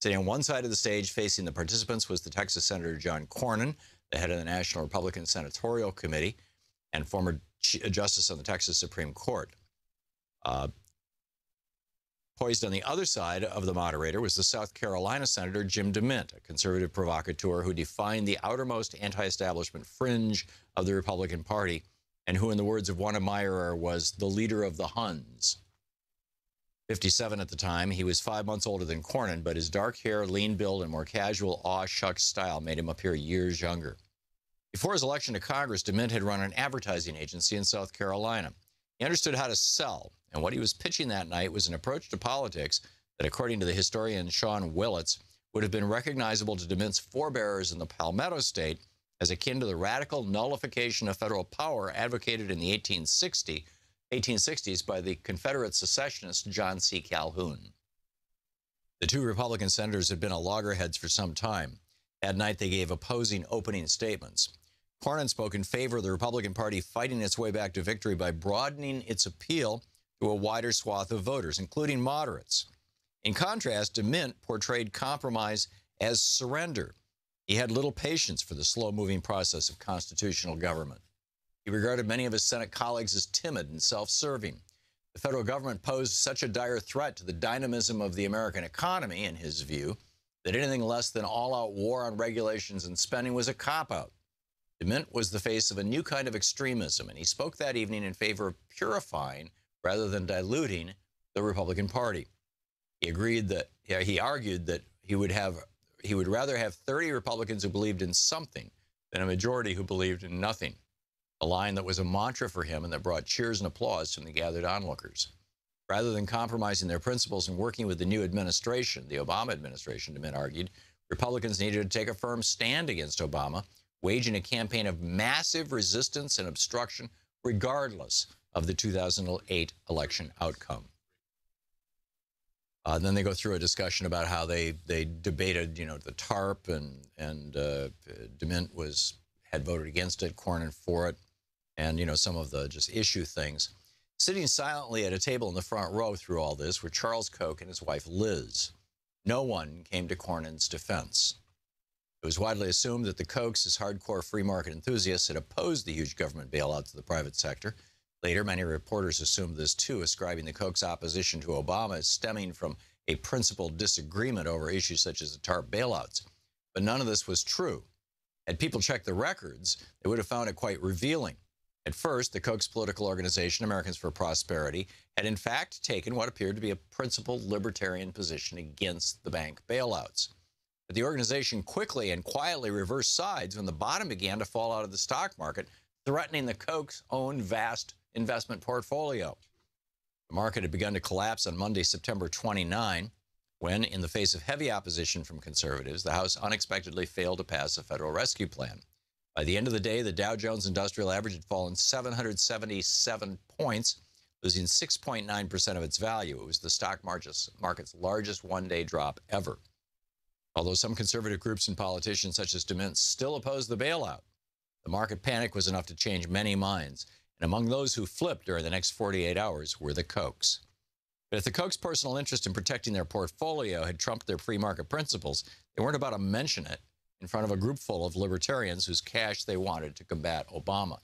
Sitting on one side of the stage facing the participants was the Texas Senator John Cornyn, the head of the National Republican Senatorial Committee and former Justice on the Texas Supreme Court. Poised on the other side of the moderator was the South Carolina Senator Jim DeMint, a conservative provocateur who defined the outermost anti-establishment fringe of the Republican Party and who, in the words of one admirer, was the leader of the Huns. 57 at the time, he was 5 months older than Cornyn, but his dark hair, lean build, and more casual aw-shucks style made him appear years younger. Before his election to Congress, DeMint had run an advertising agency in South Carolina. He understood how to sell, and what he was pitching that night was an approach to politics that, according to the historian Sean Willits, would have been recognizable to DeMint's forebearers in the Palmetto State as akin to the radical nullification of federal power advocated in the 1860s by the Confederate secessionist John C. Calhoun. The two Republican senators had been at loggerheads for some time. That night, they gave opposing opening statements. Cornyn spoke in favor of the Republican Party fighting its way back to victory by broadening its appeal to a wider swath of voters, including moderates. In contrast, DeMint portrayed compromise as surrender. He had little patience for the slow-moving process of constitutional government. He regarded many of his Senate colleagues as timid and self-serving. The federal government posed such a dire threat to the dynamism of the American economy, in his view, that anything less than all-out war on regulations and spending was a cop-out. DeMint was the face of a new kind of extremism, and he spoke that evening in favor of purifying rather than diluting the Republican Party. He argued that he would rather have 30 Republicans who believed in something than a majority who believed in nothing. A line that was a mantra for him and that brought cheers and applause from the gathered onlookers. Rather than compromising their principles and working with the new administration, the Obama administration, DeMint argued, Republicans needed to take a firm stand against Obama, waging a campaign of massive resistance and obstruction regardless of the 2008 election outcome. Then they go through a discussion about how they debated, the TARP, and DeMint had voted against it, Cornyn for it, and, some of the just issue things. Sitting silently at a table in the front row through all this were Charles Koch and his wife, Liz. No one came to Cornyn's defense. It was widely assumed that the Kochs, as hardcore free market enthusiasts, had opposed the huge government bailouts of the private sector. Later, many reporters assumed this too, ascribing the Kochs' opposition to Obama as stemming from a principled disagreement over issues such as the TARP bailouts. But none of this was true. Had people checked the records, they would have found it quite revealing. At first, the Kochs' political organization, Americans for Prosperity, had in fact taken what appeared to be a principled libertarian position against the bank bailouts. But the organization quickly and quietly reversed sides when the bottom began to fall out of the stock market, threatening the Koch's own vast investment portfolio. The market had begun to collapse on Monday, September 29, when, in the face of heavy opposition from conservatives, the House unexpectedly failed to pass a federal rescue plan. By the end of the day, the Dow Jones Industrial Average had fallen 777 points, losing 6.9% of its value. It was the stock market's largest one-day drop ever. Although some conservative groups and politicians such as DeMint still oppose the bailout, the market panic was enough to change many minds. And among those who flipped during the next 48 hours were the Kochs. But if the Kochs' personal interest in protecting their portfolio had trumped their free market principles, they weren't about to mention it in front of a group full of libertarians whose cash they wanted to combat Obama.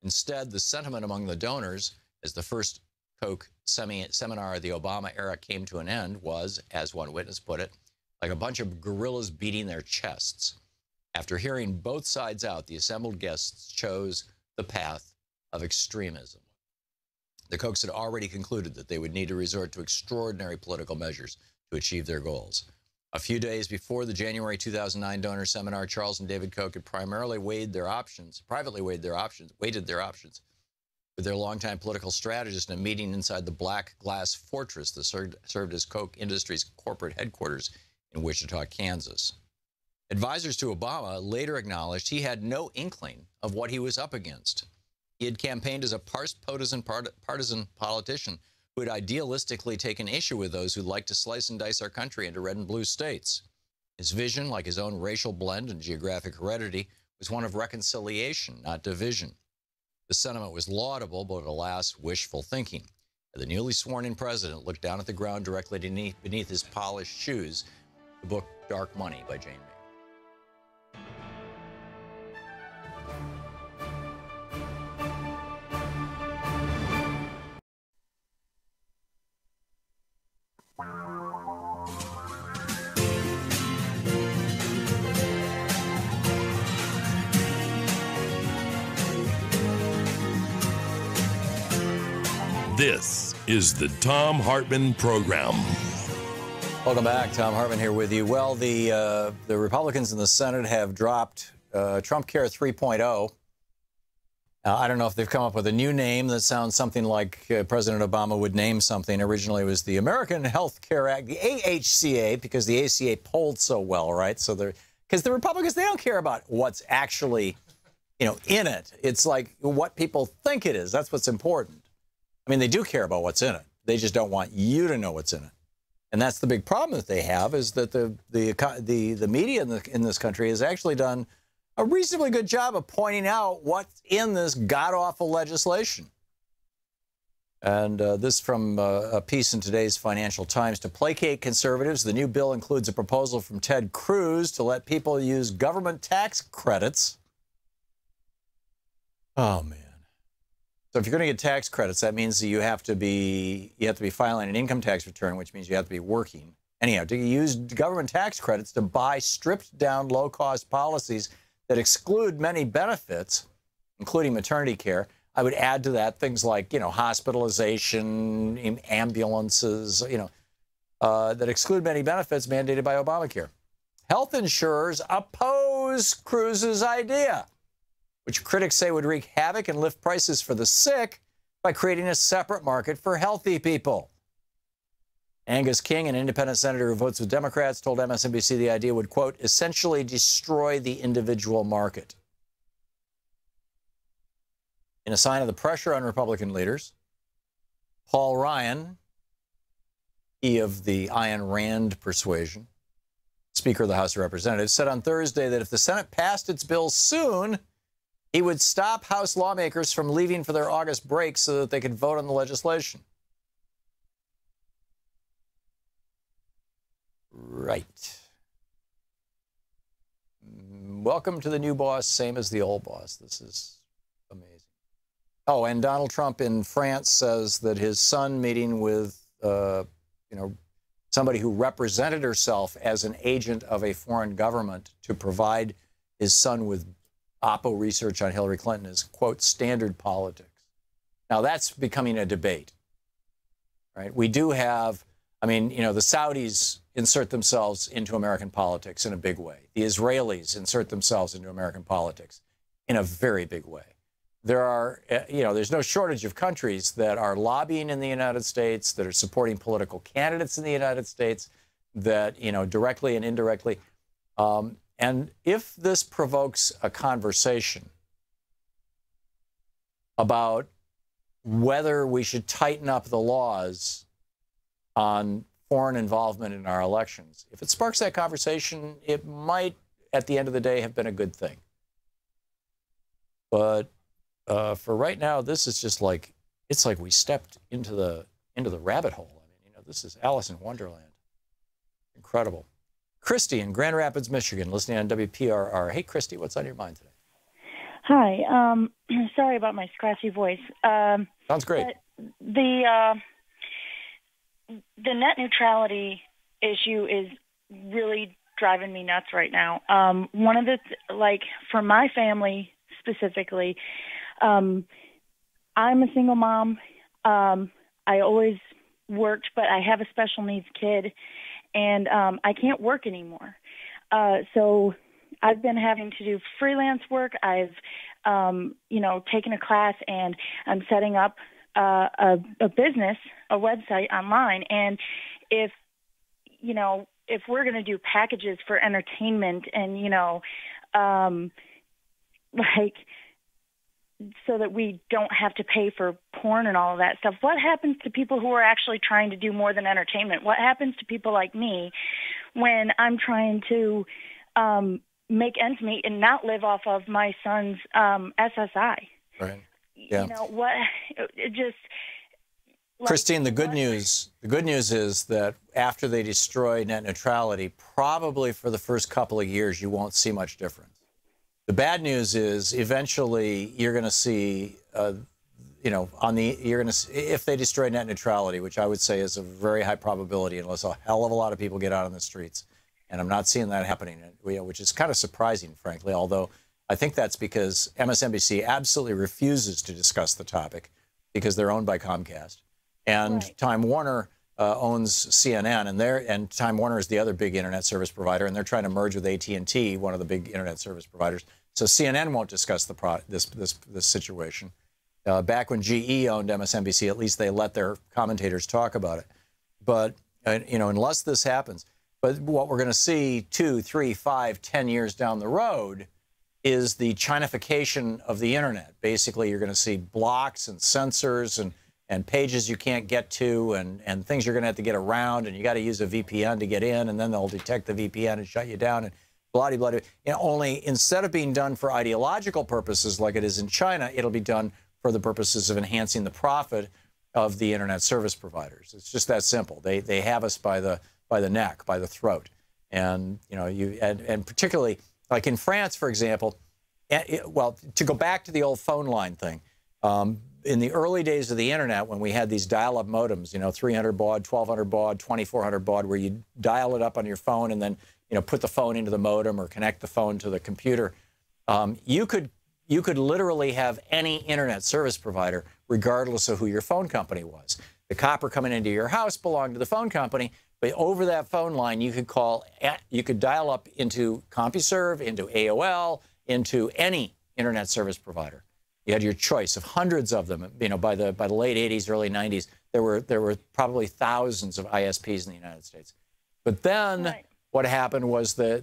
Instead, the sentiment among the donors, as the first Koch seminar of the Obama era came to an end, was, as one witness put it, like a bunch of gorillas beating their chests. After hearing both sides out, the assembled guests chose the path of extremism. The Kochs had already concluded that they would need to resort to extraordinary political measures to achieve their goals. A few days before the January 2009 donor seminar, Charles and David Koch had privately weighed their options with their longtime political strategist in a meeting inside the black glass fortress that served as Koch Industries' corporate headquarters in Wichita, Kansas. Advisors to Obama later acknowledged he had no inkling of what he was up against. He had campaigned as a partisan politician who had idealistically taken issue with those who liked to slice and dice our country into red and blue states. His vision, like his own racial blend and geographic heredity, was one of reconciliation, not division. The sentiment was laudable, but alas, wishful thinking. The newly sworn-in president looked down at the ground directly beneath his polished shoes. The book Dark Money by Jane Mayer. This is the Thom Hartmann Program. Welcome back. Thom Hartmann here with you. Well, the Republicans in the Senate have dropped Trump Care 3.0. I don't know if they've come up with a new name that sounds something like President Obama would name something. Originally, it was the American Health Care Act, the AHCA, because the ACA polled so well, right? So because the Republicans, they don't care about what's actually, in it. It's like what people think it is. That's what's important. I mean, they do care about what's in it. They just don't want you to know what's in it. And that's the big problem that they have, is that the media in this country has actually done a reasonably good job of pointing out what's in this god-awful legislation. And this from a piece in today's Financial Times. To placate conservatives, the new bill includes a proposal from Ted Cruz to let people use government tax credits. Oh, man. So if you're going to get tax credits, that means that you have to be filing an income tax return, which means you have to be working. Anyhow, to use government tax credits to buy stripped-down, low-cost policies that exclude many benefits, including maternity care. I would add to that things like, hospitalization, ambulances, that exclude many benefits mandated by Obamacare. Health insurers oppose Cruz's idea, which critics say would wreak havoc and lift prices for the sick by creating a separate market for healthy people. Angus King, an independent senator who votes with Democrats, told MSNBC the idea would, quote, essentially destroy the individual market. In a sign of the pressure on Republican leaders, Paul Ryan, he of the Ayn Rand persuasion, Speaker of the House of Representatives, said on Thursday that if the Senate passed its bill soon, he would stop House lawmakers from leaving for their August break so that they could vote on the legislation. Right. Welcome to the new boss, same as the old boss. This is amazing. Oh, and Donald Trump in France says that his son meeting with, somebody who represented herself as an agent of a foreign government to provide his son with Oppo research on Hillary Clinton is, quote, standard politics. Now, that's becoming a debate, right? We do have, the Saudis insert themselves into American politics in a big way. The Israelis insert themselves into American politics in a very big way. There are, there's no shortage of countries that are lobbying in the United States, that are supporting political candidates in the United States, that, directly and indirectly. And if this provokes a conversation about whether we should tighten up the laws on foreign involvement in our elections, if it sparks that conversation, it might, at the end of the day, have been a good thing. But for right now, this is just like, it's like we stepped into the rabbit hole. I mean, this is Alice in Wonderland. Incredible. Christy in Grand Rapids, Michigan, listening on WPRR. Hey, Christy, what's on your mind today? Hi. Sorry about my scratchy voice. Sounds great. The net neutrality issue is really driving me nuts right now. One of the, for my family specifically, I'm a single mom. I always worked, but I have a special needs kid, and I can't work anymore. So I've been having to do freelance work. I've, taken a class, and I'm setting up a business, a website online. And if we're going to do packages for entertainment and, so that we don't have to pay for porn and all of that stuff, what happens to people who are actually trying to do more than entertainment? What happens to people like me when I'm trying to make ends meet and not live off of my son's SSI? Right. Yeah. Christine, the good news is that after they destroy net neutrality, probably for the first couple of years, you won't see much difference. The bad news is eventually you're going to see, if they destroy net neutrality, which I would say is a very high probability unless a hell of a lot of people get out on the streets. And I'm not seeing that happening, which is kind of surprising, frankly, although I think that's because MSNBC absolutely refuses to discuss the topic because they're owned by Comcast. And right. Time Warner owns CNN, and Time Warner is the other big internet service provider, and they're trying to merge with AT&T, one of the big internet service providers. So CNN won't discuss this situation. Back when GE owned MSNBC, at least they let their commentators talk about it. But unless this happens, but what we're going to see 2, 3, 5, 10 years down the road is the Chinification of the internet. Basically, you're going to see blocks and censors and pages you can't get to and things you're going to have to get around, and you got to use a VPN to get in, and then they'll detect the VPN and shut you down, and blah, blah, blah. Only instead of being done for ideological purposes like it is in China, it'll be done for the purposes of enhancing the profit of the internet service providers. It's just that simple. They have us by the neck, by the throat. And, and particularly, like in France, for example, to go back to the old phone line thing, in the early days of the internet, when we had these dial-up modems, 300 baud, 1200 baud, 2400 baud, where you dial it up on your phone and then, put the phone into the modem or connect the phone to the computer, you could literally have any internet service provider, regardless of who your phone company was. The copper coming into your house belonged to the phone company, but over that phone line, you could dial up into CompuServe, into AOL, into any internet service provider. You had your choice of hundreds of them. By the late 80s, early 90s, there were probably thousands of ISPs in the United States. But then what happened was the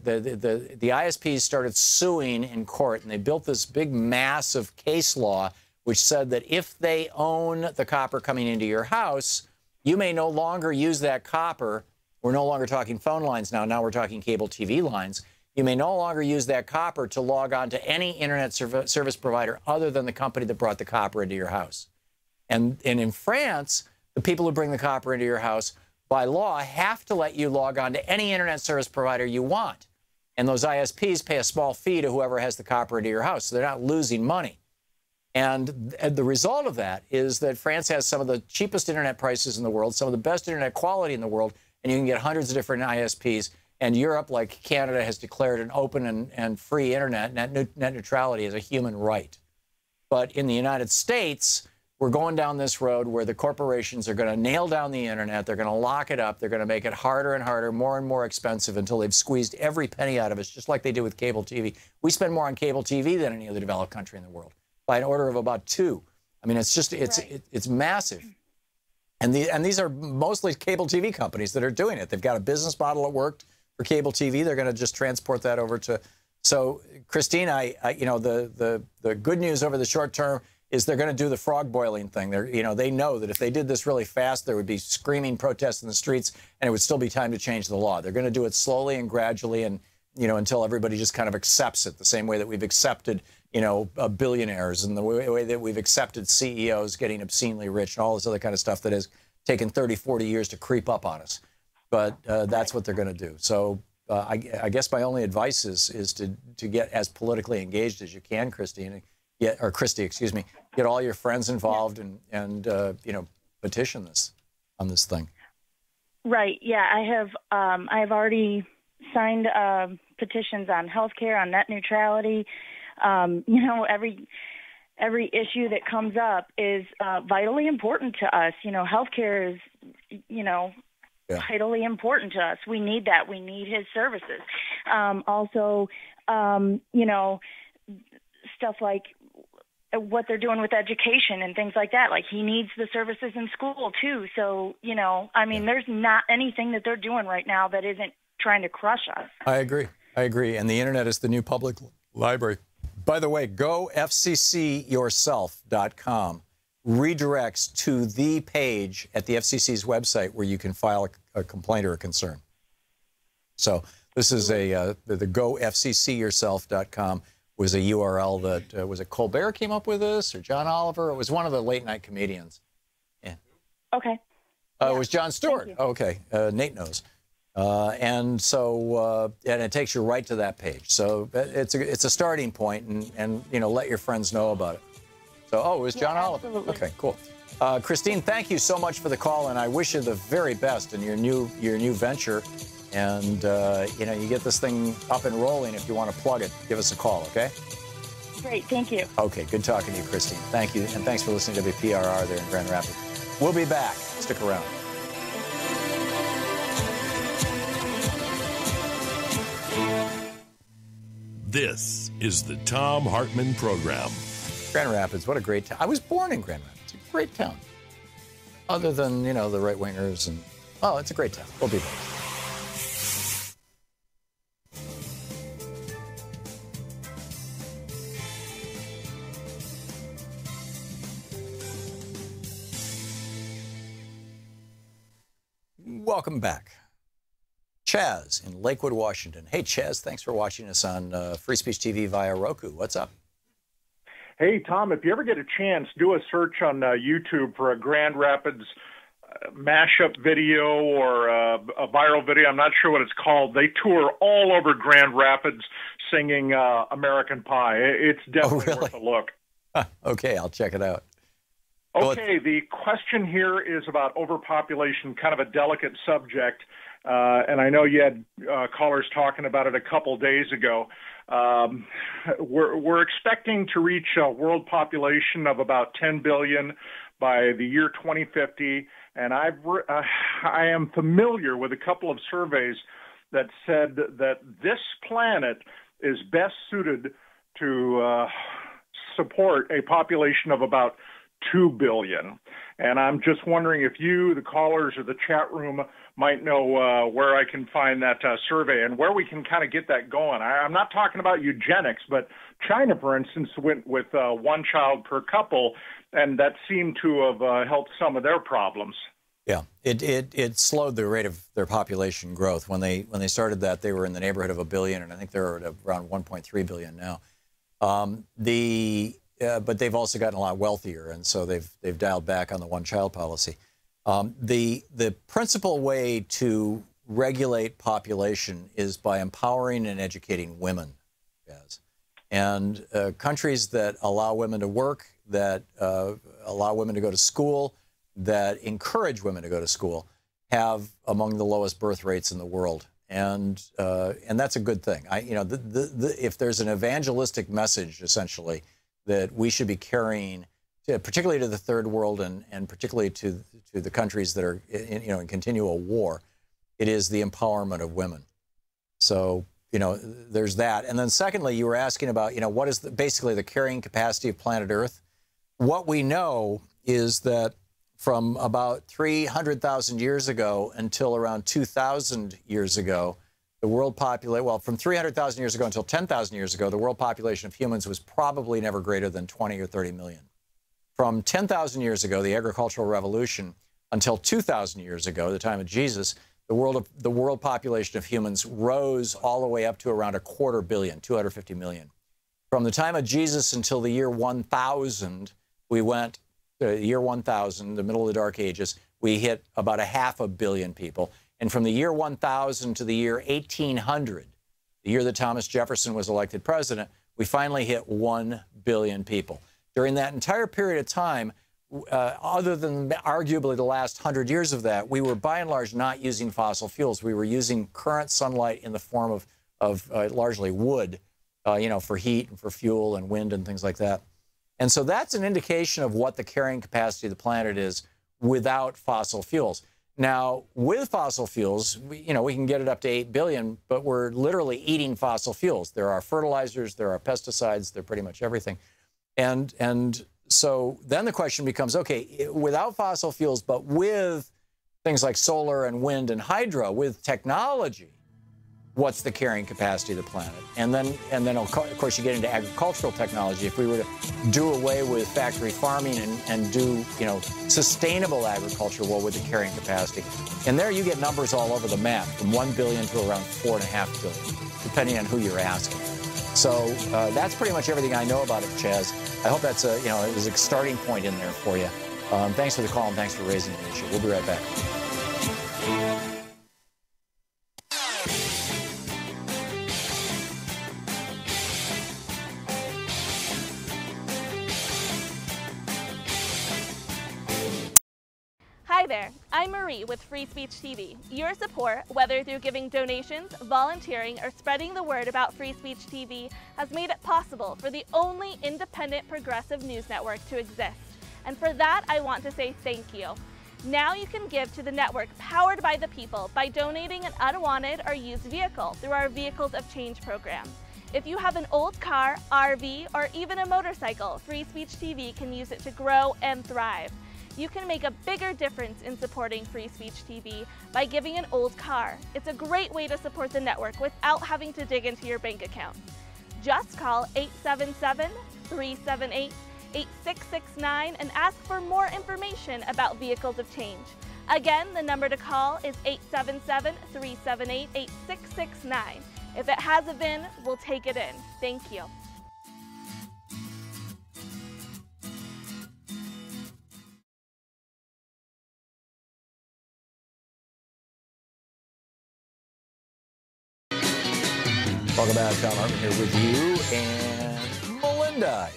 ISPs started suing in court, and they built this big, massive case law which said that if they own the copper coming into your house, you may no longer use that copper. We're no longer talking phone lines now. Now we're talking cable TV lines. You may no longer use that copper to log on to any internet service provider other than the company that brought the copper into your house. And in France, the people who bring the copper into your house, by law, have to let you log on to any internet service provider you want. And those ISPs pay a small fee to whoever has the copper into your house, so they're not losing money. And the result of that is that France has some of the cheapest internet prices in the world, some of the best internet quality in the world, and you can get hundreds of different ISPs. And Europe, like Canada, has declared an open and free internet. Net neutrality is a human right. But in the United States, we're going down this road where the corporations are going to nail down the internet. They're going to lock it up. They're going to make it harder and harder, more and more expensive until they've squeezed every penny out of us, just like they did with cable TV. We spend more on cable TV than any other developed country in the world, by an order of about 2. I mean, it's just, it's massive. And these are mostly cable TV companies that are doing it. They've got a business model that worked for cable TV. They're going to just transport that over to. So, Christine, you know, the good news over the short term is they're going to do the frog boiling thing. They know that if they did this really fast, there would be screaming protests in the streets, and it would still be time to change the law. They're going to do it slowly and gradually, and until everybody just kind of accepts it, the same way that we've accepted, billionaires, and the way that we've accepted CEOs getting obscenely rich and all this other kind of stuff that has taken 30, 40 years to creep up on us. But that's what they're going to do. So I guess my only advice is to get as politically engaged as you can, Christine. Christy, excuse me, get all your friends involved and petition this on this thing. Right. Yeah, I have already signed petitions on healthcare, on net neutrality. Every issue that comes up is vitally important to us. Healthcare is, vitally important to us. We need that. We need his services. Also, stuff like what they're doing with education and things like that. Like, he needs the services in school too. So, there's not anything that they're doing right now that isn't trying to crush us. I agree. And the internet is the new public library. By the way, go fccyourself.com redirects to the page at the FCC's website where you can file a complaint or a concern. So this is the go fccyourself.com was a URL that, was it Colbert came up with this, or John Oliver? It was one of the late night comedians. Yeah. Okay. It was Jon Stewart. Okay. Nate knows. And it takes you right to that page. So it's a starting point, and let your friends know about it. So, it was John Oliver. Absolutely. Okay, cool. Christine, thank you so much for the call, and I wish you the very best in your new venture. And, you get this thing up and rolling. If you want to plug it, give us a call, okay? Great, thank you. Okay, good talking to you, Christine. Thank you, and thanks for listening to WPRR there in Grand Rapids. We'll be back. Stick around. This is the Thom Hartmann Program. Grand Rapids, what a great town. I was born in Grand Rapids. It's a great town. Other than, the right-wingers and... Oh, it's a great town. We'll be back. Welcome back. Chaz in Lakewood, Washington. Hey, Chaz, thanks for watching us on Free Speech TV via Roku. What's up? Hey, Tom, if you ever get a chance, do a search on YouTube for a Grand Rapids mashup video or a viral video. I'm not sure what it's called. They tour all over Grand Rapids singing American Pie. It's definitely worth a look. Okay, I'll check it out. Okay, the question here is about overpopulation, kind of a delicate subject. And I know you had callers talking about it a couple days ago. We're expecting to reach a world population of about 10 billion by the year 2050. And I am familiar with a couple of surveys that said that this planet is best suited to support a population of about 2 billion. And I'm just wondering if you, the callers, or the chat room might know where I can find that survey and where we can kind of get that going. I'm not talking about eugenics, but China, for instance, went with one child per couple, and that seemed to have helped some of their problems. Yeah, it slowed the rate of their population growth. When they started that, they were in the neighborhood of 1 billion, and I think they're at around 1.3 billion now. But they've also gotten a lot wealthier, and so they've dialed back on the one-child policy. The principal way to regulate population is by empowering and educating women. Yes. And countries that allow women to work, that allow women to go to school, that encourage women to go to school, have among the lowest birth rates in the world. And that's a good thing. If there's an evangelistic message, essentially, that we should be carrying particularly to the third world and particularly to the countries that are in continual war, it is the empowerment of women. So, there's that. And then secondly, you were asking about, what is basically the carrying capacity of planet Earth? What we know is that from about 300,000 years ago until around 2,000 years ago, the world population, well, from 300,000 years ago until 10,000 years ago, the world population of humans was probably never greater than 20 or 30 million. From 10,000 years ago, the agricultural revolution, until 2,000 years ago, the time of Jesus, the world population of humans rose all the way up to around 250 billion, 250 million. From the time of Jesus until the year 1000, we went, the year 1000, the middle of the Dark Ages, we hit about 500 million people. And from the year 1000 to the year 1800, the year that Thomas Jefferson was elected president, we finally hit 1 billion people. During that entire period of time, other than arguably the last 100 years of that, we were by and large not using fossil fuels. We were using current sunlight in the form of largely wood, for heat and for fuel and wind and things like that. And so that's an indication of what the carrying capacity of the planet is without fossil fuels. Now, with fossil fuels, we can get it up to 8 billion, but we're literally eating fossil fuels. There are fertilizers, there are pesticides, they're pretty much everything. And so then the question becomes, okay, without fossil fuels, but with things like solar and wind and hydro, with technology, what's the carrying capacity of the planet? And then of course, you get into agricultural technology. If we were to do away with factory farming and do, sustainable agriculture, what would the carrying capacity? And there you get numbers all over the map, from 1 billion to around 4.5 billion, depending on who you're asking. So that's pretty much everything I know about it, Chaz. I hope that's it was a starting point in there for you. Thanks for the call and thanks for raising the issue. We'll be right back. Hi there, I'm Marie with Free Speech TV. Your support, whether through giving donations, volunteering, or spreading the word about Free Speech TV, has made it possible for the only independent progressive news network to exist. And for that, I want to say thank you. Now you can give to the network powered by the people by donating an unwanted or used vehicle through our Vehicles of Change program. If you have an old car, RV, or even a motorcycle, Free Speech TV can use it to grow and thrive. You can make a bigger difference in supporting Free Speech TV by giving an old car. It's a great way to support the network without having to dig into your bank account. Just call 877-378-8669 and ask for more information about Vehicles of Change. Again, the number to call is 877-378-8669. If it has a VIN, we'll take it in. Thank you. Welcome back. Thom Hartmann here with you and Melinda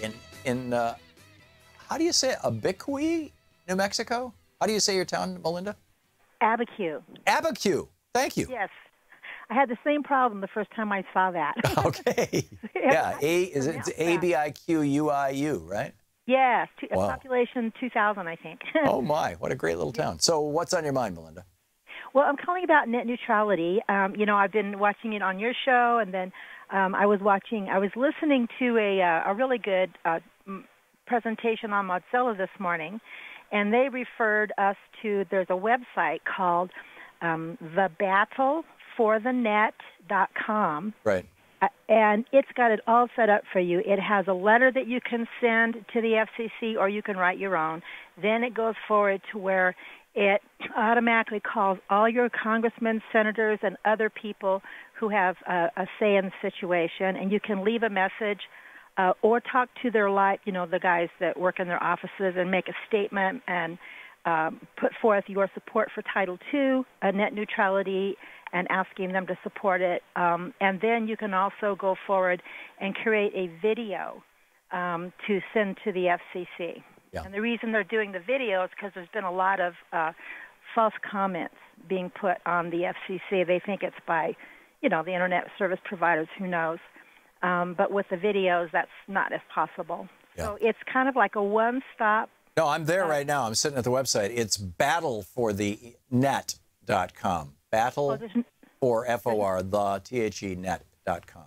in how do you say it? Abiquiu, New Mexico? How do you say your town, Melinda? Abiquiu. Abiquiu. Thank you. Yes. I had the same problem the first time I saw that. Okay. Yeah. It's Abiquiu, right? Yes. Wow. Population 2,000, I think. Oh, my. What a great little town. So what's on your mind, Melinda? Well, I'm calling about net neutrality. I've been watching it on your show, and then I was listening to a really good presentation on Mozilla this morning, and they referred us to, there's a website called thebattleforthenet.com. Right. And it's got it all set up for you. It has a letter that you can send to the FCC, or you can write your own. Then it goes forward to where it automatically calls all your congressmen, senators, and other people who have a say in the situation, and you can leave a message or talk to their the guys that work in their offices and make a statement and put forth your support for Title II, net neutrality, and asking them to support it. And then you can also go forward and create a video to send to the FCC. Yeah. And the reason they're doing the video is because there's been a lot of false comments being put on the FCC. They think it's by, the Internet service providers, who knows. But with the videos, that's not as possible. So it's kind of like a one-stop. No, I'm there right now. I'm sitting at the website. It's battleforthenet.com. Battle for F-O-R, the T-H-E net.com.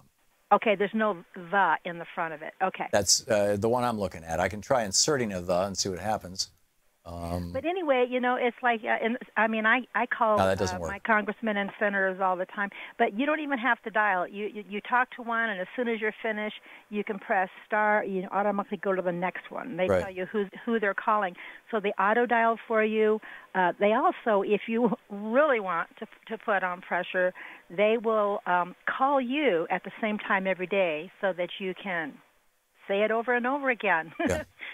Okay, there's no the in the front of it. Okay. That's the one I'm looking at. I can try inserting a the and see what happens. But anyway, you know, it's like, I call No, that doesn't work. my congressmen and senators all the time, but you don't even have to dial it. You talk to one, and as soon as you're finished, you can press star. You automatically go to the next one. They tell you who they're calling, so they auto dial for you. They also, if you really want to put on pressure, they will call you at the same time every day, so that you can say it over and over again.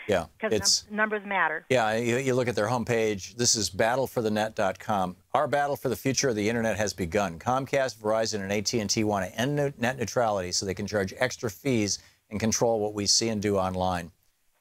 Yeah, because numbers matter. Yeah, you look at their homepage. This is battleforthenet.com. Our battle for the future of the Internet has begun. Comcast, Verizon, and AT&T want to end net neutrality so they can charge extra fees and control what we see and do online.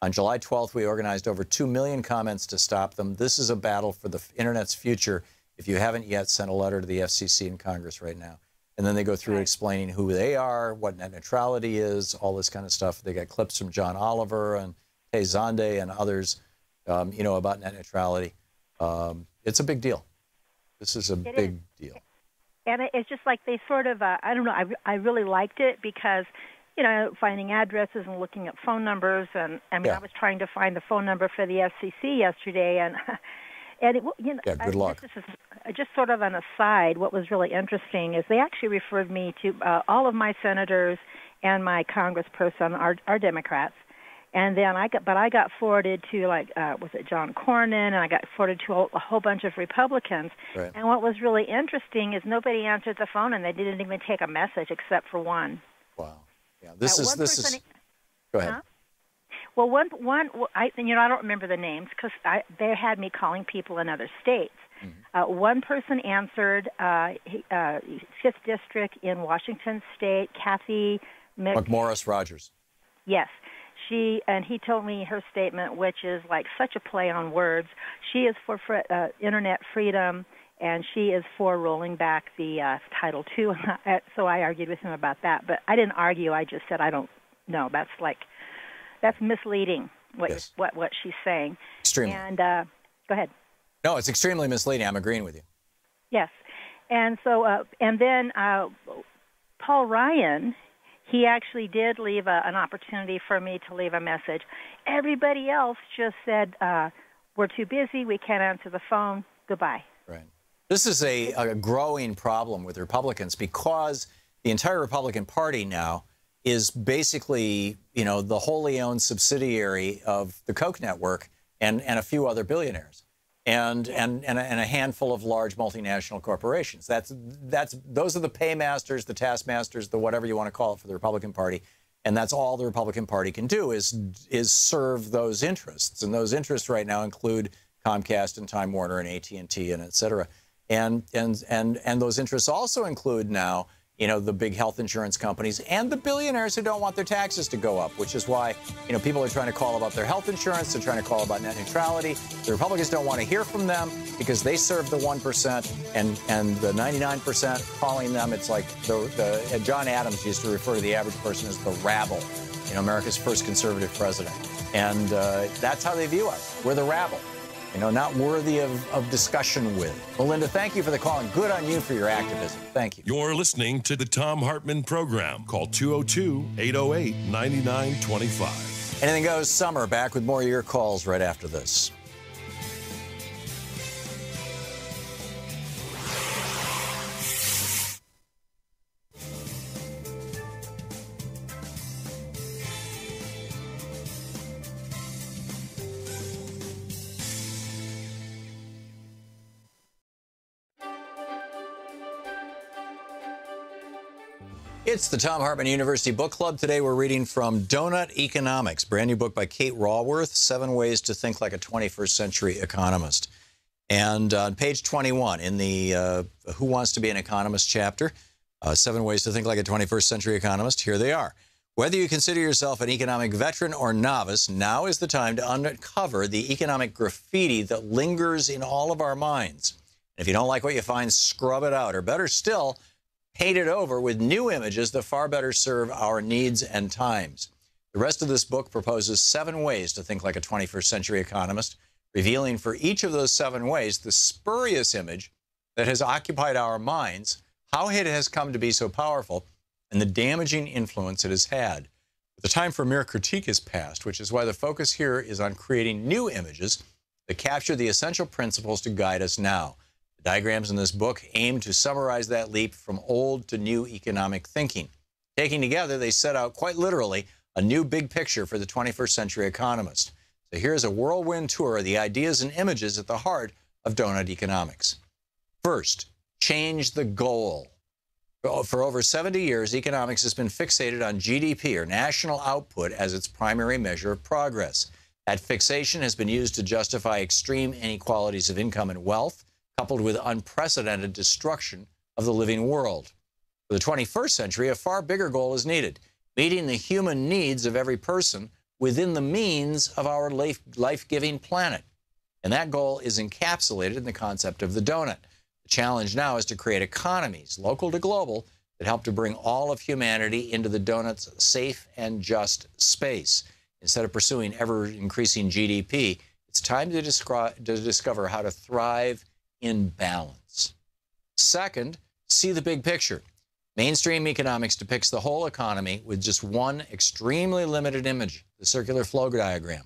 On July 12th, we organized over 2 million comments to stop them. This is a battle for the Internet's future. If you haven't yet, send a letter to the FCC and Congress right now. And then they go through explaining who they are, what net neutrality is, all this kind of stuff. They got clips from John Oliver and Tay Zonde and others, about net neutrality. It's a big deal. This is a big deal. And it's just like they sort of, I don't know, I really liked it because, finding addresses and looking at phone numbers. And, I was trying to find the phone number for the FCC yesterday. And good luck. This is just sort of an aside. What was really interesting is they actually referred me to all of my senators and my congressperson are Democrats. And then I got forwarded to was it John Cornyn, and I got forwarded to a whole bunch of Republicans. Right. And what was really interesting is nobody answered the phone, and they didn't even take a message except for one. Wow. Yeah. This is. Go ahead. Huh? Well, I don't remember the names because they had me calling people in other states. Mm-hmm. One person answered, 5th District in Washington State, Kathy McMorris Rogers. Yes. He told me her statement, which is like such a play on words. She is for Internet freedom, and she is for rolling back the Title II. So I argued with him about that. But I didn't argue. I just said, I don't know. That's misleading, what she's saying. Extremely. And go ahead. No, it's extremely misleading. I'm agreeing with you. Yes. And so, and then Paul Ryan, he actually did leave an opportunity for me to leave a message. Everybody else just said, we're too busy, we can't answer the phone, goodbye. Right. This is a growing problem with Republicans because the entire Republican Party now is basically, the wholly owned subsidiary of the Koch network and a few other billionaires and a handful of large multinational corporations. Those are the paymasters, the taskmasters, the whatever you want to call it for the Republican Party. And that's all the Republican Party can do is serve those interests. And those interests right now include Comcast and Time Warner and AT&T and et cetera. And those interests also include now, the big health insurance companies and the billionaires who don't want their taxes to go up, which is why, people are trying to call about their health insurance. They're trying to call about net neutrality. The Republicans don't want to hear from them because they serve the 1% and the 99% calling them. It's like John Adams used to refer to the average person as the rabble, America's first conservative president. And that's how they view us. We're the rabble. Not worthy of discussion with. Melinda, thank you for the call, and good on you for your activism. Thank you. You're listening to the Thom Hartmann Program. Call 202-808-9925. Anything Goes Summer, back with more of your calls right after this. It's the Thom Hartmann University Book Club. Today we're reading from Donut Economics, brand new book by Kate Raworth, 7 Ways to Think Like a 21st Century Economist. And on page 21 in the Who Wants to Be an Economist chapter, 7 Ways to Think Like a 21st Century Economist, here they are. Whether you consider yourself an economic veteran or novice, now is the time to uncover the economic graffiti that lingers in all of our minds. And if you don't like what you find, scrub it out, or better still, paint it over with new images that far better serve our needs and times. The rest of this book proposes 7 ways to think like a 21st century economist, revealing for each of those 7 ways the spurious image that has occupied our minds, how it has come to be so powerful, and the damaging influence it has had. But the time for mere critique is past, which is why the focus here is on creating new images that capture the essential principles to guide us now. The diagrams in this book aim to summarize that leap from old to new economic thinking. Taken together, they set out, quite literally, a new big picture for the 21st century economist. So here's a whirlwind tour of the ideas and images at the heart of donut economics. First, change the goal. For over 70 years, economics has been fixated on GDP, or national output, as its primary measure of progress. That fixation has been used to justify extreme inequalities of income and wealth, coupled with unprecedented destruction of the living world. For the 21st century, a far bigger goal is needed: meeting the human needs of every person within the means of our life-giving planet. And that goal is encapsulated in the concept of the donut. The challenge now is to create economies, local to global, that help to bring all of humanity into the donut's safe and just space. Instead of pursuing ever-increasing GDP, it's time to discover how to thrive in balance. Second, see the big picture. Mainstream economics depicts the whole economy with just one extremely limited image, the circular flow diagram.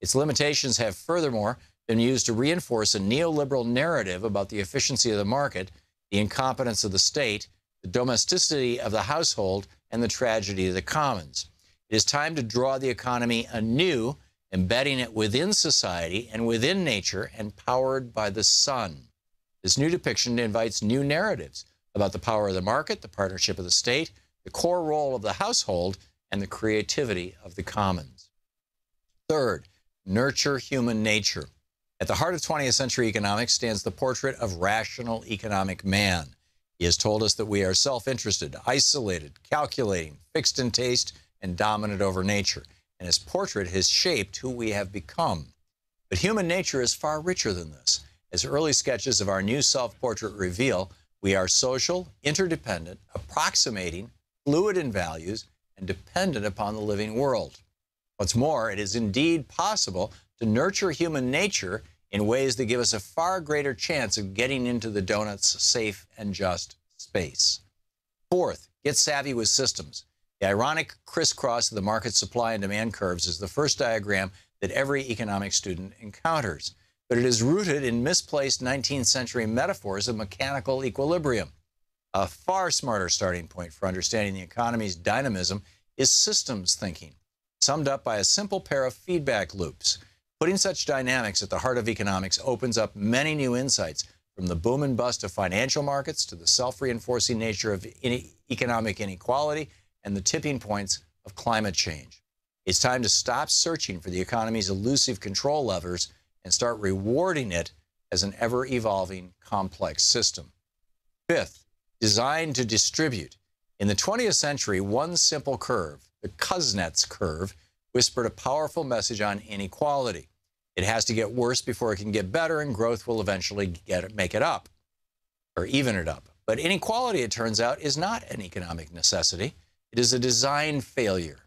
Its limitations have furthermore been used to reinforce a neoliberal narrative about the efficiency of the market, the incompetence of the state, the domesticity of the household, and the tragedy of the commons. It is time to draw the economy anew, embedding it within society and within nature and powered by the sun. This new depiction invites new narratives about the power of the market, the partnership of the state, the core role of the household, and the creativity of the commons. Third, nurture human nature. At the heart of 20th century economics stands the portrait of rational economic man. He has told us that we are self-interested, isolated, calculating, fixed in taste, and dominant over nature. And his portrait has shaped who we have become. But human nature is far richer than this. As early sketches of our new self-portrait reveal, we are social, interdependent, approximating, fluid in values, and dependent upon the living world. What's more, it is indeed possible to nurture human nature in ways that give us a far greater chance of getting into the donut's safe and just space. Fourth, get savvy with systems. The ironic crisscross of the market supply and demand curves is the first diagram that every economic student encounters. But it is rooted in misplaced 19th century metaphors of mechanical equilibrium. A far smarter starting point for understanding the economy's dynamism is systems thinking, summed up by a simple pair of feedback loops. Putting such dynamics at the heart of economics opens up many new insights, from the boom and bust of financial markets to the self-reinforcing nature of economic inequality and the tipping points of climate change. It's time to stop searching for the economy's elusive control levers and start rewarding it as an ever-evolving, complex system. Fifth, design to distribute. In the 20th century, one simple curve, the Kuznets curve, whispered a powerful message on inequality. It has to get worse before it can get better, and growth will eventually make it up, or even it up. But inequality, it turns out, is not an economic necessity. It is a design failure.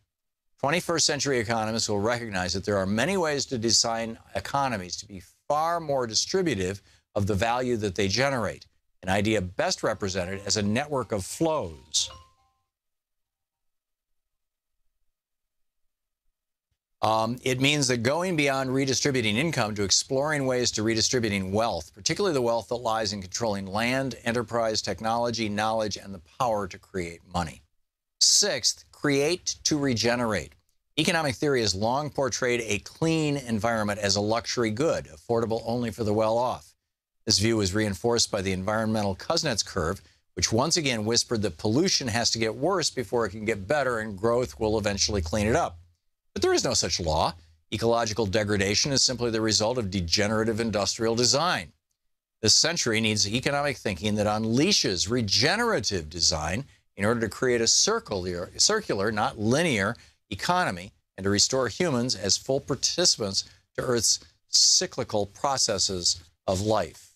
21st century economists will recognize that there are many ways to design economies to be far more distributive of the value that they generate, an idea best represented as a network of flows. It means that going beyond redistributing income to exploring ways to redistributing wealth, particularly the wealth that lies in controlling land, enterprise, technology, knowledge, and the power to create money. Sixth, create to regenerate. Economic theory has long portrayed a clean environment as a luxury good, affordable only for the well-off. This view was reinforced by the environmental Kuznets curve, which once again whispered that pollution has to get worse before it can get better, and growth will eventually clean it up. But there is no such law. Ecological degradation is simply the result of degenerative industrial design. This century needs economic thinking that unleashes regenerative design in order to create a circular, not linear, economy, and to restore humans as full participants to Earth's cyclical processes of life.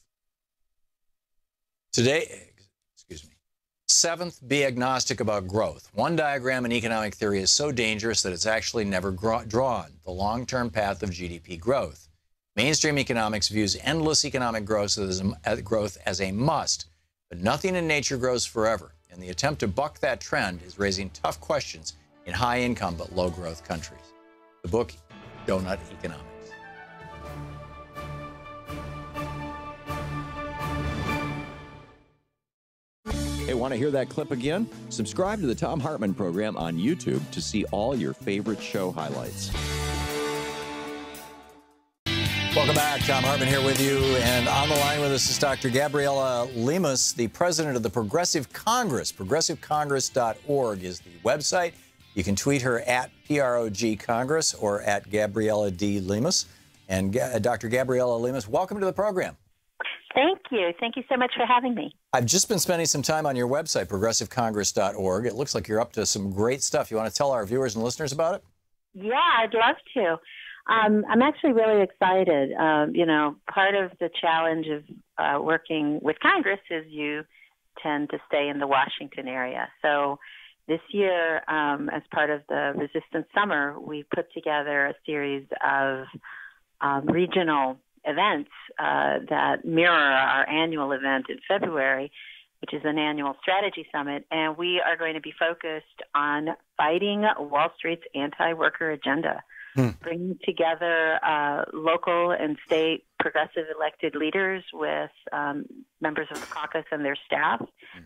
Seventh, be agnostic about growth. One diagram in economic theory is so dangerous that it's actually never drawn, the long-term path of GDP growth. Mainstream economics views endless economic growth as a must, but nothing in nature grows forever, and the attempt to buck that trend is raising tough questions in high-income but low-growth countries. The book, Donut Economics. Hey, want to hear that clip again? Subscribe to the Thom Hartmann Program on YouTube to see all your favorite show highlights. Welcome back. Thom Hartmann here with you. And on the line with us is Dr. Gabriela Lemus, the president of the Progressive Congress. ProgressiveCongress.org is the website. You can tweet her at PROG Congress or at Gabriela D. Lemus. And Dr. Gabriela Lemus, welcome to the program. Thank you. Thank you so much for having me. I've just been spending some time on your website, ProgressiveCongress.org. It looks like you're up to some great stuff. You want to tell our viewers and listeners about it? Yeah, I'd love to. I'm actually really excited. Part of the challenge of working with Congress is you tend to stay in the Washington area. So this year, as part of the Resistance Summer, we put together a series of regional events that mirror our annual event in February, which is an annual strategy summit. And we are going to be focused on fighting Wall Street's anti-worker agenda, bringing together local and state progressive elected leaders with members of the caucus and their staff,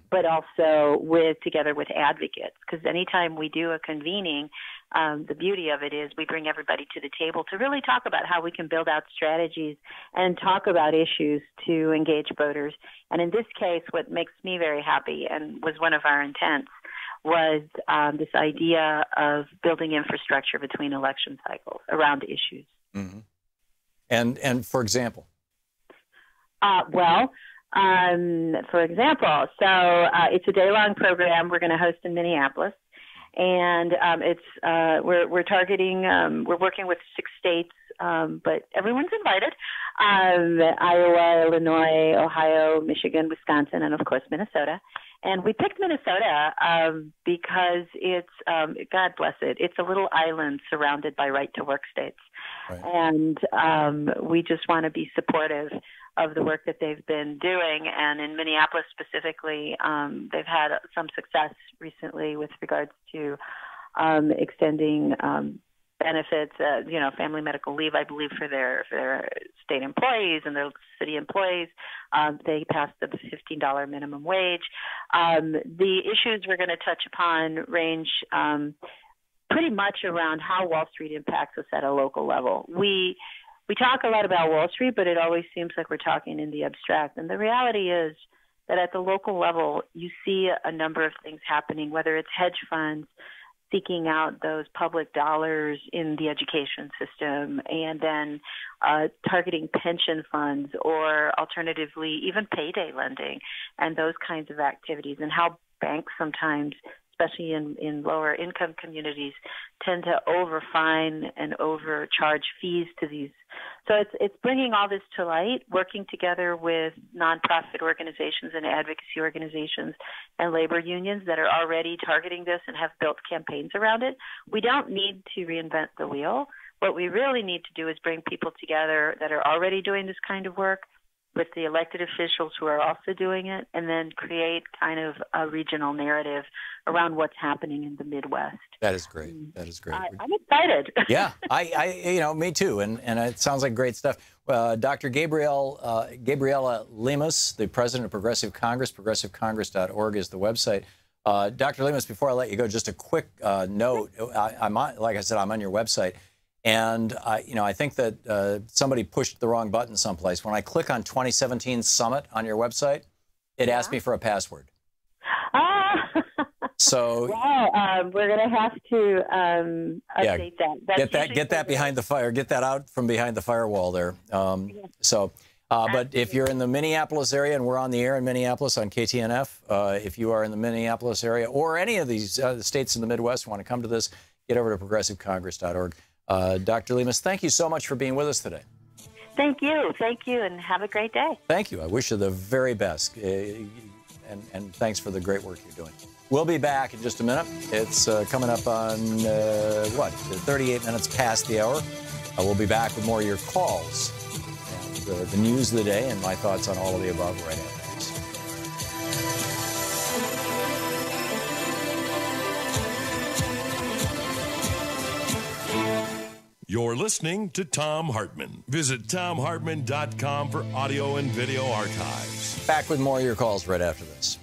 but also together with advocates. Because anytime we do a convening, the beauty of it is we bring everybody to the table to really talk about how we can build out strategies and talk about issues to engage voters. And in this case, what makes me very happy and was one of our intents was this idea of building infrastructure between election cycles around issues. Mm-hmm. And for example? For example, it's a day-long program we're going to host in Minneapolis. And we're targeting, we're working with 6 states, but everyone's invited. Iowa, Illinois, Ohio, Michigan, Wisconsin, and of course Minnesota. And we picked Minnesota because it's, God bless it, it's a little island surrounded by right-to-work states. Right. And we just want to be supportive of the work that they've been doing. And in Minneapolis specifically, they've had some success recently with regards to extending benefits, family medical leave, I believe, for their state employees and their city employees. They passed the $15 minimum wage. The issues we're going to touch upon range pretty much around how Wall Street impacts us at a local level. We talk a lot about Wall Street, but it always seems like we're talking in the abstract. And the reality is that at the local level, you see a number of things happening, whether it's hedge funds seeking out those public dollars in the education system, and then targeting pension funds, or alternatively even payday lending and those kinds of activities, and how banks sometimes, especially in lower income communities, tend to overfine and overcharge fees to these. So it's bringing all this to light, working together with nonprofit organizations and advocacy organizations and labor unions that are already targeting this and have built campaigns around it. We don't need to reinvent the wheel. What we really need to do is bring people together that are already doing this kind of work with the elected officials who are also doing it, and then create kind of a regional narrative around what's happening in the Midwest. That is great. That is great. I'm excited. Yeah, me too. And it sounds like great stuff. Dr. Gabriela Lemus, the president of Progressive Congress, ProgressiveCongress.org is the website. Dr. Lemus, before I let you go, just a quick note. Like I said, I'm on your website. And, I think that somebody pushed the wrong button someplace. When I click on 2017 Summit on your website, it asks me for a password. So we're going to have to update that. Get that behind the fire. Get that out from behind the firewall there. But if you're in the Minneapolis area, and we're on the air in Minneapolis on KTNF, if you are in the Minneapolis area or any of these states in the Midwest want to come to this, get over to ProgressiveCongress.org. Dr. Lemus, thank you so much for being with us today. Thank you, and have a great day. Thank you. I wish you the very best. and thanks for the great work you're doing. We'll be back in just a minute. It's coming up on, 38 minutes past the hour. We'll be back with more of your calls and the news of the day and my thoughts on all of the above right after this. You're listening to Thom Hartmann. Visit ThomHartmann.com for audio and video archives. Back with more of your calls right after this.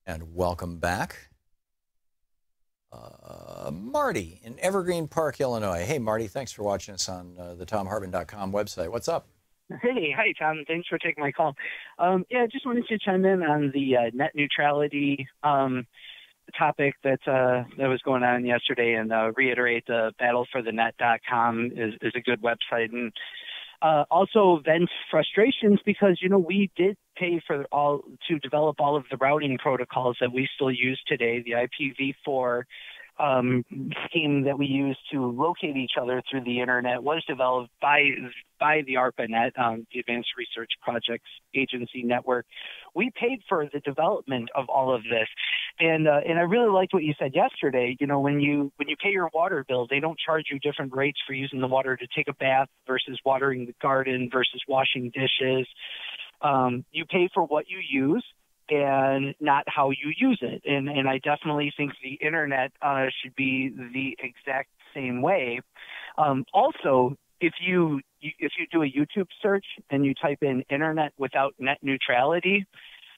And welcome back. Marty in Evergreen Park, Illinois. Hey, Marty, thanks for watching us on the ThomHartmann.com website. What's up? Hey, hi, Tom. Thanks for taking my call. Yeah, just wanted to chime in on the net neutrality topic that was going on yesterday and reiterate the battleforthenet.com is a good website. And also vent frustrations because, we did pay to develop all of the routing protocols that we still use today, the IPv4 scheme that we use to locate each other through the internet was developed by the ARPANET, the Advanced Research Projects Agency Network. We paid for the development of all of this, and I really liked what you said yesterday. When you pay your water bill, they don't charge you different rates for using the water to take a bath versus watering the garden versus washing dishes. You pay for what you use and not how you use it. And I definitely think the internet should be the exact same way. Also, if you do a YouTube search and you type in internet without net neutrality,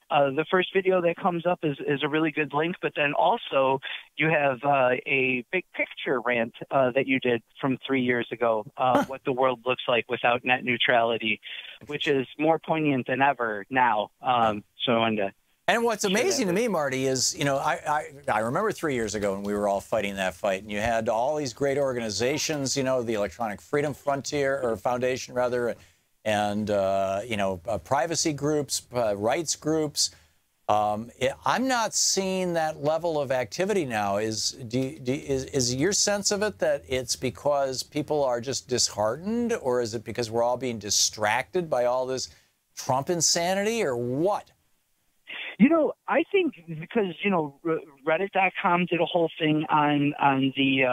the first video that comes up is a really good link, but then also you have a big picture rant that you did from 3 years ago, what the world looks like without net neutrality, which is more poignant than ever now. So I wanted to And what's amazing to me, Marty, is, I remember 3 years ago when we were all fighting that fight, and you had all these great organizations, the Electronic Freedom Frontier, or Foundation, rather, and, privacy groups, rights groups. I'm not seeing that level of activity now. Is your sense of it that it's because people are just disheartened, or is it because we're all being distracted by all this Trump insanity, or what? I think because, Reddit.com did a whole thing on the,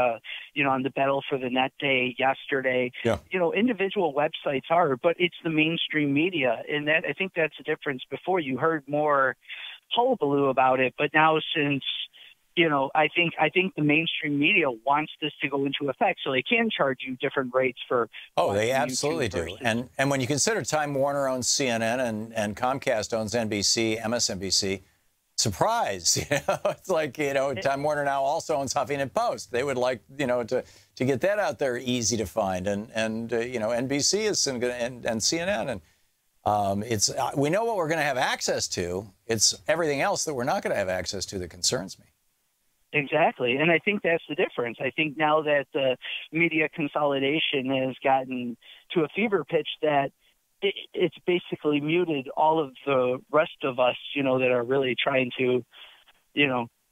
on the Battle for the Net Day yesterday. Yeah. Individual websites are, but it's the mainstream media. And I think that's the difference. Before you heard more hullabaloo about it, but now since, I think the mainstream media wants this to go into effect so they can charge you different rates for. Oh, they absolutely do. And when you consider Time Warner owns CNN and Comcast owns NBC, MSNBC, surprise, it's like, Time Warner now also owns Huffington Post. They would like, to get that out there easy to find. And NBC is and CNN. And it's we know what we're going to have access to. It's everything else that we're not going to have access to that concerns me. Exactly. And I think that's the difference. I think now that the media consolidation has gotten to a fever pitch that it's basically muted all of the rest of us, that are really trying to,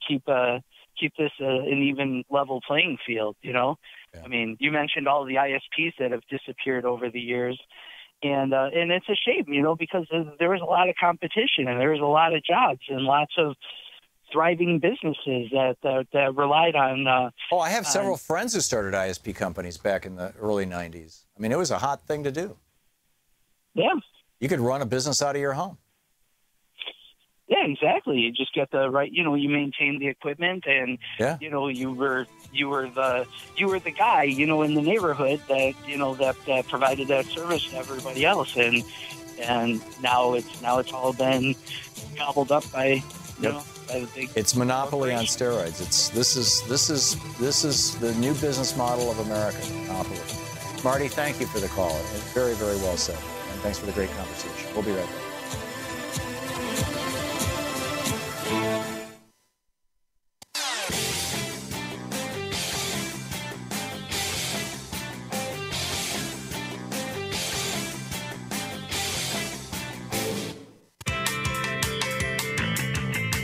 keep this an even level playing field, Yeah. I mean, you mentioned all the ISPs that have disappeared over the years. And it's a shame, because there was a lot of competition and there was a lot of jobs and lots of thriving businesses that relied on. I have several friends who started ISP companies back in the early 90s. I mean, it was a hot thing to do. Yeah. You could run a business out of your home. Yeah, exactly. You just get the right, you maintain the equipment and, you were the guy, in the neighborhood that, that provided that service to everybody else. And now it's all been gobbled up by, by the big. It's monopoly on steroids. This is the new business model of America, monopoly. Marty, thank you for the call. Very, very well said. And thanks for the great conversation. We'll be right back.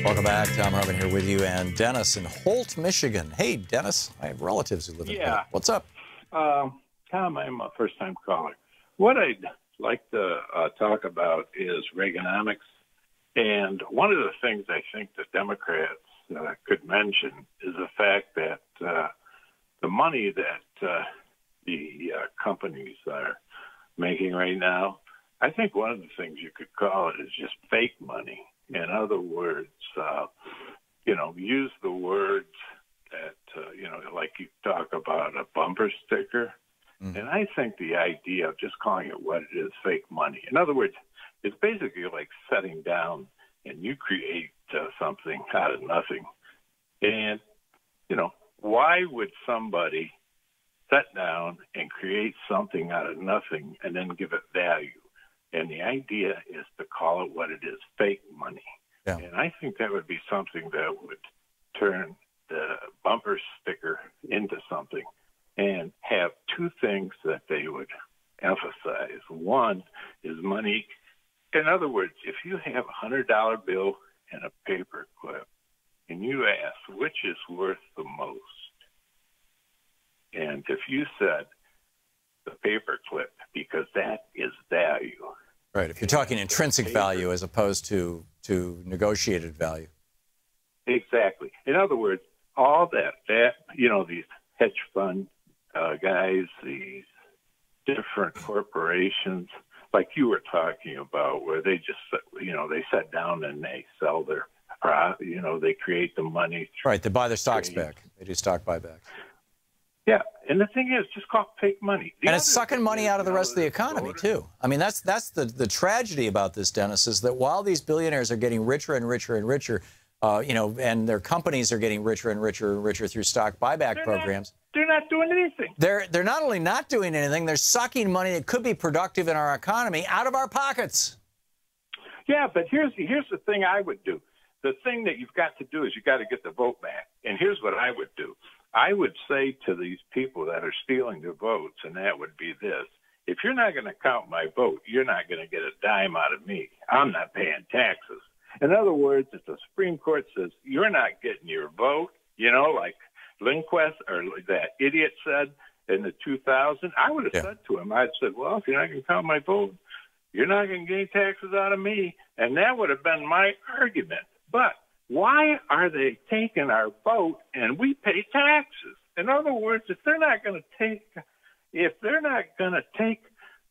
Welcome back. Thom Hartmann here with you, and Dennis in Holt, Michigan. Hey, Dennis, I have relatives who live in Holt. What's up? Tom, I'm a first-time caller. What I'd like to talk about is Reaganomics. And one of the things I think the Democrats could mention is the fact that the money that the companies are making right now, I think one of the things you could call it is just fake money. In other words, use the words that, like you talk about a bumper sticker. Mm-hmm. And I think the idea of just calling it what it is, fake money. In other words, it's basically like setting down and you create something out of nothing. And, why would somebody set down and create something out of nothing and then give it value? And the idea is to call it what it is, fake money. Yeah. And I think that would be something that would turn the bumper sticker into something and have two things that they would emphasize. One is money. In other words, if you have a $100 bill and a paper clip, and you ask which is worth the most, and if you said the paper clip, because that is value. Right, if you're talking intrinsic value as opposed to negotiated value. Exactly. In other words, all that these hedge fund guys, these different corporations, like you were talking about, where they just, they sit down and they sell their, they create the money. Right, they buy their stocks back. They do stock buybacks. Yeah, and the thing is, just call fake money. And it's sucking money out of the rest of the economy, too. I mean, that's the tragedy about this, Dennis, is that while these billionaires are getting richer and richer and richer, and their companies are getting richer and richer and richer through stock buyback programs. They're not doing anything. They're not only not doing anything, they're sucking money that could be productive in our economy out of our pockets. Yeah, but here's the thing I would do. The thing that you've got to do is you got to get the vote back. And here's what I would do. I would say to these people that are stealing the votes, and that would be this: if you're not going to count my vote, you're not going to get a dime out of me. I'm not paying taxes. In other words, if the Supreme Court says you're not getting your vote, like Lindquist or that idiot said in the 2000, I would have said to him, I'd said, well, if you're not going to count my vote, you're not going to get any taxes out of me. And that would have been my argument. But why are they taking our vote and we pay taxes? In other words, if they're not going to take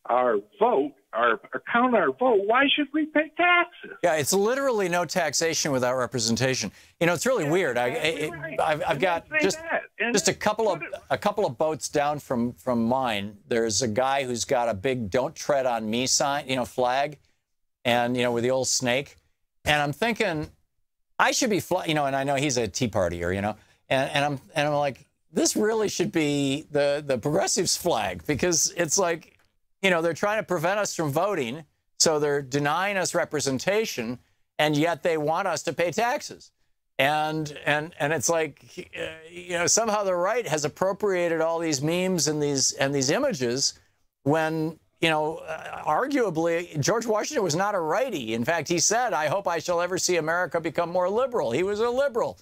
our vote or count our vote, why should we pay taxes? Yeah, it's literally no taxation without representation. It's really weird. I've got just a couple of boats down from mine. There's a guy who's got a big "Don't Tread on Me" sign, flag, and with the old snake. And I'm thinking, I should be and I know he's a Tea Partier, and I'm like, this really should be the progressives' flag, because it's like, they're trying to prevent us from voting, so they're denying us representation, and yet they want us to pay taxes. And it's like, somehow the right has appropriated all these memes and these images when, arguably George Washington was not a righty. In fact, he said, "I hope I shall ever see America become more liberal." He was a liberal.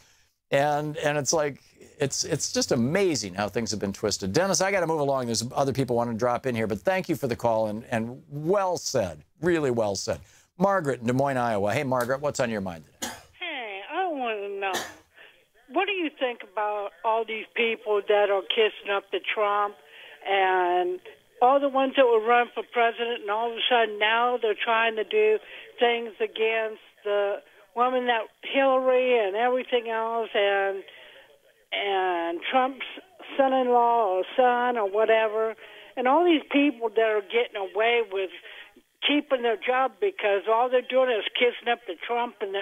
And it's like, it's just amazing how things have been twisted. Dennis, I got to move along. There's other people want to drop in here, but thank you for the call, and well said, really well said. Margaret in Des Moines, Iowa. Hey, Margaret, what's on your mind today? Hey, I want to know, what do you think about all these people that are kissing up to Trump and all the ones that will run for president, and all of a sudden now they're trying to do things against the woman that Hillary and everything else, and Trump's son-in-law or son or whatever, and all these people that are getting away with keeping their job because all they're doing is kissing up to Trump and the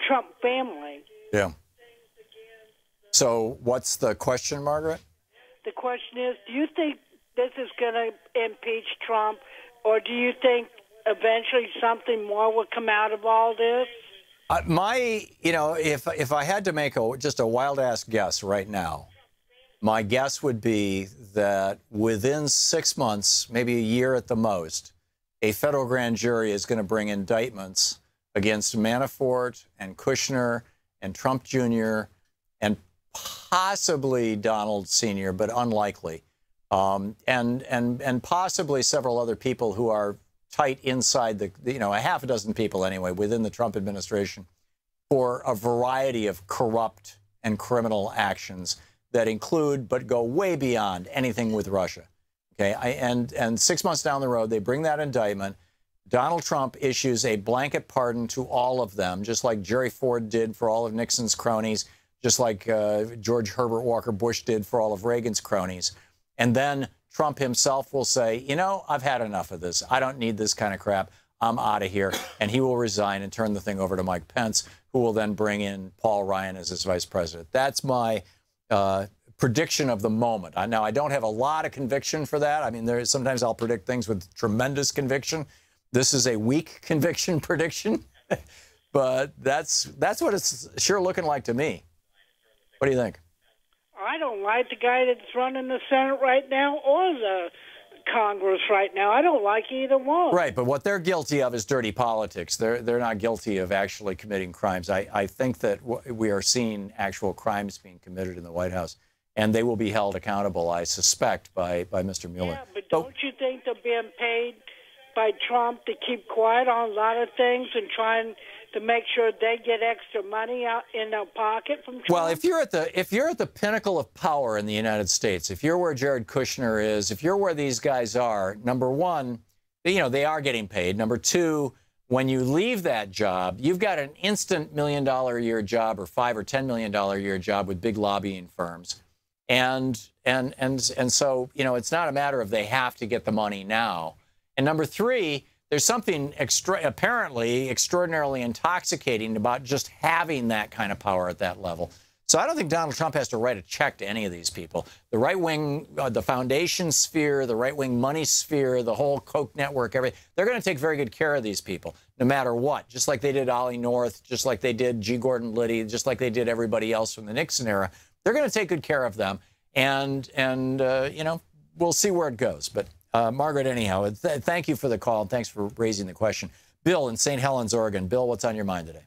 Trump family. Yeah. So what's the question, Margaret? The question is, do you think this is going to impeach Trump, or do you think eventually something more will come out of all this? If I had to make just a wild-ass guess right now, my guess would be that within 6 months, maybe a year at the most, a federal grand jury is going to bring indictments against Manafort and Kushner and Trump Jr. and possibly Donald Sr., but unlikely, and possibly several other people who are tight inside the, a half a dozen people anyway within the Trump administration for a variety of corrupt and criminal actions that include but go way beyond anything with Russia. Okay, and 6 months down the road, they bring that indictment. Donald Trump issues a blanket pardon to all of them, just like Jerry Ford did for all of Nixon's cronies, just like George Herbert Walker Bush did for all of Reagan's cronies. And then Trump himself will say, you know, I've had enough of this. I don't need this kind of crap. I'm out of here. And he will resign and turn the thing over to Mike Pence, who will then bring in Paul Ryan as his vice president. That's my prediction of the moment. Now, I don't have a lot of conviction for that. I mean, sometimes I'll predict things with tremendous conviction. This is a weak conviction prediction, but that's what it's sure looking like to me. What do you think? I don't like the guy that's running the Senate right now or the Congress right now. I don't like either one. Right, but what they're guilty of is dirty politics. They're not guilty of actually committing crimes. I think that we are seeing actual crimes being committed in the White House, and they will be held accountable, I suspect, by Mr. Mueller. Yeah, but don't you think they're being paid by Trump to keep quiet on a lot of things and trying to make sure they get extra money out in their pocket from Trump? Well, if you're at the pinnacle of power in the United States, if you're where Jared Kushner is, if you're where these guys are, number one, they are getting paid. Number two, when you leave that job, you've got an instant $1 million a year job or $5 or $10 million a year job with big lobbying firms. And so, it's not a matter of they have to get the money now. And number three, there's something apparently extraordinarily intoxicating about just having that kind of power at that level. So I don't think Donald Trump has to write a check to any of these people. The right wing, the foundation sphere, the right wing money sphere, the whole Koch network, everything, they're going to take very good care of these people, no matter what, just like they did Ollie North, just like they did G. Gordon Liddy, just like they did everybody else from the Nixon era. They're going to take good care of them. And we'll see where it goes. But Margaret, anyhow, thank you for the call, and thanks for raising the question. Bill in St. Helens, Oregon. Bill, what's on your mind today?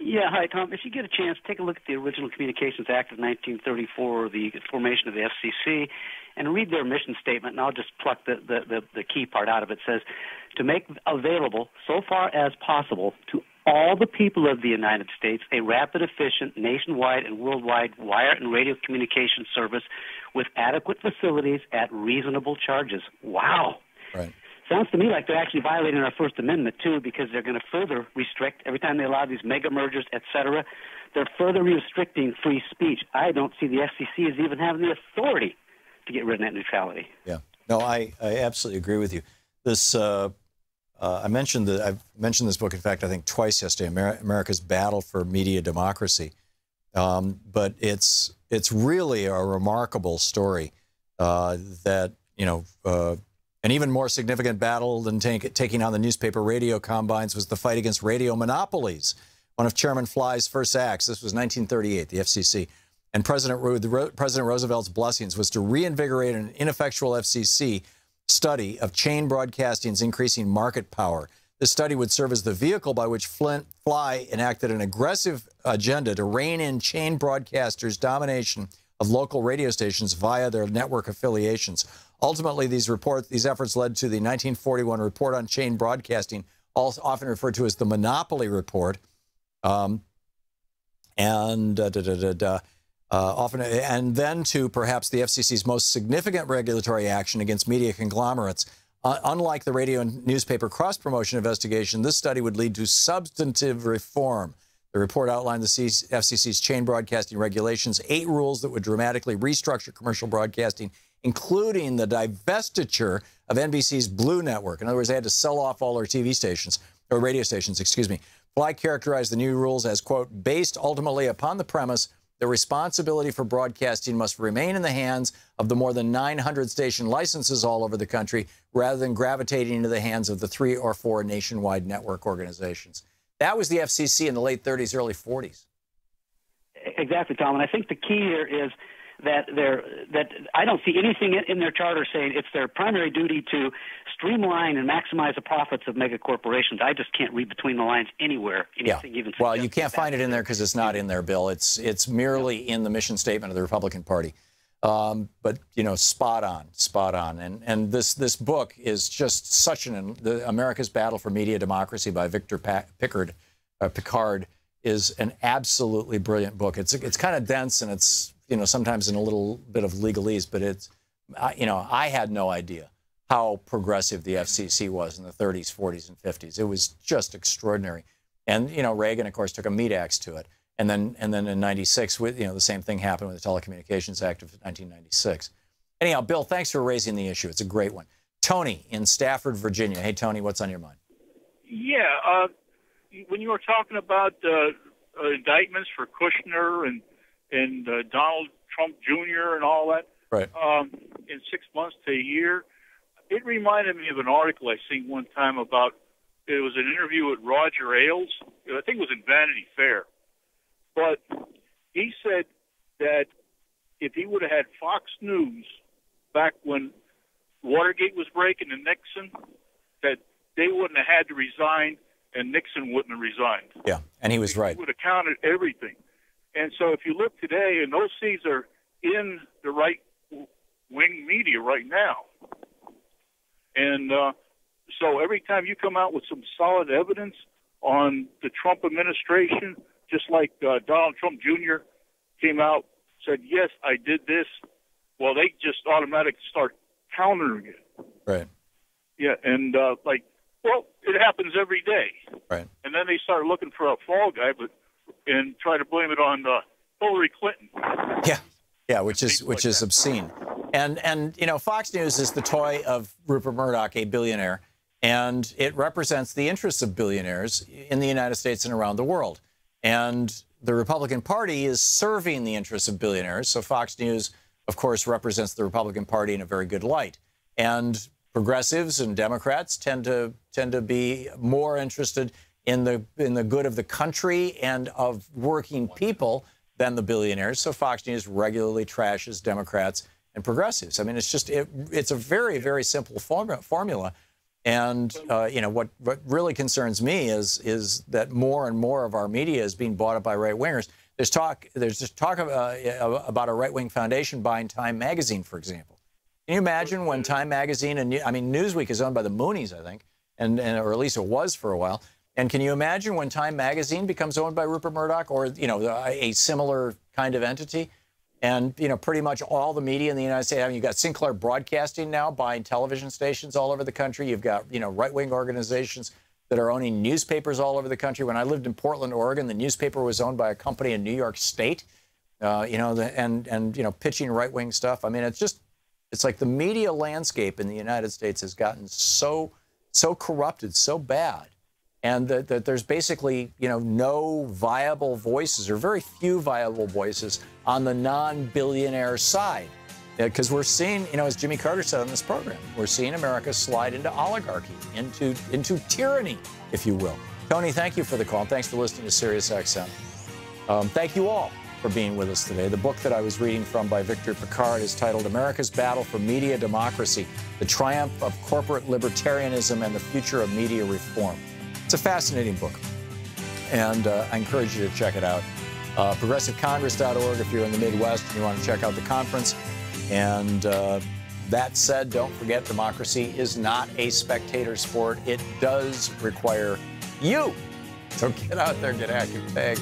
Yeah, hi, Tom. If you get a chance, take a look at the original Communications Act of 1934, the formation of the FCC, and read their mission statement, and I'll just pluck the key part out of it. It says, to make available, so far as possible, to all the people of the United States a rapid, efficient, nationwide and worldwide wire and radio communication service with adequate facilities at reasonable charges. Wow. Right. Sounds to me like they're actually violating our First Amendment, too, because they're going to further restrict, every time they allow these mega mergers, et cetera, they're further restricting free speech. I don't see the FCC as even having the authority to get rid of net neutrality. Yeah. No, I absolutely agree with you. This I've mentioned this book, in fact, I think twice yesterday, America's Battle for Media Democracy. But it's really a remarkable story that, an even more significant battle than taking on the newspaper radio combines was the fight against radio monopolies, one of Chairman Fly's first acts. This was 1938, the FCC. And President Roosevelt's blessings was to reinvigorate an ineffectual FCC study of chain broadcasting's increasing market power. This study would serve as the vehicle by which Fly enacted an aggressive agenda to rein in chain broadcasters' domination of local radio stations via their network affiliations. Ultimately, these efforts led to the 1941 Report on Chain Broadcasting, often referred to as the Monopoly Report, and then to perhaps the FCC's most significant regulatory action against media conglomerates. Unlike the radio and newspaper cross-promotion investigation, this study would lead to substantive reform. The report outlined the FCC's chain broadcasting regulations, 8 rules that would dramatically restructure commercial broadcasting, including the divestiture of NBC's Blue Network. In other words, they had to sell off all their TV stations, or radio stations, excuse me. Fly characterized the new rules as, quote, based ultimately upon the premise the responsibility for broadcasting must remain in the hands of the more than 900 station licenses all over the country, rather than gravitating into the hands of the 3 or 4 nationwide network organizations. That was the FCC in the late 30s, early 40s. Exactly, Tom. And I think the key here is that I don't see anything in their charter saying it's their primary duty to streamline and maximize the profits of mega corporations. I just can't read between the lines anywhere. Even well, you can't find it in there because it's not in their bill. It's merely in the mission statement of the Republican Party. But spot on. And this book is just such America's Battle for Media Democracy by Victor Picard is an absolutely brilliant book. It's kind of dense, and it's sometimes in a little bit of legalese, but it's I had no idea how progressive the FCC was in the 30s, 40s, and 50s. It was just extraordinary. And Reagan, of course, took a meat axe to it. And then in '96, the same thing happened with the Telecommunications Act of 1996. Anyhow, Bill, thanks for raising the issue. It's a great one. Tony in Stafford, Virginia. Hey, Tony, what's on your mind? Yeah, when you were talking about indictments for Kushner and Donald Trump Jr. and all that, right? In 6 months to a year, it reminded me of an article I seen one time about. It was an interview with Roger Ailes. I think it was in Vanity Fair. But he said that if he would have had Fox News back when Watergate was breaking and Nixon, that they wouldn't have had to resign and Nixon wouldn't have resigned. Yeah, and he was right. He would have counted everything. And so if you look today, and those seeds are in the right-wing media right now. And so every time you come out with some solid evidence on the Trump administration, just like Donald Trump Jr. came out, said, yes, I did this. Well, they just automatically start countering it. Right. Yeah, and well, it happens every day. Right. And then they start looking for a fall guy, and try to blame it on Hillary Clinton. Yeah, which is obscene. And Fox News is the toy of Rupert Murdoch, a billionaire, and it represents the interests of billionaires in the United States and around the world. And the Republican Party is serving the interests of billionaires. So Fox News, of course, represents the Republican Party in a very good light. And progressives and Democrats tend to be more interested in the good of the country and of working people than the billionaires. So Fox News regularly trashes Democrats and progressives. I mean, it's a very, very simple formula. And what really concerns me is that more and more of our media is being bought up by right wingers. There's just talk about a right wing foundation buying Time magazine, for example. Can you imagine when Time magazine Newsweek is owned by the Moonies, I think, or at least it was for a while. And can you imagine when Time magazine becomes owned by Rupert Murdoch or a similar kind of entity? And, pretty much all the media in the United States, you've got Sinclair Broadcasting now buying television stations all over the country. You've got, right-wing organizations that are owning newspapers all over the country. When I lived in Portland, Oregon, the newspaper was owned by a company in New York State, pitching right-wing stuff. I mean, it's like the media landscape in the United States has gotten so corrupted, so bad. And that there's basically, no viable voices or very few viable voices on the non-billionaire side. Because we're seeing, as Jimmy Carter said on this program, we're seeing America slide into oligarchy, into tyranny, if you will. Tony, thank you for the call. And thanks for listening to Sirius XM. Thank you all for being with us today. The book that I was reading from by Victor Picard is titled America's Battle for Media Democracy, The Triumph of Corporate Libertarianism and the Future of Media Reform. It's a fascinating book, and I encourage you to check it out. ProgressiveCongress.org if you're in the Midwest and you want to check out the conference. And that said, don't forget, democracy is not a spectator sport. It does require you. So get out there, get active, tag.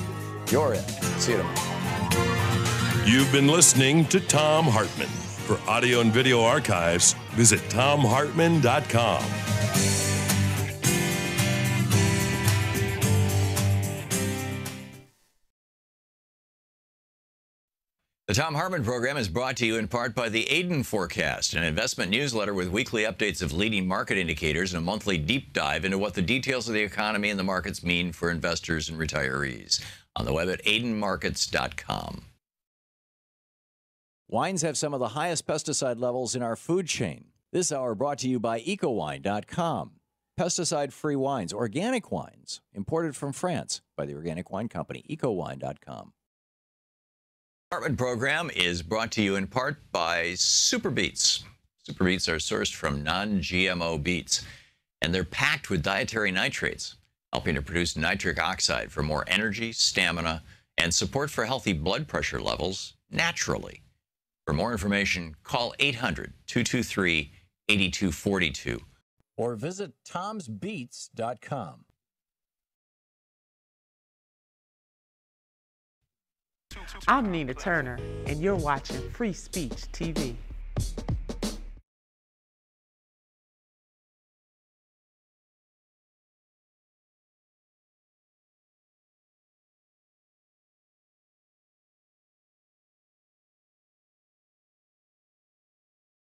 You're in. See you tomorrow. You've been listening to Thom Hartmann. For audio and video archives, visit ThomHartmann.com. The Thom Hartmann Program is brought to you in part by the Aiden Forecast, an investment newsletter with weekly updates of leading market indicators and a monthly deep dive into what the details of the economy and the markets mean for investors and retirees. On the web at aidenmarkets.com. Wines have some of the highest pesticide levels in our food chain. This hour brought to you by ecowine.com. Pesticide-free wines, organic wines, imported from France by the Organic Wine Company, ecowine.com. Hartmann Program is brought to you in part by Super Beets. Super Beets are sourced from non-GMO beets, and they're packed with dietary nitrates, helping to produce nitric oxide for more energy, stamina, and support for healthy blood pressure levels naturally. For more information, call 800-223-8242 or visit tomsbeets.com. I'm Nina Turner, and you're watching Free Speech TV.